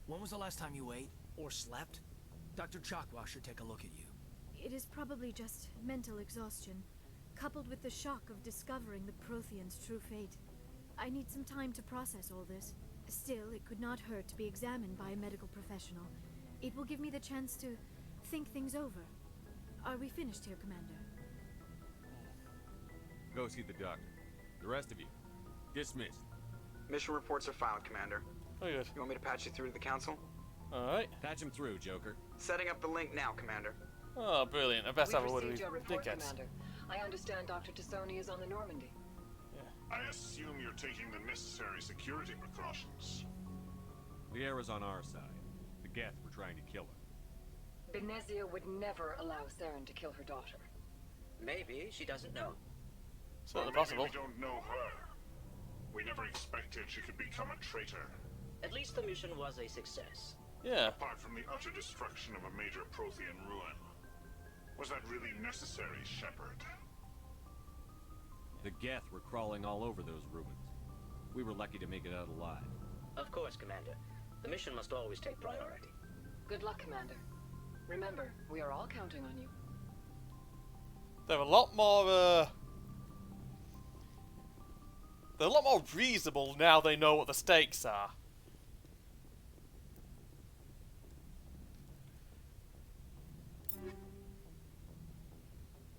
When was the last time you ate? Or slept? Dr. Chakwa should take a look at you. It is probably just mental exhaustion, coupled with the shock of discovering the Protheans' true fate. I need some time to process all this. Still, it could not hurt to be examined by a medical professional. It will give me the chance to think things over. Are we finished here, Commander? Go see the doctor. The rest of you, dismissed. Mission reports are filed, Commander. Oh, good. You want me to patch you through to the Council? Alright. Patch him through, Joker. Setting up the link now, Commander. Oh, brilliant. I best have a word with your report, dickheads. Commander. I understand Dr. Tassoni is on the Normandy. I assume you're taking the necessary security precautions. Liara's on our side. The Geth were trying to kill her. Benezia would never allow Saren to kill her daughter. Maybe she doesn't know. Certainly Maybe possible. we don't know her. We never expected she could become a traitor. At least the mission was a success. Yeah. Apart from the utter destruction of a major Prothean ruin. Was that really necessary, Shepard? The Geth were crawling all over those ruins. We were lucky to make it out alive. Of course, Commander. The mission must always take priority. Good luck, Commander. Remember, we are all counting on you. They're a lot more, they're a lot more reasonable now they know what the stakes are.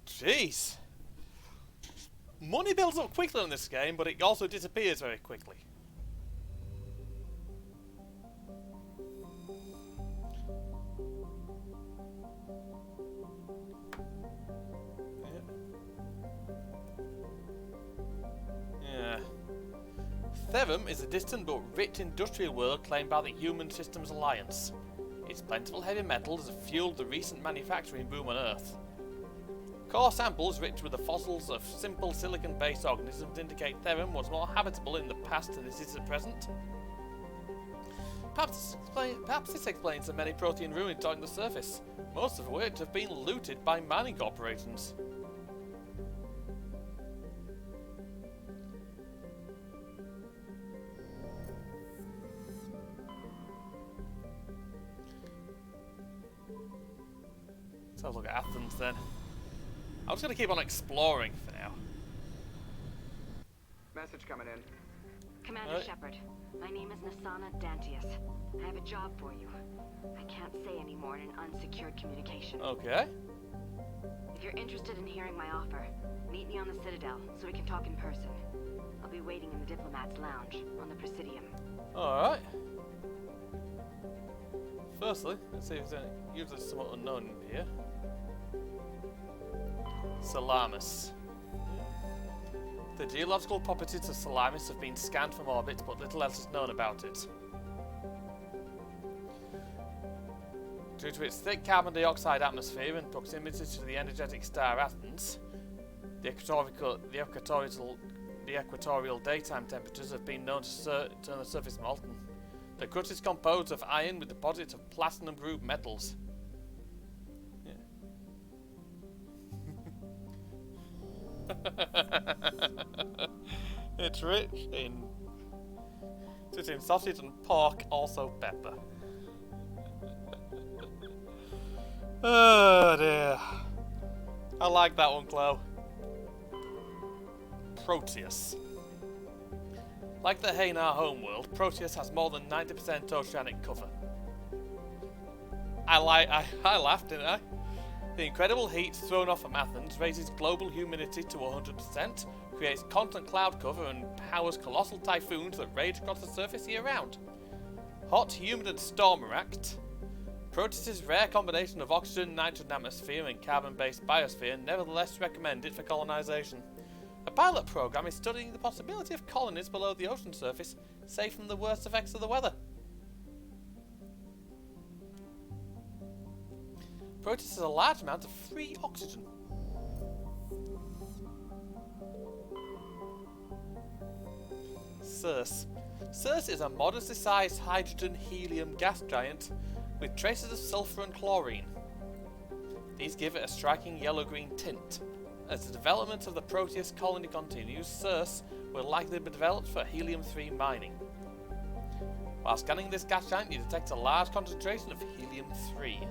Jeez. Money builds up quickly in this game, but it also disappears very quickly. Yeah. Therum is a distant but rich industrial world claimed by the Human Systems Alliance. Its plentiful heavy metals have fueled the recent manufacturing boom on Earth. Core samples rich with the fossils of simple silicon-based organisms indicate Therum was more habitable in the past than it is at present. Perhaps this explains the many Prothean ruins dotting the surface, most of which have been looted by mining corporations. Let's have a look at Athens then. I'm just going to keep on exploring for now. Message coming in. Commander Shepard, my name is Nasana Dantius. I have a job for you. I can't say any more in an unsecured communication. Okay. If you're interested in hearing my offer, meet me on the Citadel so we can talk in person. I'll be waiting in the Diplomat's Lounge on the Presidium. Alright. Firstly, let's see if there's any users somewhat unknown in here. Salamis. The geological properties of Salamis have been scanned from orbit, but little else is known about it. Due to its thick carbon dioxide atmosphere and proximity to the energetic star Athens, the equatorial daytime temperatures have been known to turn the surface molten. The crust is composed of iron with deposits of platinum group metals. It's rich in sausage and pork, also pepper. Oh dear. I like that one, Chloe. Proteus. Like the hay in our homeworld, Proteus has more than 90% oceanic cover. I laughed, didn't I? The incredible heat thrown off from Athens raises global humidity to 100%, creates constant cloud cover, and powers colossal typhoons that rage across the surface year-round. Hot, humid, and storm-racked, Proteus's rare combination of oxygen, nitrogen atmosphere, and carbon-based biosphere nevertheless recommend it for colonization. A pilot program is studying the possibility of colonies below the ocean surface, safe from the worst effects of the weather. Proteus has a large amount of free oxygen. Circe. Circe is a modestly sized hydrogen-helium gas giant with traces of sulfur and chlorine. These give it a striking yellow-green tint. As the development of the Proteus colony continues, Circe will likely be developed for helium-3 mining. While scanning this gas giant, you detect a large concentration of helium-3.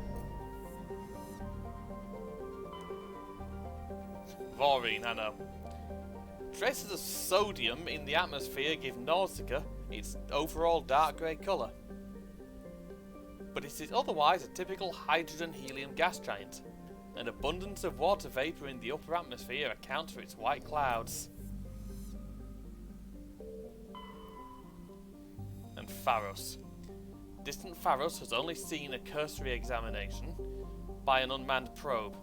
Vorine, I know. Traces of sodium in the atmosphere give Nausicaa its overall dark grey colour. But it is otherwise a typical hydrogen-helium gas giant. An abundance of water vapour in the upper atmosphere accounts for its white clouds. And Pharos. Distant Pharos has only seen a cursory examination by an unmanned probe.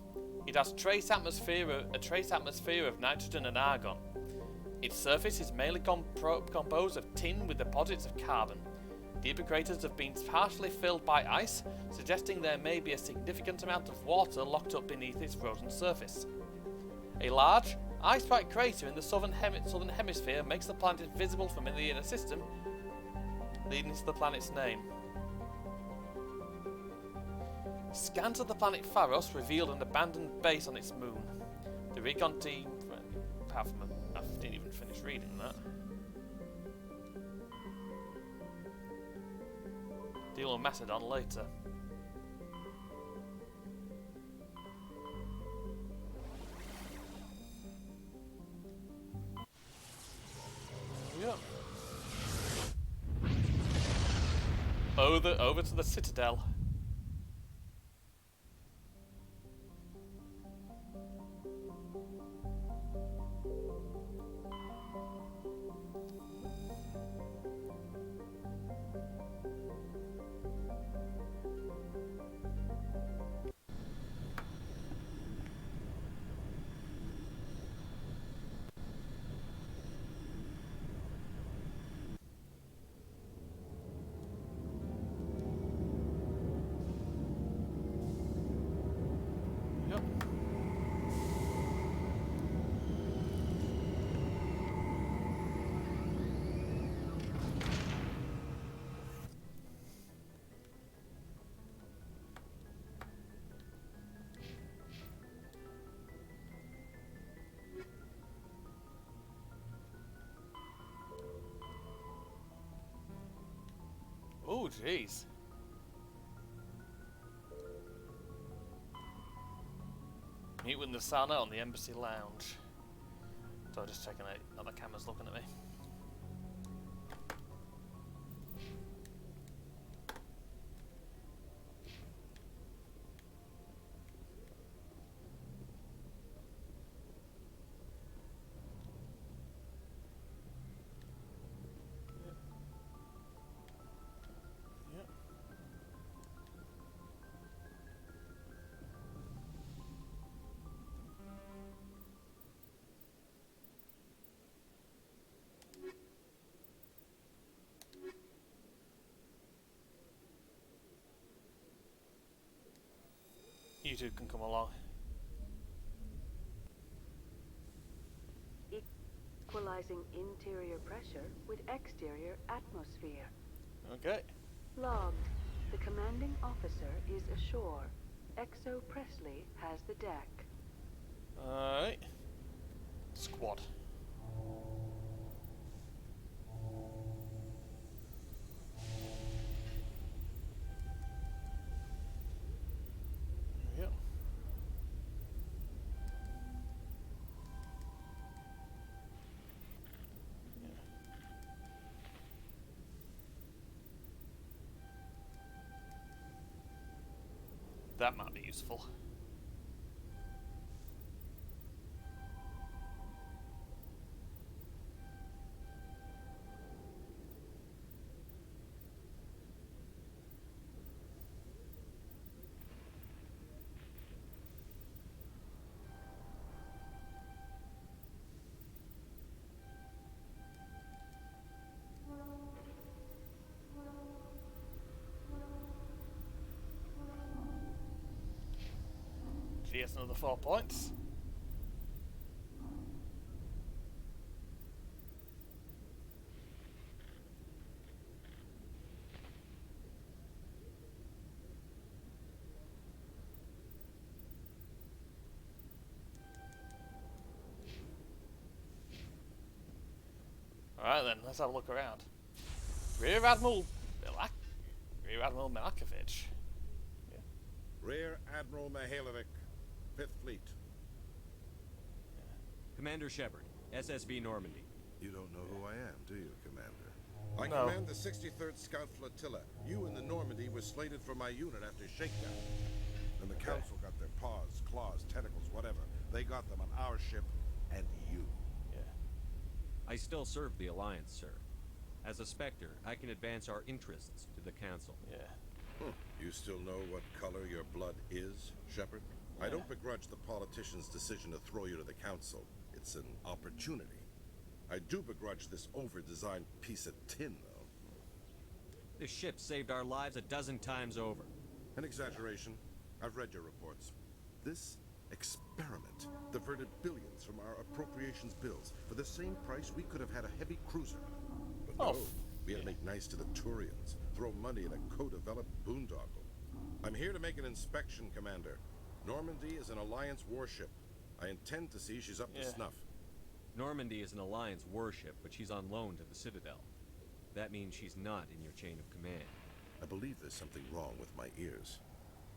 It has a trace atmosphere of nitrogen and argon. Its surface is mainly composed of tin with deposits of carbon. Deeper craters have been partially filled by ice, suggesting there may be a significant amount of water locked up beneath its frozen surface. A large, ice-white crater in the southern hemisphere makes the planet visible from in the inner system, leading to the planet's name. Scans of the planet Pharos revealed an abandoned base on its moon. The recon team... apart from I didn't even finish reading that. Deal with Macedon later. Yep. Over to the Citadel. Oh, jeez. Meet with Nasana on the Embassy Lounge. So just checking out, the camera's looking at me. You two can come along. Equalizing interior pressure with exterior atmosphere. Okay. Logged. The commanding officer is ashore. Exo Presley has the deck. Alright. Squad. Yep. That might be useful. She gets another 4 points. Alright then, let's have a look around. Rear Admiral Milakovic. Yeah. Rear Admiral Mihailovic, 5th Fleet. Commander Shepard, SSV Normandy. You don't know who I am, do you, Commander? I No. command the 63rd Scout Flotilla. You and the Normandy were slated for my unit after shakedown. And the Council got their paws, claws, tentacles, whatever. They got them on our ship and you. I still serve the Alliance, sir. As a Spectre, I can advance our interests to the Council. Yeah. You still know what color your blood is, Shepard? I don't begrudge the politician's decision to throw you to the Council. It's an opportunity. I do begrudge this over-designed piece of tin, though. This ship saved our lives a dozen times over. An exaggeration. I've read your reports. This experiment diverted billions from our appropriations bills. For the same price, we could have had a heavy cruiser. But no, we had to make nice to the Turians, throw money in a co-developed boondoggle. I'm here to make an inspection, Commander. Normandy is an Alliance warship. I intend to see she's up to snuff. Normandy is an Alliance warship, but she's on loan to the Citadel. That means she's not in your chain of command. I believe there's something wrong with my ears.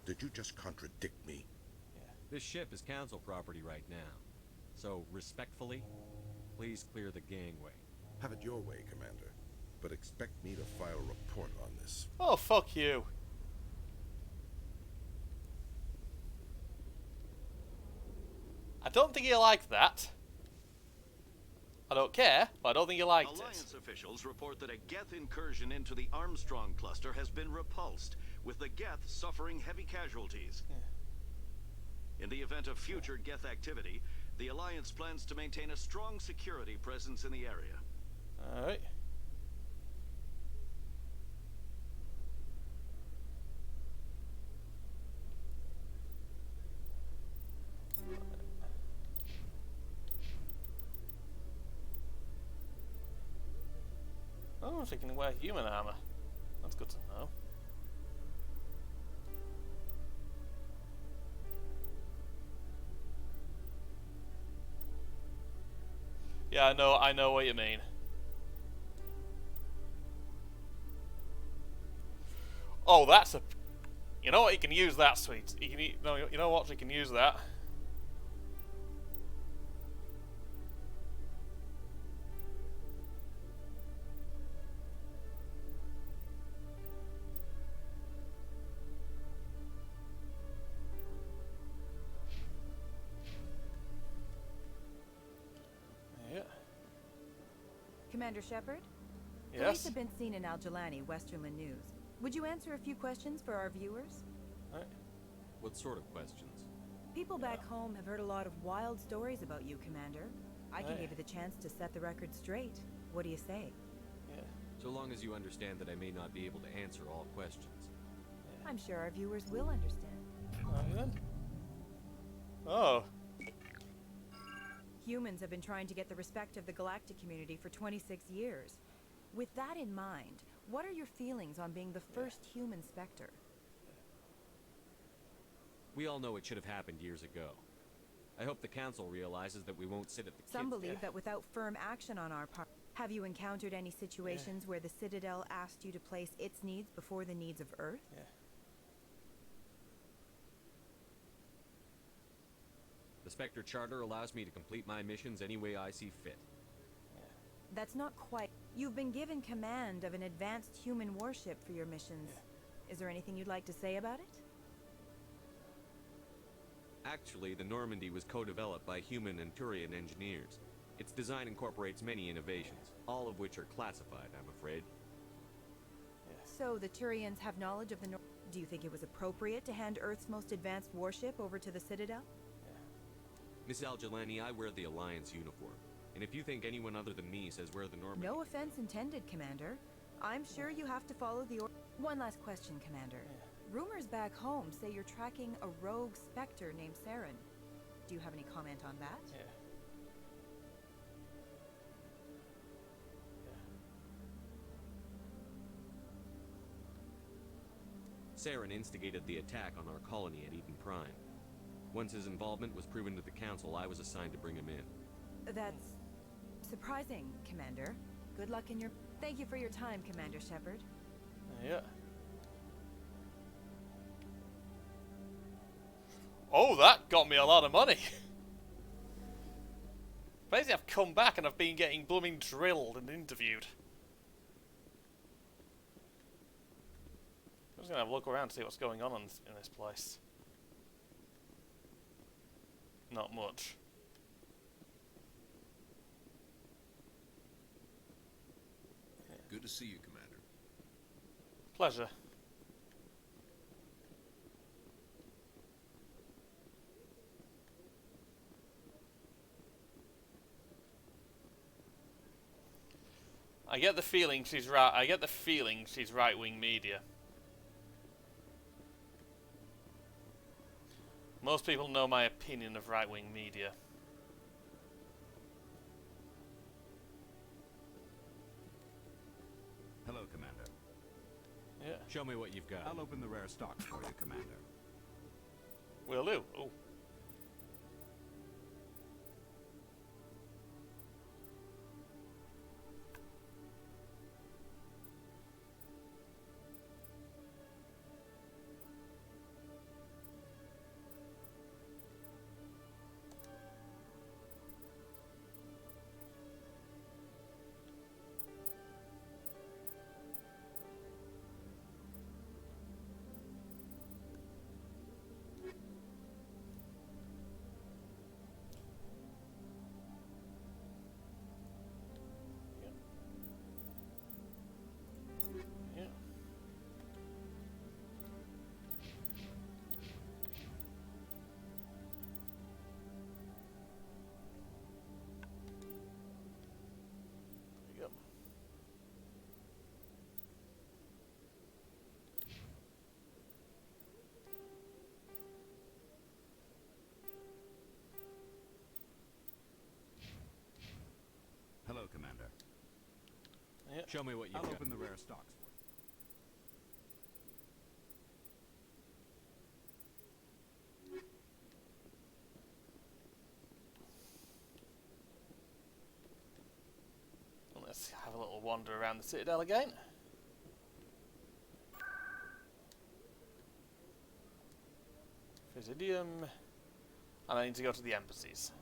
Did you just contradict me? This ship is Council property right now. So, respectfully, please clear the gangway. Have it your way, Commander. But expect me to file a report on this. Oh, fuck you. I don't think you like that. I don't care, but I don't think you liked Alliance officials report that a Geth incursion into the Armstrong cluster has been repulsed, with the Geth suffering heavy casualties. In the event of future Geth activity, the Alliance plans to maintain a strong security presence in the area. Alright. Oh, she can wear human armor. That's good to know. Yeah, I know what you mean. Oh, that's a... You know what, you can use that, sweet. You can... No, you know what, you can use that. Commander Shepard? Yes? Police have been seen in Al-Jalani, Westerland News. Would you answer a few questions for our viewers? Right. What sort of questions? People back home have heard a lot of wild stories about you, Commander. I can Right. give you the chance to set the record straight. What do you say? Yeah. So long as you understand that I may not be able to answer all questions. I'm sure our viewers will understand. Alright then. Oh. Humans have been trying to get the respect of the galactic community for 26 years. With that in mind, what are your feelings on being the first human Spectre? We all know it should have happened years ago. I hope the Council realizes that we won't sit at the Some believe that without firm action on our part... Have you encountered any situations where the Citadel asked you to place its needs before the needs of Earth? Yeah. The Spectre Charter allows me to complete my missions any way I see fit. That's not quite... You've been given command of an advanced human warship for your missions. Is there anything you'd like to say about it? Actually, the Normandy was co-developed by human and Turian engineers. Its design incorporates many innovations, all of which are classified, I'm afraid. So the Turians have knowledge of the Do you think it was appropriate to hand Earth's most advanced warship over to the Citadel? Miss Al-Jalani, I wear the Alliance uniform. And if you think anyone other than me says we're the Normandy... No offense intended, Commander. I'm sure you have to follow the One last question, Commander. Rumors back home say you're tracking a rogue Spectre named Saren. Do you have any comment on that? Saren instigated the attack on our colony at Eden Prime. Once his involvement was proven to the Council, I was assigned to bring him in. That's surprising, Commander. Good luck in your... Thank you for your time, Commander Shepard. Yeah. Oh, that got me a lot of money. Basically, I've come back and I've been getting blooming drilled and interviewed. I'm just gonna have a look around to see what's going on in this place. Not much. Good to see you, Commander. Pleasure. I get the feeling she's right. I get the feeling she's right-wing media. Most people know my opinion of right-wing media. Hello, Commander. Yeah. Show me what you've got. I'll open the rare stocks for you, Commander. Will do. Oh. Hello, Commander. Yeah. Show me what you've got. I'll open the rare stocks for you. Let's have a little wander around the Citadel again. Presidium. And I need to go to the embassies.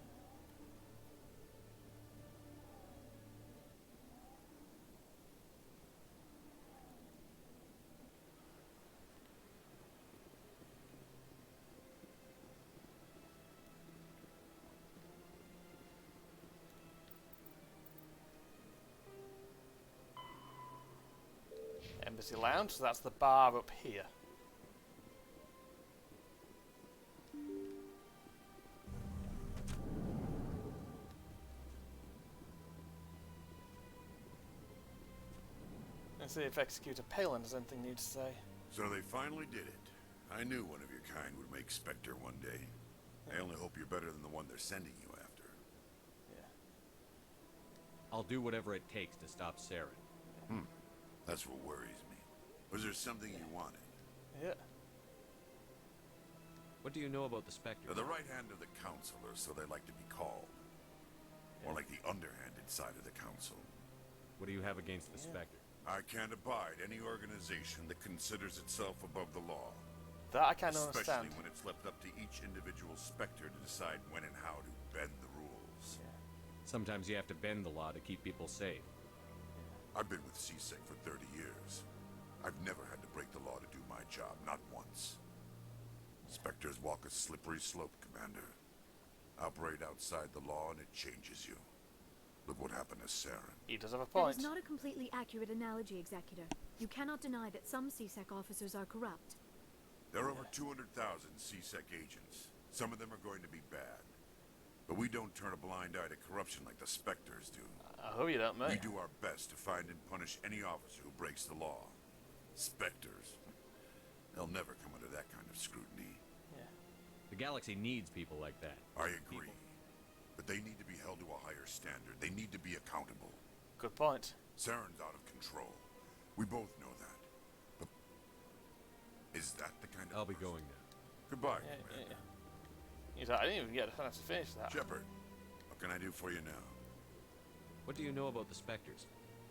Embassy Lounge, so that's the bar up here. Let's see if Executor Palin has anything new to say. So they finally did it. I knew one of your kind would make Spectre one day. I only hope you're better than the one they're sending you after. Yeah. I'll do whatever it takes to stop Saren. That's what worries me. Was there something you wanted? Yeah. What do you know about the Spectre? They're the right hand of the Council, or so they like to be called. Or like the underhanded side of the Council. What do you have against the Spectre? I can't abide any organization that considers itself above the law. That I kind of understand. Especially when it's left up to each individual Spectre to decide when and how to bend the rules. Yeah. Sometimes you have to bend the law to keep people safe. I've been with CSEC for 30 years. I've never had to break the law to do my job, not once. Spectres walk a slippery slope, Commander. Operate outside the law and it changes you. Look what happened to Saren. He does have a That point. is not a completely accurate analogy, Executor. You cannot deny that some CSEC officers are corrupt. There are over 200,000 CSEC agents. Some of them are going to be bad. But we don't turn a blind eye to corruption like the Spectres do. I hope you don't, mate. We do our best to find and punish any officer who breaks the law. Spectres. They'll never come under that kind of scrutiny. The galaxy needs people like that. I agree. But they need to be held to a higher standard. They need to be accountable. Good point. Saren's out of control. We both know that. But is that the kind of I'll be going now. Goodbye, Yeah, Commander. He's like, I didn't even get a chance to finish that. Shepard, what can I do for you now? What do you know about the Spectres?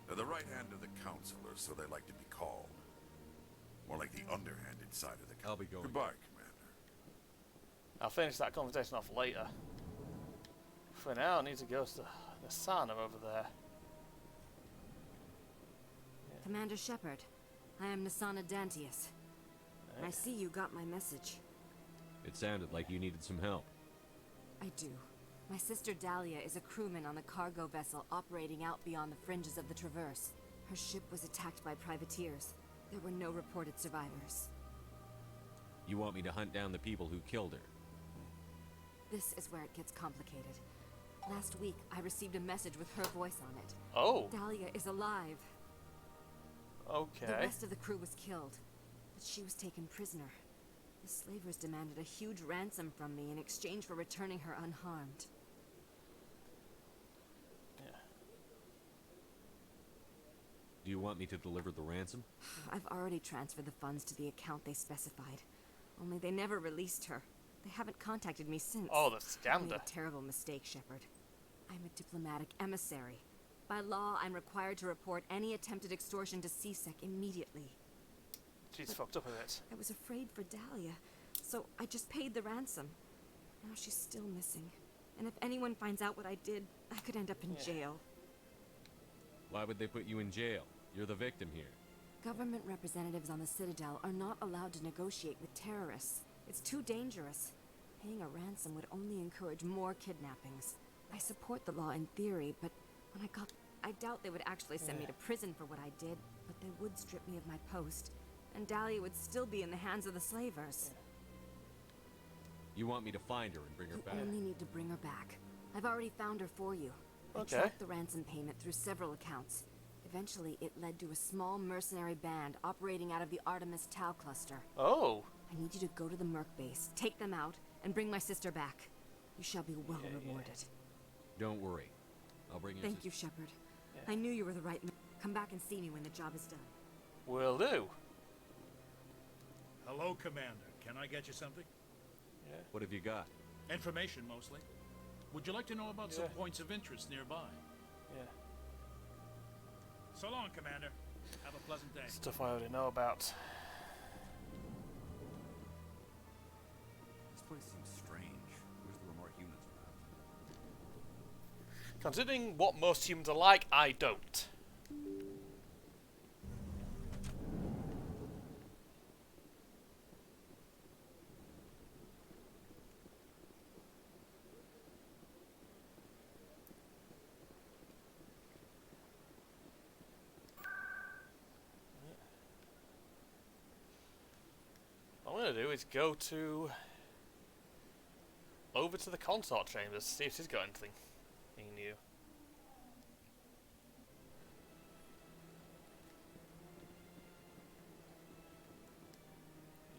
They're the right hand of the Counselor, so they like to be called. More like the underhanded side of the Council. I'll be going. Goodbye, Commander. I'll finish that conversation off later. For now, I need to go to the sauna over there. Commander Shepard, I am Nasana Dantius. I see you got my message. It sounded like you needed some help. I do. My sister Dahlia is a crewman on a cargo vessel operating out beyond the fringes of the Traverse. Her ship was attacked by privateers. There were no reported survivors. You want me to hunt down the people who killed her? This is where it gets complicated. Last week, I received a message with her voice on it. Oh. Dahlia is alive. Okay. The rest of the crew was killed, but she was taken prisoner. The slavers demanded a huge ransom from me in exchange for returning her unharmed. Do you want me to deliver the ransom? I've already transferred the funds to the account they specified. Only they never released her. They haven't contacted me since. Oh, the I made scammer. a terrible mistake, Shepard. I'm a diplomatic emissary. By law, I'm required to report any attempted extortion to CSEC immediately. She's fucked up a bit. I was afraid for Dahlia, so I just paid the ransom. Now she's still missing. And if anyone finds out what I did, I could end up in jail. Why would they put you in jail? You're the victim here. Government representatives on the Citadel are not allowed to negotiate with terrorists. It's too dangerous. Paying a ransom would only encourage more kidnappings. I support the law in theory, but when I doubt they would actually send me to prison for what I did, but they would strip me of my post, and Dahlia would still be in the hands of the slavers. You want me to find her and bring her You back? only need to bring her back. I've already found her for you. I Okay. tracked the ransom payment through several accounts. Eventually, it led to a small mercenary band operating out of the Artemis Tau cluster. Oh. I need you to go to the Merc base, take them out, and bring my sister back. You shall be well rewarded. Don't worry. I'll bring your Thank you, Shepard. I knew you were the right man. Come back and see me when the job is done. Will do. Hello, Commander. Can I get you something? What have you got? Information, mostly. Would you like to know about some points of interest nearby? Yeah. So long, Commander. Have a pleasant day. Stuff I already know about. This place seems strange. Wish there were more humans around. Considering what most humans are like, I don't. What I'm going to do is go over to the consort chambers, see if she's got anything new.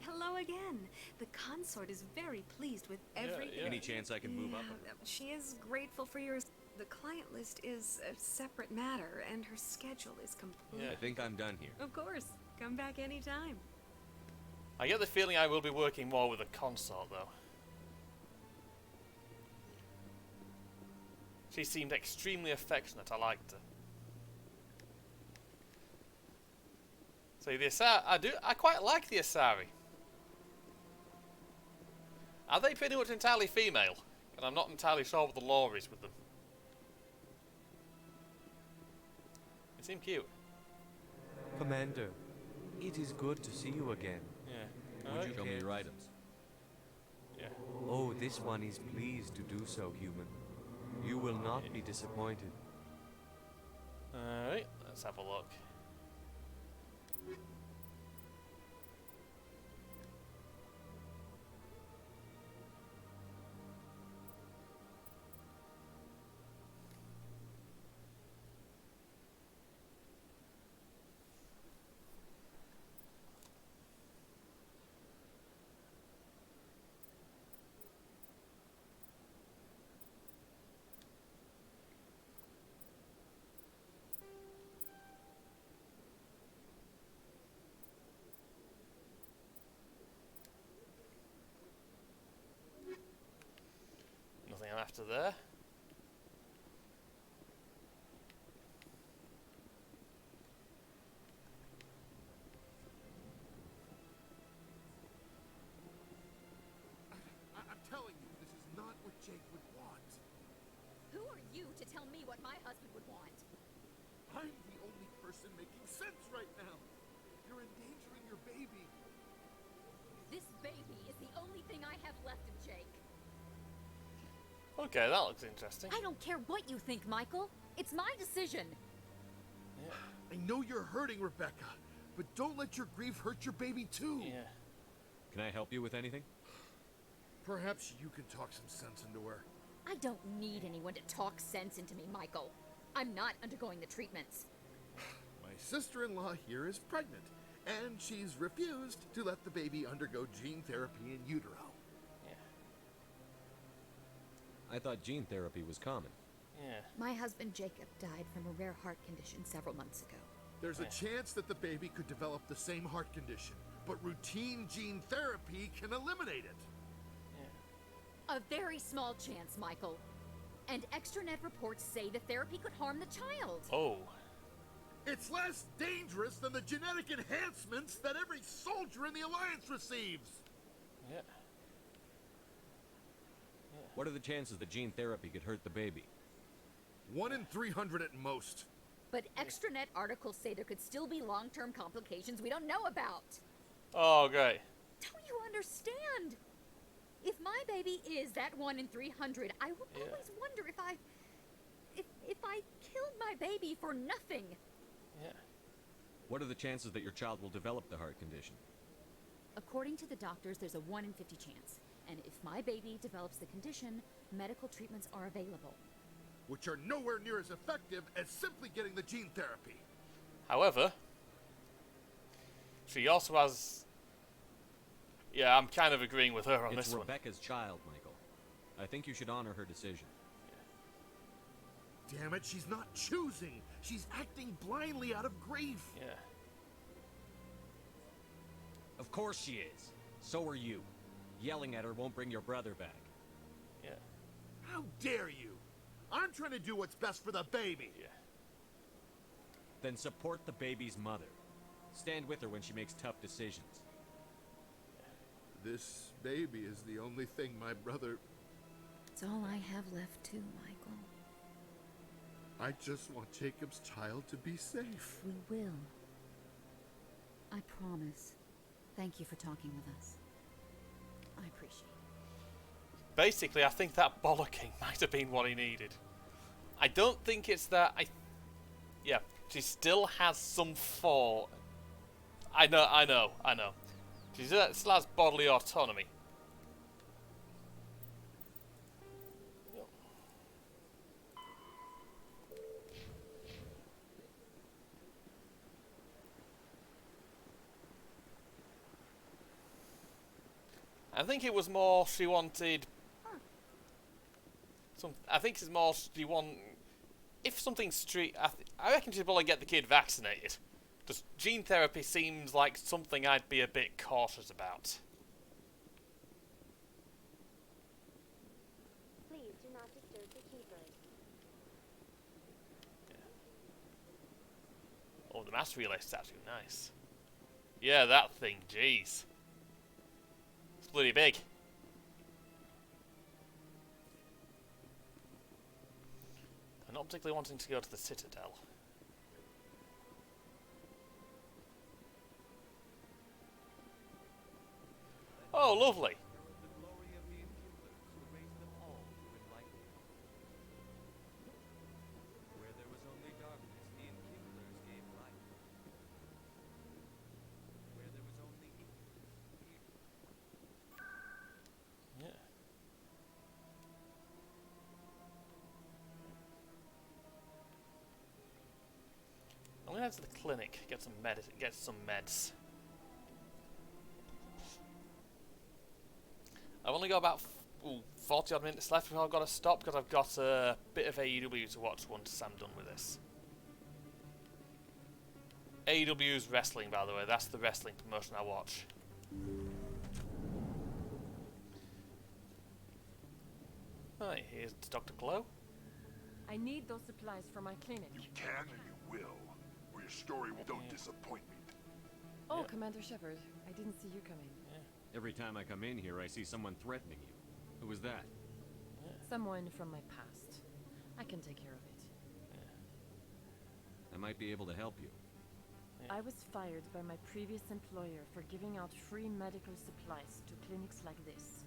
Hello again. The consort is very pleased with everything. Any chance I can move up? She is grateful for your... The client list is a separate matter, and her schedule is complete. I think I'm done here. Of course. Come back anytime. I get the feeling I will be working more with a consort, though. She seemed extremely affectionate. I liked her. So the Asari, I quite like the Asari. Are they pretty much entirely female? And I'm not entirely sure what the law is with them. They seem cute. Commander, it is good to see you again. Yeah. Would you show me your items? Oh, this one is pleased to do so, human. You will not be disappointed. Alright, let's have a look. Nothing after there. I'm telling you, this is not what Jake would want. Who are you to tell me what my husband would want? I'm the only person making sense right now. You're endangering your baby. This baby is the only thing I have left of Jake. Okay, that looks interesting. I don't care what you think, Michael. It's my decision. Yeah. I know you're hurting, Rebecca, but don't let your grief hurt your baby too. Yeah. Can I help you with anything? Perhaps you can talk some sense into her. I don't need anyone to talk sense into me, Michael. I'm not undergoing the treatments. My sister-in-law here is pregnant, and she's refused to let the baby undergo gene therapy in utero. I thought gene therapy was common. Yeah. My husband Jacob died from a rare heart condition several months ago. There's a chance that the baby could develop the same heart condition, but routine gene therapy can eliminate it. A very small chance, Michael. And extranet reports say the therapy could harm the child. Oh. It's less dangerous than the genetic enhancements that every soldier in the Alliance receives. Yeah. What are the chances that gene therapy could hurt the baby? 1 in 300 at most. But extranet articles say there could still be long-term complications we don't know about. Oh, great. Don't you understand? If my baby is that 1 in 300, I will always wonder if I killed my baby for nothing. Yeah. What are the chances that your child will develop the heart condition? According to the doctors, there's a 1 in 50 chance. And if my baby develops the condition, medical treatments are available. Which are nowhere near as effective as simply getting the gene therapy. However, she also has... Yeah, I'm kind of agreeing with her on this one. It's Rebecca's child, Michael. I think you should honor her decision. Damn it, she's not choosing. She's acting blindly out of grief. Yeah. Of course she is. So are you. Yelling at her won't bring your brother back. Yeah. How dare you? I'm trying to do what's best for the baby. Yeah. Then support the baby's mother. Stand with her when she makes tough decisions. This baby is the only thing my brother... It's all I have left too, Michael. I just want Jacob's child to be safe. We will. I promise. Thank you for talking with us. I appreciate it. Basically, I think that bollocking might have been what he needed. I don't think it's that. Yeah, she still has some fall. I know. She still has bodily autonomy. I think it was more she wanted. I think it's more she want. If something's street, I reckon she'd probably get the kid vaccinated. Just gene therapy seems like something I'd be a bit cautious about. Please do not disturb the keepers. Oh, the mass relay statue, nice. Yeah, that thing, jeez. It's bloody big. I'm not particularly wanting to go to the Citadel. Oh, lovely. head to the clinic, get some meds. I've only got about 40 odd minutes left before I've got to stop because I've got a bit of AEW to watch once I'm done with this. AEW's wrestling, by the way, that's the wrestling promotion I watch. Right, here's Dr. Glow. I need those supplies for my clinic. You can and you will, or your story don't disappoint me. Oh, Commander Shepard, I didn't see you coming. Every time I come in here, I see someone threatening you. Who was that? Someone from my past. I can take care of it. I might be able to help you. I was fired by my previous employer for giving out free medical supplies to clinics like this.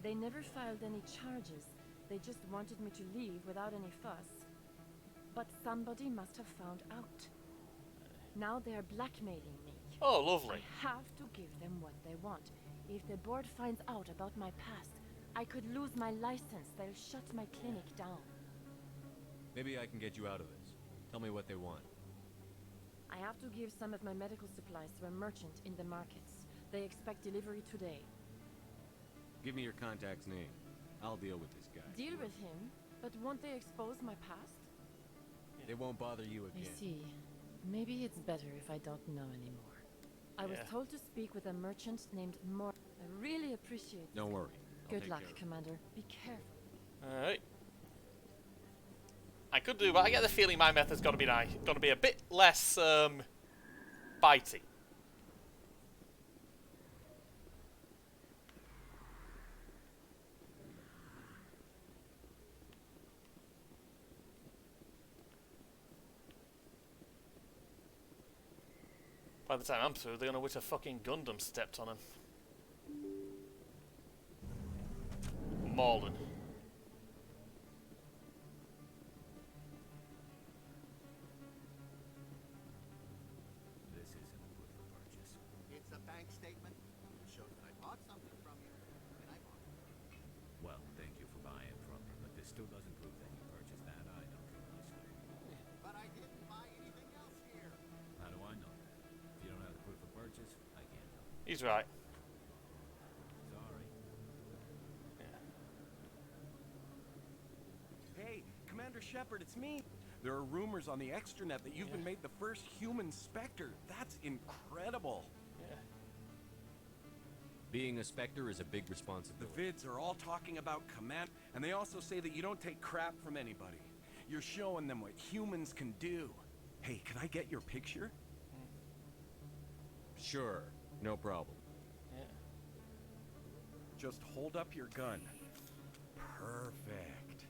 They never filed any charges. They just wanted me to leave without any fuss. But somebody must have found out. Now they are blackmailing me. Oh, lovely. I have to give them what they want. If the board finds out about my past, I could lose my license. They'll shut my clinic down. Maybe I can get you out of this. Tell me what they want. I have to give some of my medical supplies to a merchant in the markets. They expect delivery today. Give me your contact's name. I'll deal with this guy. Deal with him? But won't they expose my past? They won't bother you again. I see. Maybe it's better if I don't know anymore. I was told to speak with a merchant named Mor. I really appreciate it. Don't worry. Good luck, Commander. Be careful. Alright. I could do, but I get the feeling my method's got to be nice. Got to be a bit less bitey. By the time I'm through, they're gonna wish a fucking Gundam stepped on him. Malden. This isn't a proof of purchase. It's a bank statement. It shows that I bought something from you, and I bought it. Well, thank you for buying from me, but this still doesn't prove that you purchased that item previously. But I didn't buy anything else here. How do I know that? If you don't have the proof of purchase, I can't help you. He's right. Sorry. Hey, Commander Shepard, it's me. There are rumors on the extranet that you've been made the first human Spectre. That's incredible. Being a Spectre is a big responsibility. The vids are all talking about command, and they also say that you don't take crap from anybody. You're showing them what humans can do. Hey, can I get your picture? Sure, no problem. Just hold up your gun. Perfect.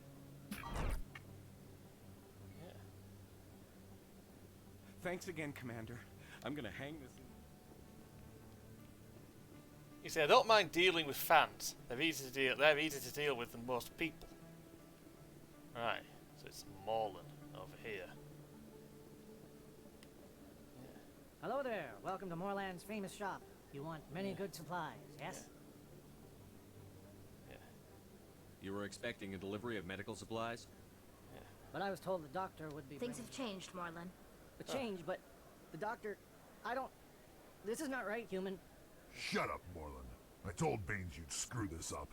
Thanks again, Commander. I'm gonna hang this in. You see, I don't mind dealing with fans. They're easy to deal with than most people. Right, so it's Morlan over here. Hello there. Welcome to Morland's famous shop. You want many good supplies, yes? You were expecting a delivery of medical supplies? But I was told the doctor would be Things have changed, Morlan. But change, but the doctor... I don't... This is not right, human. Shut up, Morlan. I told Baines you'd screw this up.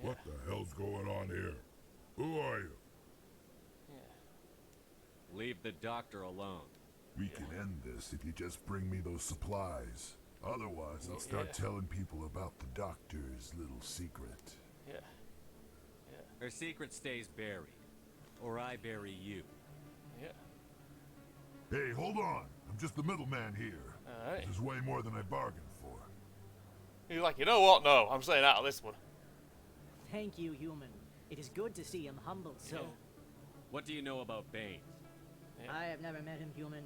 What the hell's going on here? Who are you? Leave the doctor alone. We can end this if you just bring me those supplies. Otherwise, I'll start telling people about the doctor's little secret. Her secret stays buried. Or I bury you. Hey, hold on. I'm just the middleman here. Alright. This is way more than I bargained for. He's like, you know what? No, I'm staying out of this one. Thank you, human. It is good to see him humbled so. What do you know about Baines? I have never met him, human.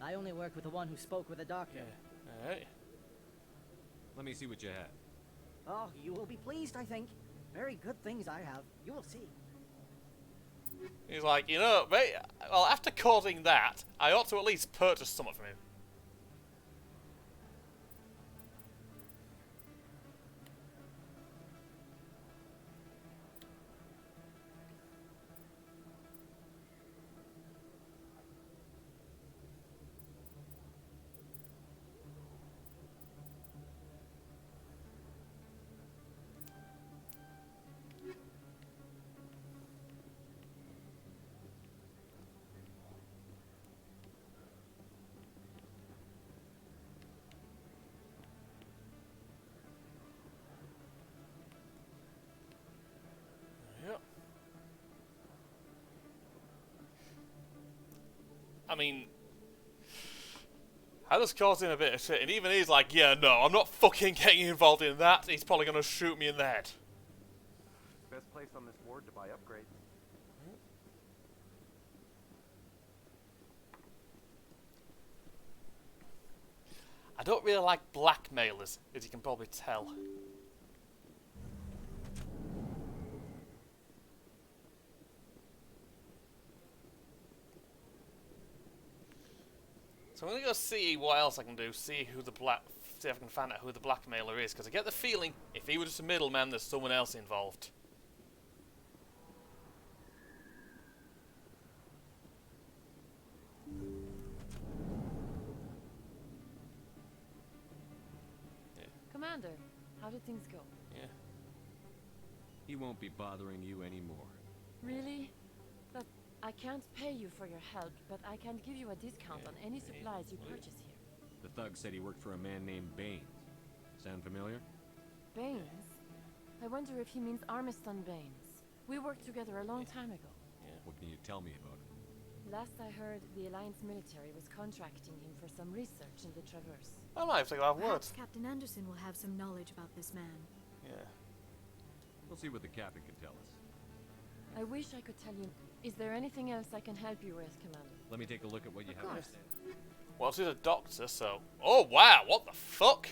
I only worked with the one who spoke with the doctor. Alright. Let me see what you have. Oh, you will be pleased, I think. Very good things I have. You will see. He's like, you know, mate, well, after causing that, I ought to at least purchase something from him. I mean, I just caused him a bit of shit, and even he's like, yeah, no, I'm not fucking getting involved in that. He's probably gonna shoot me in the head. Best place on this ward to buy upgrades. I don't really like blackmailers, as you can probably tell. So I'm gonna go see what else I can do. See if I can find out who the blackmailer is, because I get the feeling if he was just a middleman, there's someone else involved. Commander, how did things go? Yeah. He won't be bothering you anymore. Really? But I can't pay you for your help, but I can give you a discount on any supplies you purchase here. The thug said he worked for a man named Baines. Sound familiar? Baines? I wonder if he means Armiston Baines. We worked together a long time ago. What can you tell me about him? Last I heard, the Alliance military was contracting him for some research in the Traverse. I might have to go have words. Captain Anderson will have some knowledge about this man. Yeah. We'll see what the captain can tell us. I wish I could tell you. Is there anything else I can help you with, Commander? Let me take a look at what you have to say. Well, she's a doctor, so... Oh, wow, what the fuck?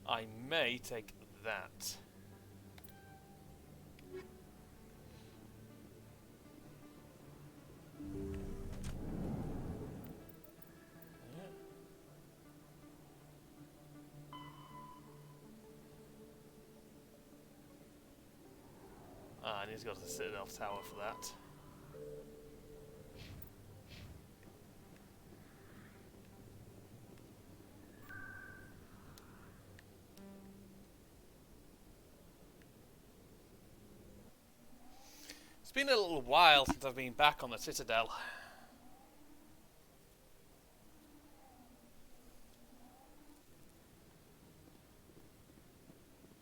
I may take that. I need to go to the Citadel Tower for that. It's been a little while since I've been back on the Citadel.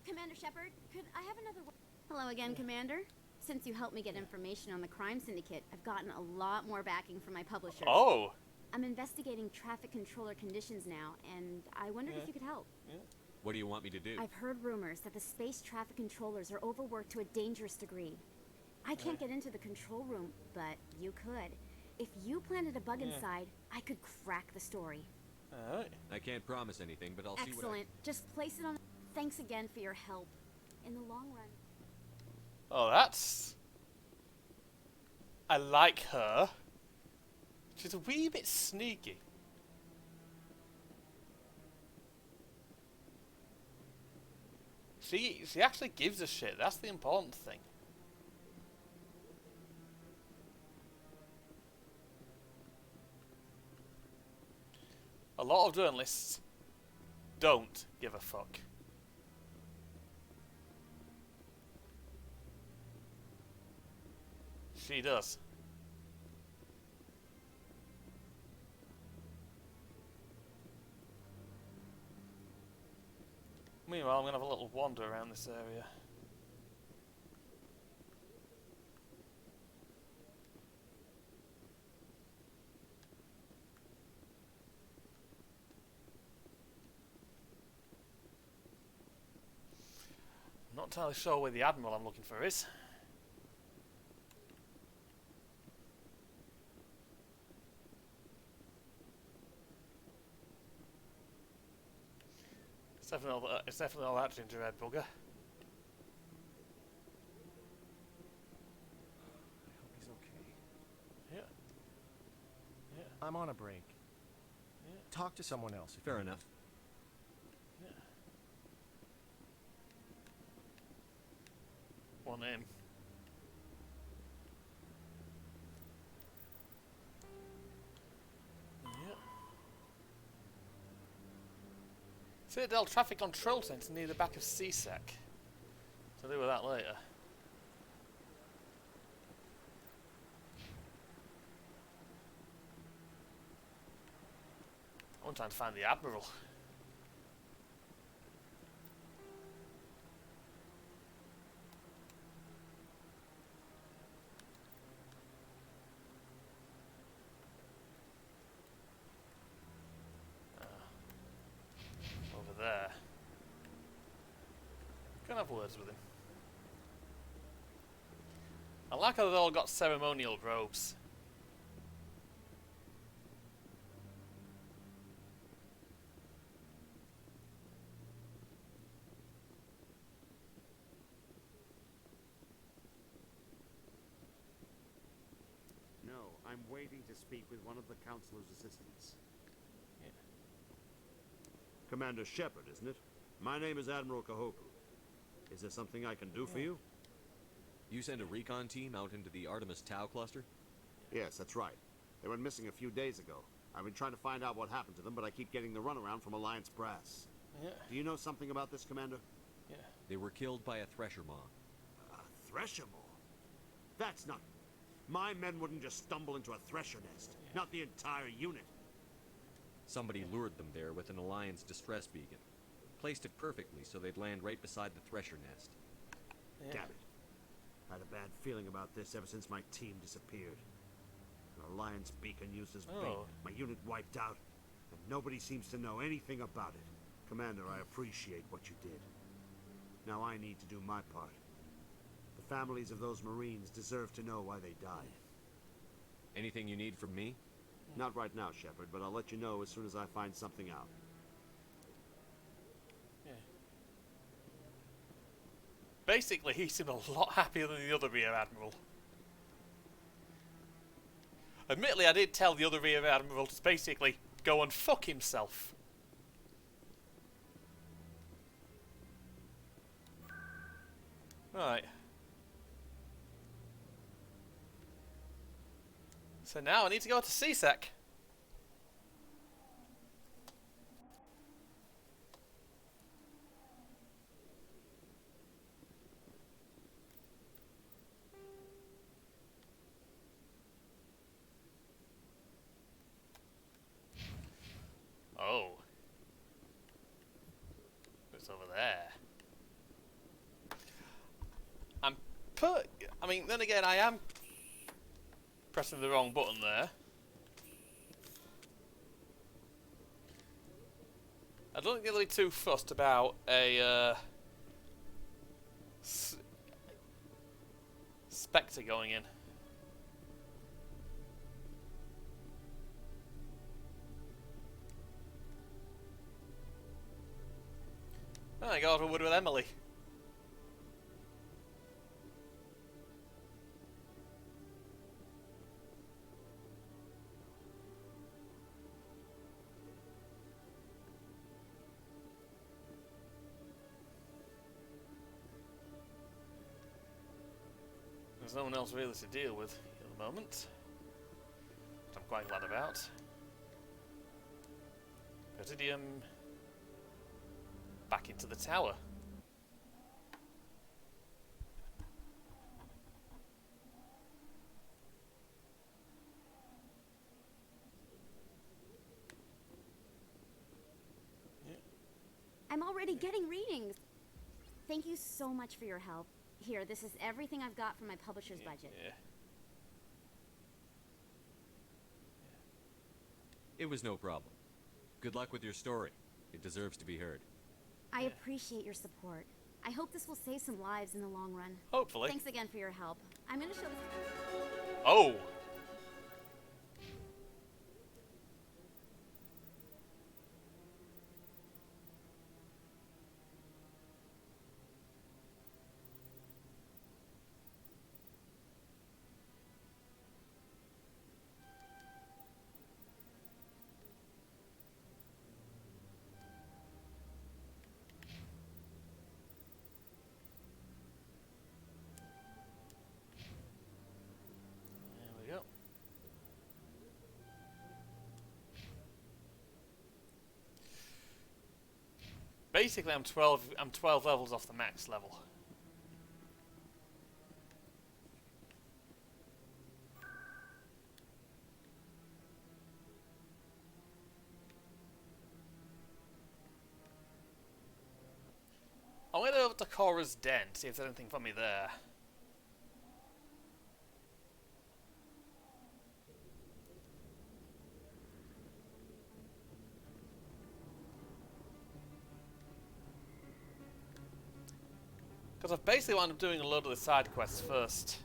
Commander Shepard, could I have another word? Hello again, Commander. Since you helped me get information on the crime syndicate, I've gotten a lot more backing from my publisher. Oh! I'm investigating traffic controller conditions now, and I wondered if you could help. What do you want me to do? I've heard rumors that the space traffic controllers are overworked to a dangerous degree. I can't get into the control room, but you could. If you planted a bug inside, I could crack the story. Alright. I can't promise anything, but I'll see what Excellent. Just place it on... Thanks again for your help. In the long run. Oh, that's... I like her. She's a wee bit sneaky. She actually gives a shit. That's the important thing. A lot of journalists don't give a fuck. She does. Meanwhile, I'm going to have a little wander around this area. I'm not entirely sure where the Admiral I'm looking for is. It's definitely all that gingerbread bugger. I hope he's okay. Yeah. Yeah. I'm on a break. Yeah. Talk to someone else. Fair enough. Yeah. Want him. Citadel Traffic Control Centre near the back of CSEC. So I'll deal with that later. I'm trying to find the Admiral. Over there. Can have words with him. I like how they've all got ceremonial robes. No, I'm waiting to speak with one of the Counselor's assistants. Yeah. Commander Shepard, isn't it? My name is Admiral Kahoku. Is there something I can do for you? You send a recon team out into the Artemis Tau cluster? Yes, that's right. They went missing a few days ago. I've been trying to find out what happened to them, but I keep getting the runaround from Alliance brass. Yeah. Do you know something about this, Commander? Yeah. They were killed by a thresher maw. A thresher maw? That's not... My men wouldn't just stumble into a thresher nest. Yeah. Not the entire unit. Somebody lured them there with an Alliance distress beacon. Placed it perfectly so they'd land right beside the thresher nest. Yeah. Damn it. I had a bad feeling about this ever since my team disappeared. An Alliance beacon used as bait, my unit wiped out, and nobody seems to know anything about it. Commander, I appreciate what you did. Now I need to do my part. The families of those Marines deserve to know why they died. Anything you need from me? Not right now, Shepard, but I'll let you know as soon as I find something out. Yeah. Basically, he seemed a lot happier than the other Rear Admiral. Admittedly, I did tell the other Rear Admiral to basically go and fuck himself. Right. So now I need to go to CSEC. Oh. It's over there. I mean, then again, I am pressing the wrong button there. I don't think they're really too fussed about a Spectre going in. Oh, I got a word with Emily. There's no one else really to deal with at the moment, which I'm quite glad about. Presidium back into the tower. I'm already getting readings. Thank you so much for your help. Here, this is everything I've got from my publisher's budget. Yeah. It was no problem. Good luck with your story. It deserves to be heard. I appreciate your support. I hope this will save some lives in the long run. Hopefully. Thanks again for your help. I'm gonna show this. Oh! There we go. Basically, I'm 12 levels off the max level. out to Cora's den, see if there's anything for me there. Because I've basically wound up doing a load of the side quests first.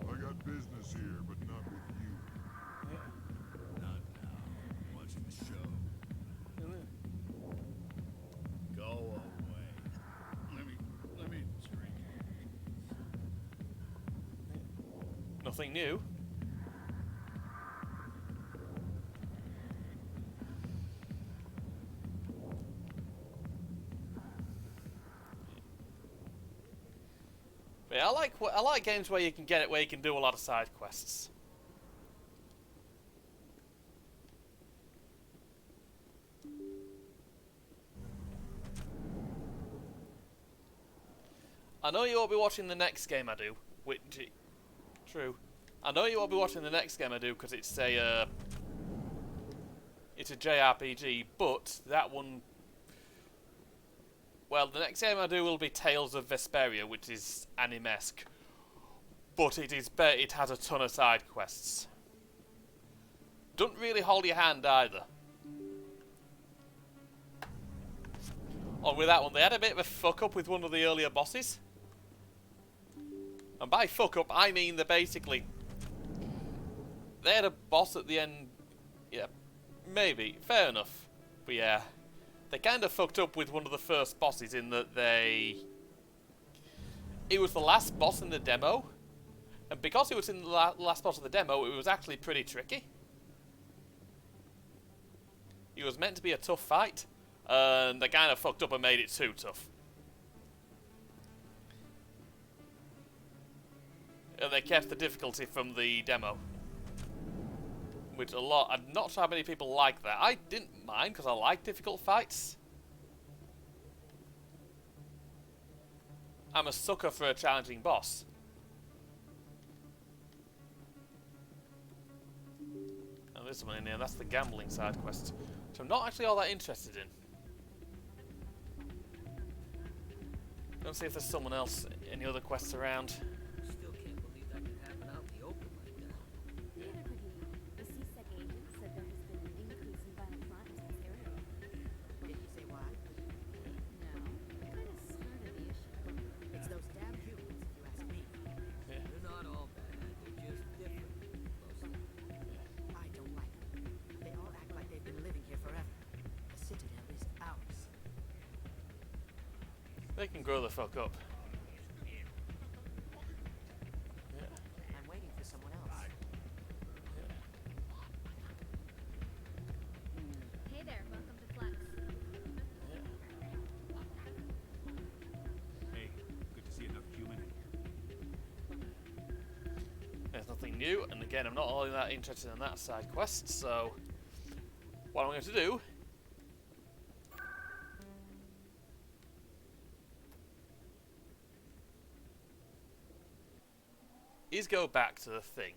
I got business here, but not with you. Not now. I'm watching the show. Go away. Let me drink. Nothing new. But yeah, I like games where you can get it, where you can do a lot of side quests. I know you won't be watching the next game I do, which true. I know you won't be watching the next game I do because it's a JRPG, but that one. Well, the next game I do will be Tales of Vesperia, which is anime-esque, but it has a ton of side quests. Don't really hold your hand either. On with that one, they had a bit of a fuck up with one of the earlier bosses. And by fuck up, I mean they had a boss at the end. Yeah, maybe, fair enough. But yeah, they kind of fucked up with one of the first bosses in that it was the last boss in the demo, and because it was in the last boss of the demo, it was actually pretty tricky. It was meant to be a tough fight, and they kind of fucked up and made it too tough. And they kept the difficulty from the demo. Which I'm not sure how many people like that. I didn't mind because I like difficult fights. I'm a sucker for a challenging boss. And this one in here, that's the gambling side quest, which I'm not actually all that interested in. Let's see if there's someone else, any other quests around. Still can't believe that could happen out in the open like that. The CSEC agent said there has been an increase in violent crimes in this area. Did you say why? No, it kind of started the issue. It's those damn humans, if you ask me. Yeah. They're not all bad. They're just different, mostly. I don't like them. They all act like they've been living here forever. The Citadel is ours. They can grow the fuck up. I'm waiting for someone else. Hey there, welcome to Flex. Hey, good to see another human in here. There's nothing new, and again, I'm not all that interested in that side quest, so what I'm going to do is go back to the thing.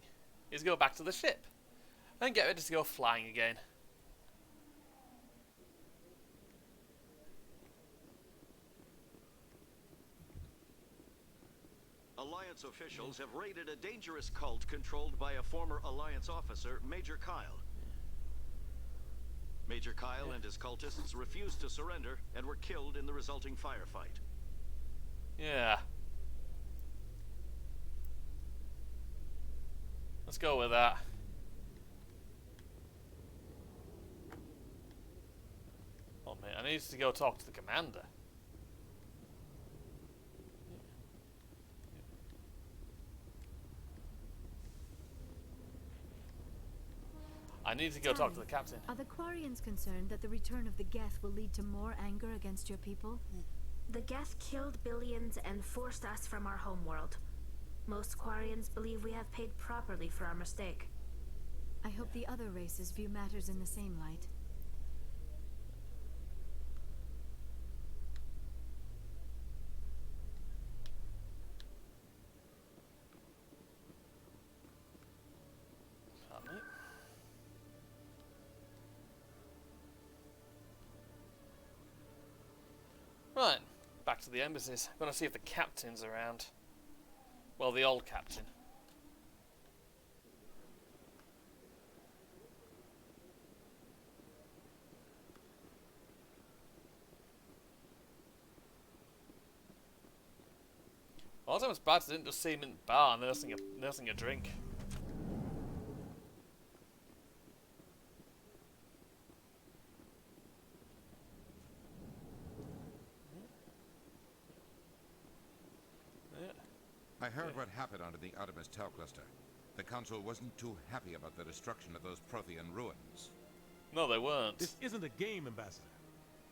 Is go back to the ship. And get ready to go flying again. Alliance officials have raided a dangerous cult controlled by a former Alliance officer, Major Kyle. Major Kyle and his cultists refused to surrender and were killed in the resulting firefight. Yeah. Let's go with that. Oh man, I need to go talk to the commander. I need to go talk to the captain. Are the Quarians concerned that the return of the Geth will lead to more anger against your people? The Geth killed billions and forced us from our homeworld. Most Quarians believe we have paid properly for our mistake. I hope the other races view matters in the same light. back to the embassies. I'm gonna see if the captain's around. Well, the old captain. Also, it's bad I didn't just see him in the bar nursing a drink. I heard what happened under the Artemis Tau cluster. The Council wasn't too happy about the destruction of those Prothean ruins. No, they weren't. This isn't a game, Ambassador.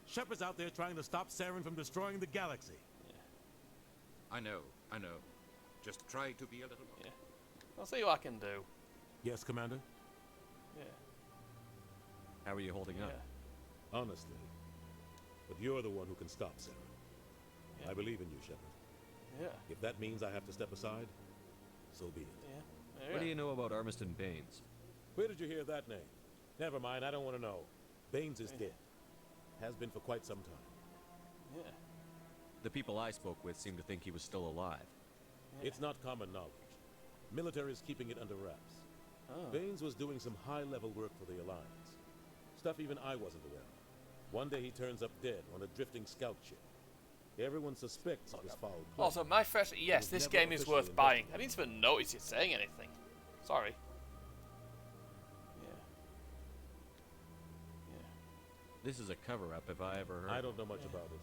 Shepard's out there trying to stop Saren from destroying the galaxy. I know. Just try to be a little more. Yeah. I'll see what I can do. Yes, Commander? Yeah. How are you holding up? Honestly. But you're the one who can stop Saren. Yeah. I believe in you, Shepard. Yeah. If that means I have to step aside, so be it. Yeah. What do you know about Armiston Baines? Where did you hear that name? Never mind, I don't want to know. Baines is dead. Has been for quite some time. Yeah. The people I spoke with seem to think he was still alive. Yeah. It's not common knowledge. Military is keeping it under wraps. Oh. Baines was doing some high-level work for the Alliance. Stuff even I wasn't aware of. One day he turns up dead on a drifting scout ship. Everyone suspects it was foul play. Also, my fresh... Yes, this game is worth buying. I didn't even notice you saying anything. Sorry. This is a cover-up if I ever heard. I don't know much about it.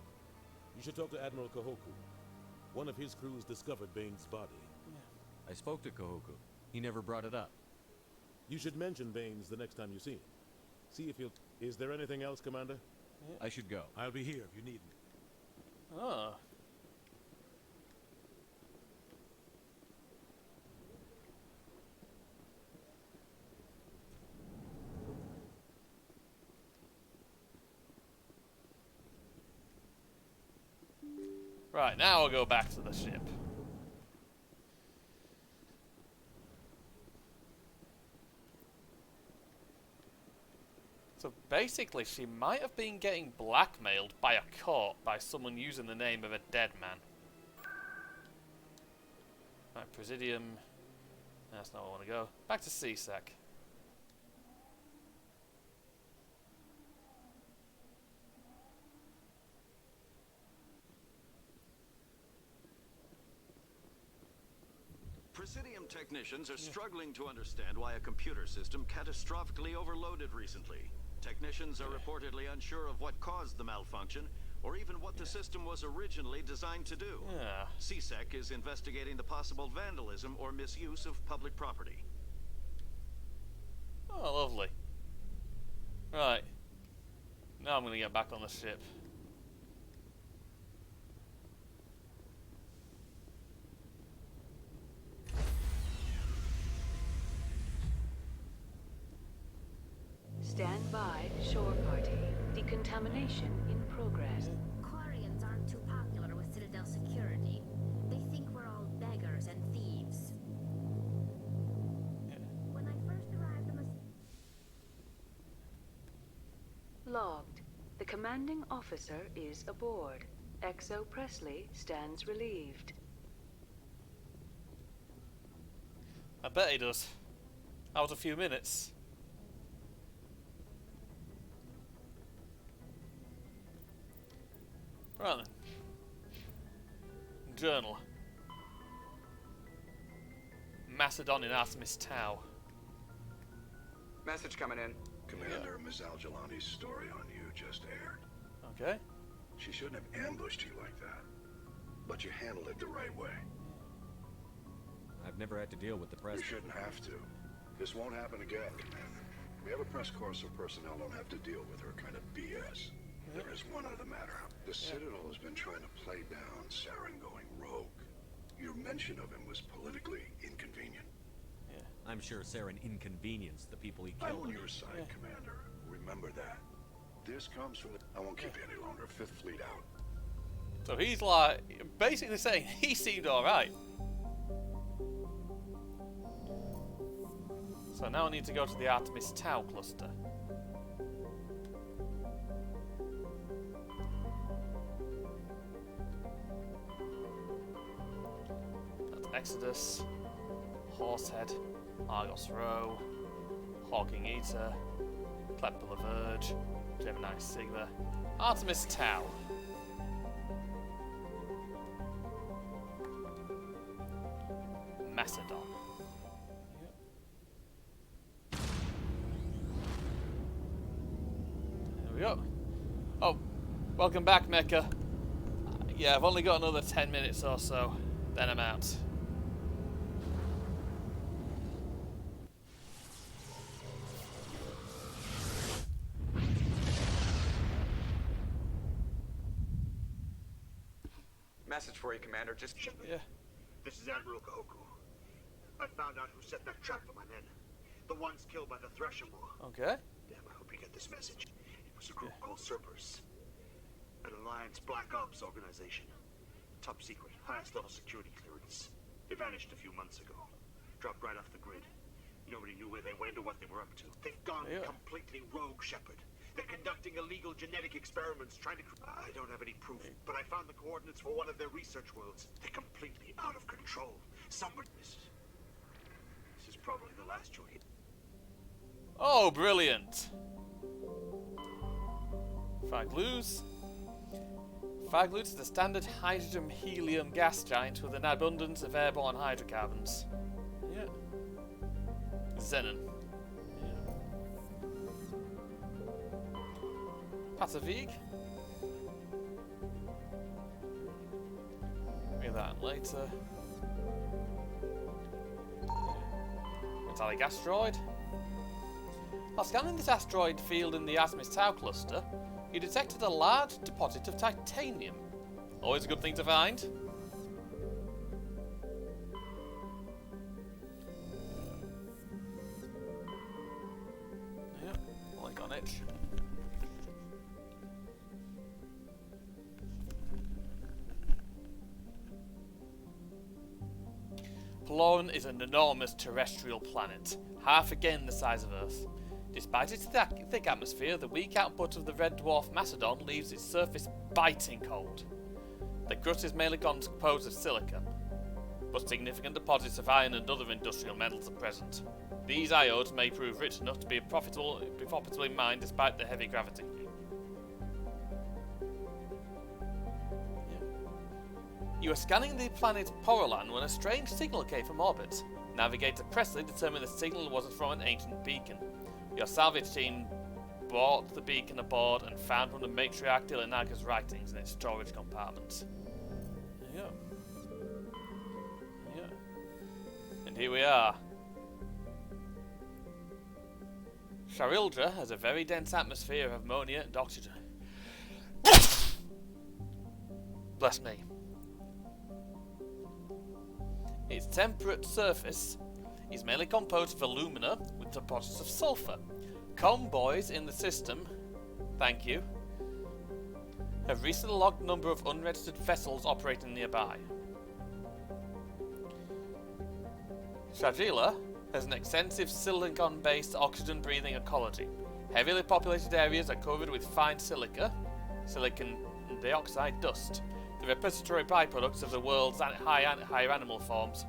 You should talk to Admiral Kahoku. One of his crews discovered Baines' body. I spoke to Kahoku. He never brought it up. You should mention Baines the next time you see him. See if he'll... Is there anything else, Commander? I should go. I'll be here if you need me. Oh. Right, now I'll go back to the ship. So basically, she might have been getting blackmailed by a court by someone using the name of a dead man. Right, Presidium. That's not where I want to go. Back to CSEC. Presidium technicians are struggling to understand why a computer system catastrophically overloaded recently. Technicians are reportedly unsure of what caused the malfunction, or even what the system was originally designed to do. CSEC is investigating the possible vandalism or misuse of public property. Oh, lovely. Right. Now I'm going to get back on the ship. Stand by, shore party. Decontamination in progress. Quarians aren't too popular with Citadel security. They think we're all beggars and thieves. When I first arrived on the... Logged. The commanding officer is aboard. XO Presley stands relieved. I bet he does. That was a few minutes. Right then. Journal. Macedonian Artemis Tau. Message coming in. Commander, Ms. Al-Jalani's story on you just aired. Okay. She shouldn't have ambushed you like that. But you handled it the right way. I've never had to deal with the press. You shouldn't have to. This won't happen again, Commander. We have a press corps so personnel don't have to deal with her kind of BS. There is one other matter. The Citadel has been trying to play down Saren going rogue. Your mention of him was politically inconvenient. I'm sure Saren inconvenienced the people he killed. I'm on your side, Commander. Remember that. This comes from the... I won't keep you any longer. Fifth Fleet out. So he's like, basically saying he seemed alright. So now I need to go to the Artemis Tau cluster. Exodus, Horsehead, Argos Row, Hawking Eater, Kleptula Verge, Gemini Sigma, Artemis Tau. Macedon. There we go. Oh, welcome back, Mecca. Yeah, I've only got another 10 minutes or so, then I'm out. Message for you, Commander. Just... Yeah. This is Admiral Kahoku. I found out who set that trap for my men. The ones killed by the Thresher War. Okay. Damn, I hope you get this message. It was a group called Cerberus. An Alliance Black Ops organization. Top secret, highest level security clearance. They vanished a few months ago. Dropped right off the grid. Nobody knew where they went or what they were up to. They've gone completely rogue, Shepard. They're conducting illegal genetic experiments, trying to... I don't have any proof, but I found the coordinates for one of their research worlds. They're completely out of control. Somebody... This is probably the last you'll hear. Oh, brilliant! Fagloos. Fagloos is the standard hydrogen-helium gas giant with an abundance of airborne hydrocarbons. Yeah. Xenon. Patavig. Read that later. Metallic asteroid. While scanning this asteroid field in the Artemis Tau cluster, you detected a large deposit of titanium. Always a good thing to find. Yep, like on it. Paloran is an enormous terrestrial planet, half again the size of Earth. Despite its thick atmosphere, the weak output of the red dwarf Macedon leaves its surface biting cold. The crust is mainly composed of silica, but significant deposits of iron and other industrial metals are present. These iodes may prove rich enough to be profitably mined despite their heavy gravity. You were scanning the planet Porolan when a strange signal came from orbit. Navigator Presley determined the signal wasn't from an ancient beacon. Your salvage team brought the beacon aboard and found one of Matriarch Dilanaga's writings in its storage compartment. Yeah. And here we are. Sharildra has a very dense atmosphere of ammonia and oxygen. Bless me. Its temperate surface is mainly composed of alumina with deposits of sulfur. Convoys in the system, thank you, have recently logged a number of unregistered vessels operating nearby. Shagila has an extensive silicon-based oxygen-breathing ecology. Heavily populated areas are covered with fine silica, silicon dioxide dust, the repository byproducts of the world's higher animal forms.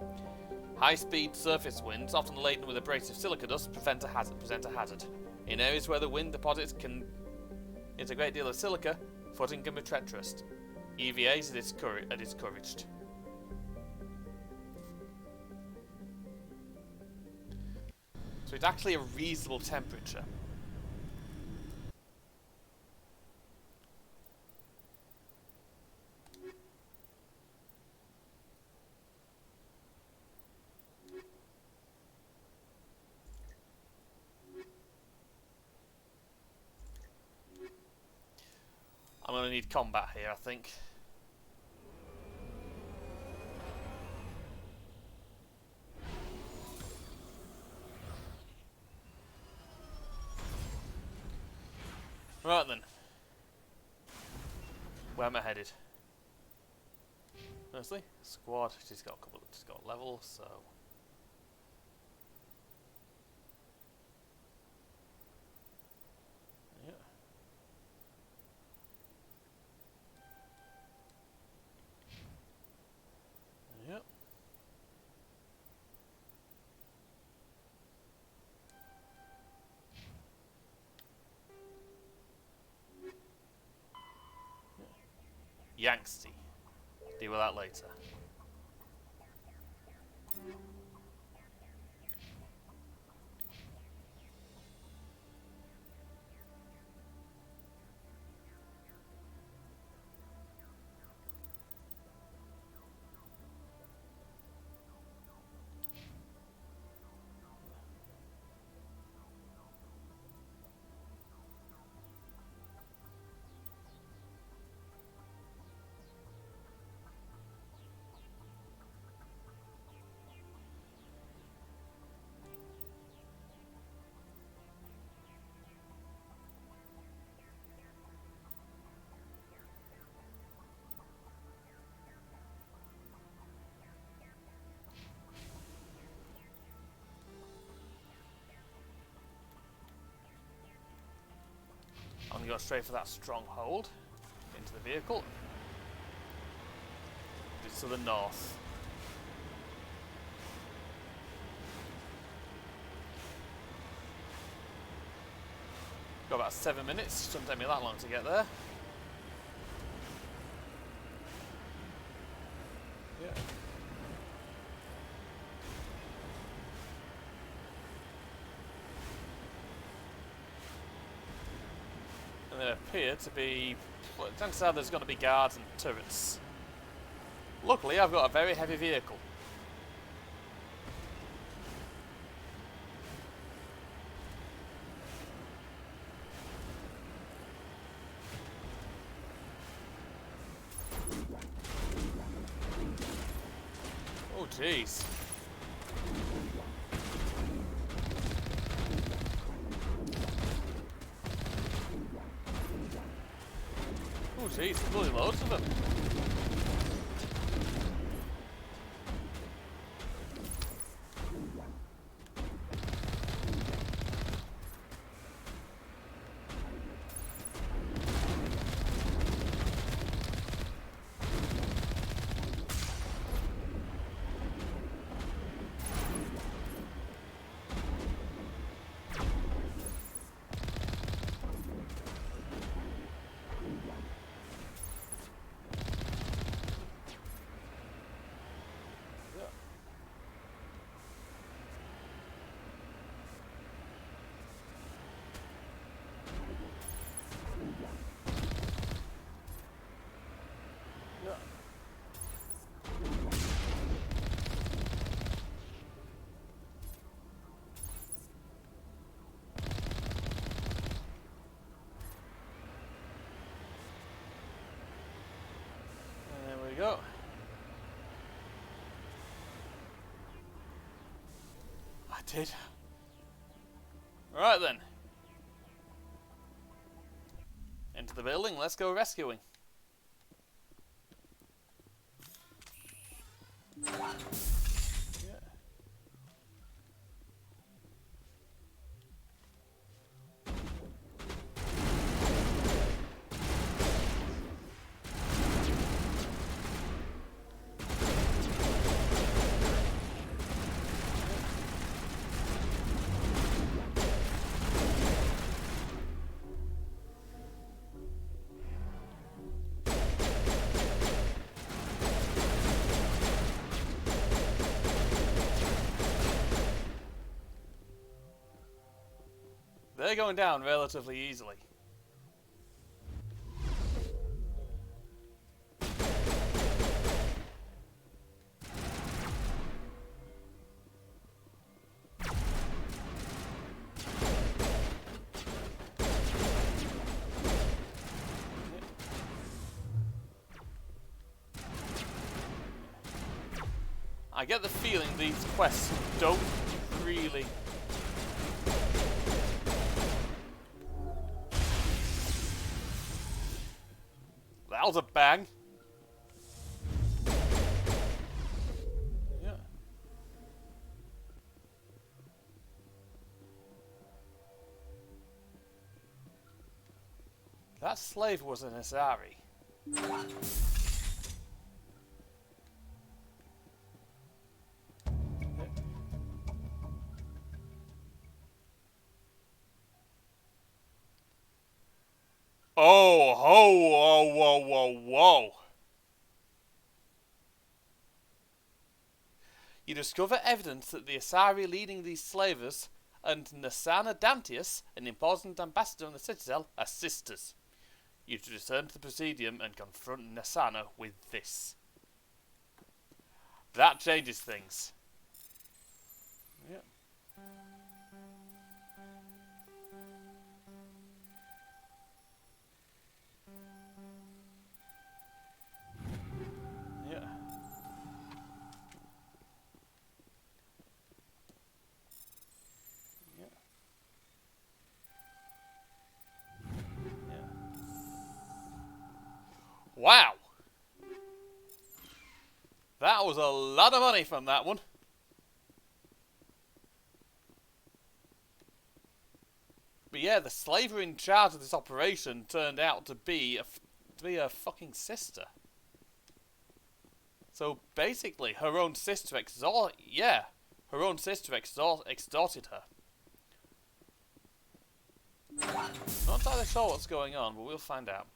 High-speed surface winds, often laden with abrasive silica dust, present a hazard. In areas where the wind deposits is a great deal of silica, footing can be treacherous. EVAs are discouraged. So it's actually a reasonable temperature. I'm going to need combat here, I think. Right then. Where am I headed? Honestly, squad. She's got levels, so. Yeah. Yep. Yangsty. Deal with that later. I'm going to go straight for that stronghold. Into the vehicle. It's to the north. Got about 7 minutes. Shouldn't take me that long to get there. Yeah. And there appear to be... Well, it turns out there's going to be guards and turrets. Luckily, I've got a very heavy vehicle. Oh, jeez. Oh, jeez, really loads of them. Go. I did. Alright then. Into the building, let's go rescuing. They're going down relatively easily. I get the feeling these quests don't really... That was a bang. Yeah. That slave was an Asari. Oh, whoa, whoa, whoa, whoa. You discover evidence that the Asari leading these slavers and Nasana Dantius, an important ambassador in the Citadel, are sisters. You to return to the Presidium and confront Nasana with this. That changes things. Yep. Yeah. Yeah. Yeah. Wow! That was a lot of money from that one. But yeah, the slaver in charge of this operation turned out to be a fucking sister. So basically, her own sister extorted her. Not entirely sure what's going on, but we'll find out.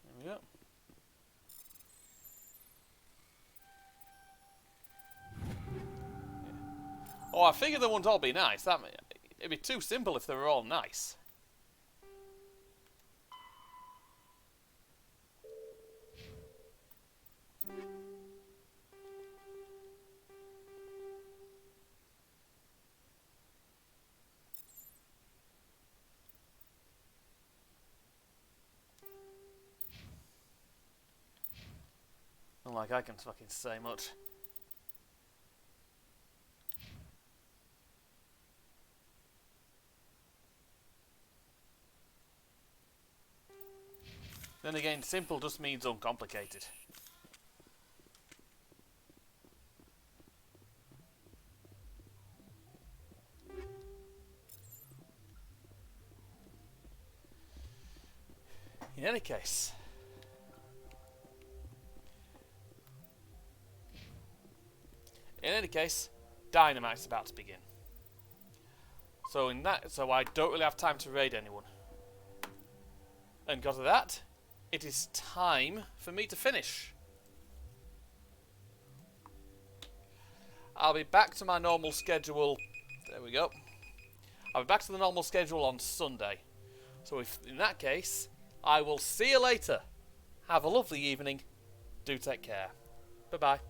There we go. Oh, I figured they wouldn't all be nice. It'd be too simple if they were all nice. Not like I can fucking say much. Then again, simple just means uncomplicated. In any case, Dynamite's about to begin. So I don't really have time to raid anyone. And because of that, it is time for me to finish. I'll be back to my normal schedule. There we go. I'll be back to the normal schedule on Sunday. So if in that case, I will see you later. Have a lovely evening. Do take care. Bye-bye.